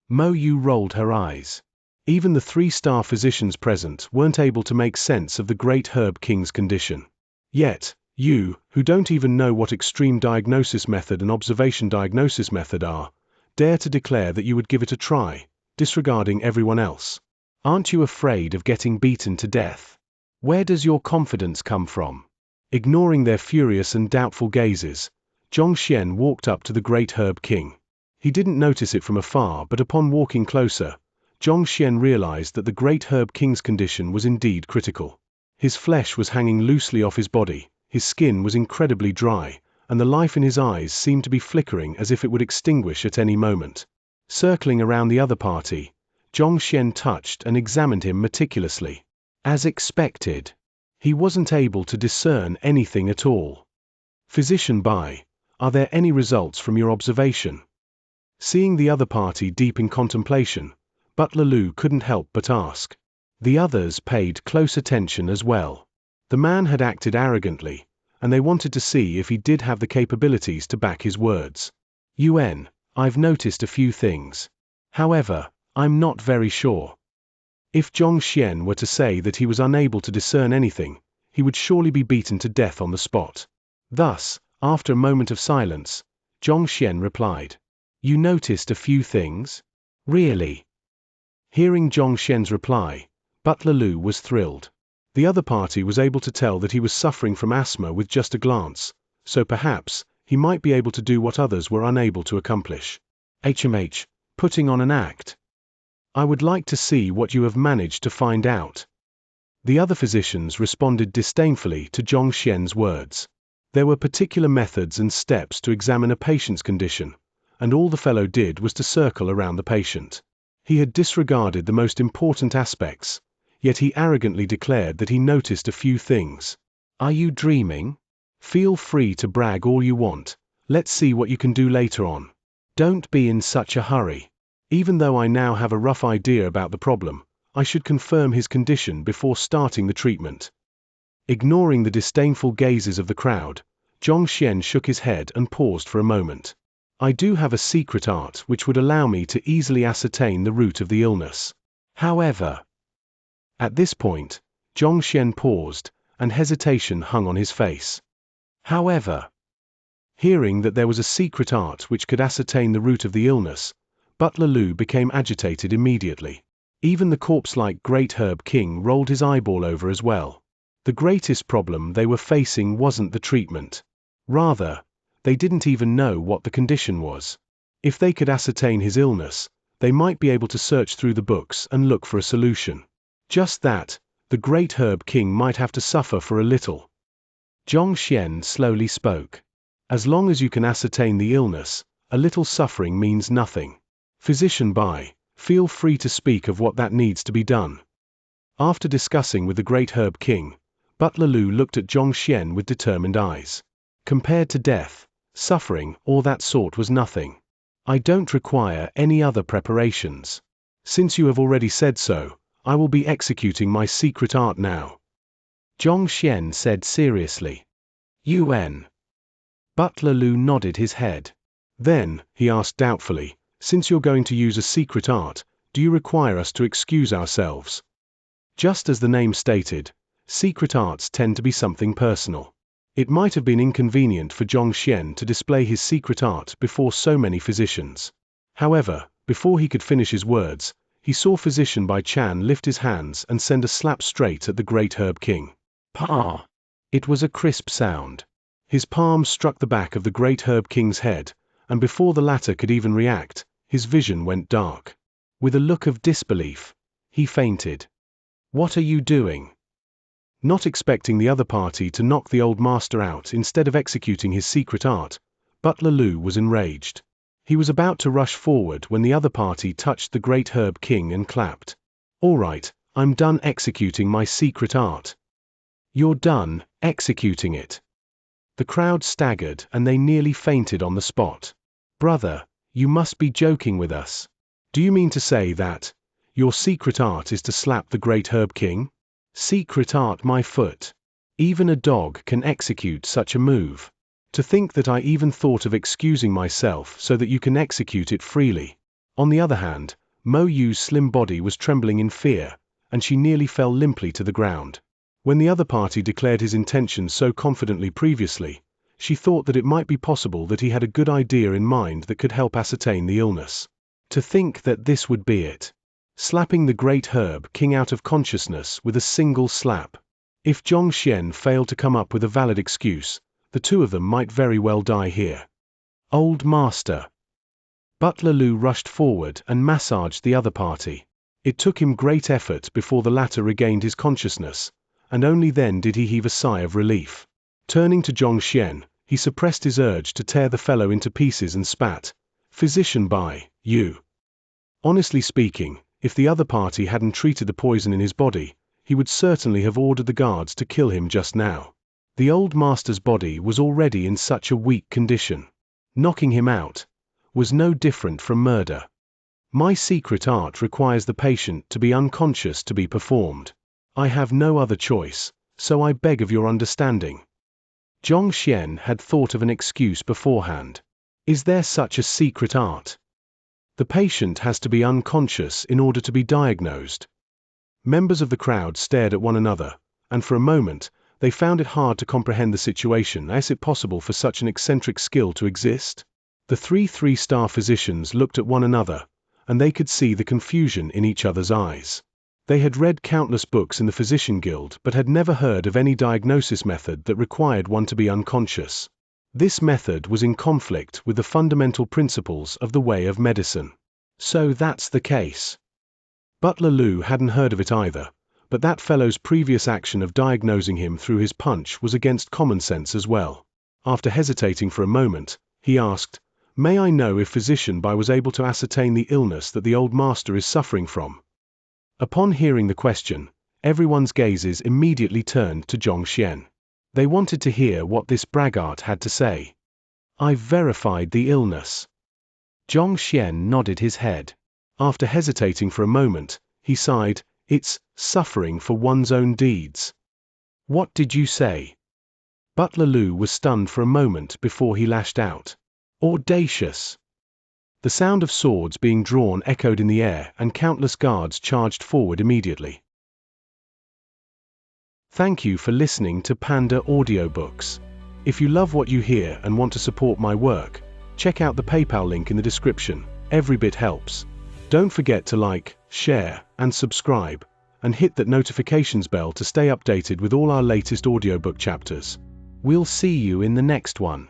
A: Mo Yu rolled her eyes. Even the 3-star physicians present weren't able to make sense of the great Herb King's condition. Yet, you, who don't even know what extreme diagnosis method and observation diagnosis method are, dare to declare that you would give it a try, disregarding everyone else. Aren't you afraid of getting beaten to death? Where does your confidence come from? Ignoring their furious and doubtful gazes, Zhong Xian walked up to the great Herb King. He didn't notice it from afar, but upon walking closer, Zhong Xian realized that the great Herb King's condition was indeed critical. His flesh was hanging loosely off his body, his skin was incredibly dry, and the life in his eyes seemed to be flickering as if it would extinguish at any moment. Circling around the other party, Zhong Xian touched and examined him meticulously. As expected, he wasn't able to discern anything at all. Physician Bai, are there any results from your observation? Seeing the other party deep in contemplation, Butler Lu couldn't help but ask. The others paid close attention as well. The man had acted arrogantly, and they wanted to see if he did have the capabilities to back his words. UN, I've noticed a few things. However, I'm not very sure. If Xianxia were to say that he was unable to discern anything, he would surely be beaten to death on the spot. Thus, after a moment of silence, Xianxia replied, "You noticed a few things? Really?" Hearing Xianxia's reply, Butler Lu was thrilled. The other party was able to tell that he was suffering from asthma with just a glance, so perhaps he might be able to do what others were unable to accomplish. Putting on an act. I would like to see what you have managed to find out. The other physicians responded disdainfully to Xianxia's words. There were particular methods and steps to examine a patient's condition, and all the fellow did was to circle around the patient. He had disregarded the most important aspects, yet he arrogantly declared that he noticed a few things. Are you dreaming? Feel free to brag all you want. Let's see what you can do later on. Don't be in such a hurry. Even though I now have a rough idea about the problem, I should confirm his condition before starting the treatment. Ignoring the disdainful gazes of the crowd, Xianxia shook his head and paused for a moment. I do have a secret art which would allow me to easily ascertain the root of the illness. However, at this point, Xianxia paused, and hesitation hung on his face. However, hearing that there was a secret art which could ascertain the root of the illness, Butler Lu became agitated immediately. Even the corpse-like Great Herb King rolled his eyeball over as well. The greatest problem they were facing wasn't the treatment. Rather, they didn't even know what the condition was. If they could ascertain his illness, they might be able to search through the books and look for a solution. Just that, the Great Herb King might have to suffer for a little. Xianxia slowly spoke. As long as you can ascertain the illness, a little suffering means nothing. Physician Bai, feel free to speak of what that needs to be done. After discussing with the Great Herb King, Butler Lu looked at Xianxia with determined eyes. Compared to death, suffering, or that sort was nothing. I don't require any other preparations. Since you have already said so, I will be executing my secret art now. Xianxia said seriously. UN. Butler Lu nodded his head. Then, he asked doubtfully, since you're going to use a secret art, do you require us to excuse ourselves? Just as the name stated, secret arts tend to be something personal. It might have been inconvenient for Xianxia to display his secret art before so many physicians. However, before he could finish his words, he saw Physician Bai Chan lift his hands and send a slap straight at the Great Herb King. Pa! It was a crisp sound. His palm struck the back of the Great Herb King's head, and before the latter could even react, his vision went dark. With a look of disbelief, he fainted. What are you doing? Not expecting the other party to knock the old master out instead of executing his secret art, Butler Lu was enraged. He was about to rush forward when the other party touched the Great Herb King and clapped. All right, I'm done executing my secret art. You're done executing it. The crowd staggered and they nearly fainted on the spot. Brother, you must be joking with us. Do you mean to say that your secret art is to slap the Great Herb King? Secret art, my foot. Even a dog can execute such a move. To think that I even thought of excusing myself so that you can execute it freely. On the other hand, Mo Yu's slim body was trembling in fear, and she nearly fell limply to the ground. When the other party declared his intentions so confidently previously, she thought that it might be possible that he had a good idea in mind that could help ascertain the illness. To think that this would be it. Slapping the Great Herb King out of consciousness with a single slap. If Xianxia failed to come up with a valid excuse, the two of them might very well die here. Old Master. Butler Lu rushed forward and massaged the other party. It took him great effort before the latter regained his consciousness, and only then did he heave a sigh of relief. Turning to Xianxia, he suppressed his urge to tear the fellow into pieces and spat, "Physician Bai, you." Honestly speaking, if the other party hadn't treated the poison in his body, he would certainly have ordered the guards to kill him just now. The old master's body was already in such a weak condition. Knocking him out was no different from murder. My secret art requires the patient to be unconscious to be performed. I have no other choice, so I beg of your understanding. Xianxia had thought of an excuse beforehand. Is there such a secret art? The patient has to be unconscious in order to be diagnosed. Members of the crowd stared at one another, and for a moment, they found it hard to comprehend the situation. Is it possible for such an eccentric skill to exist? The three-star physicians looked at one another, and they could see the confusion in each other's eyes. They had read countless books in the physician guild but had never heard of any diagnosis method that required one to be unconscious. This method was in conflict with the fundamental principles of the way of medicine. So that's the case. Butler Lou hadn't heard of it either, but that fellow's previous action of diagnosing him through his punch was against common sense as well. After hesitating for a moment, he asked, "May I know if Physician Bai was able to ascertain the illness that the old master is suffering from?" Upon hearing the question, everyone's gazes immediately turned to Xianxia. They wanted to hear what this braggart had to say. "I've verified the illness." Xianxia nodded his head. After hesitating for a moment, he sighed, "It's suffering for one's own deeds." "What did you say?" Butler Lou was stunned for a moment before he lashed out. "Audacious!" The sound of swords being drawn echoed in the air, and countless guards charged forward immediately. Thank you for listening to Panda Audiobooks. If you love what you hear and want to support my work, check out the PayPal link in the description. Every bit helps. Don't forget to like, share, and subscribe, and hit that notifications bell to stay updated with all our latest audiobook chapters. We'll see you in the next one.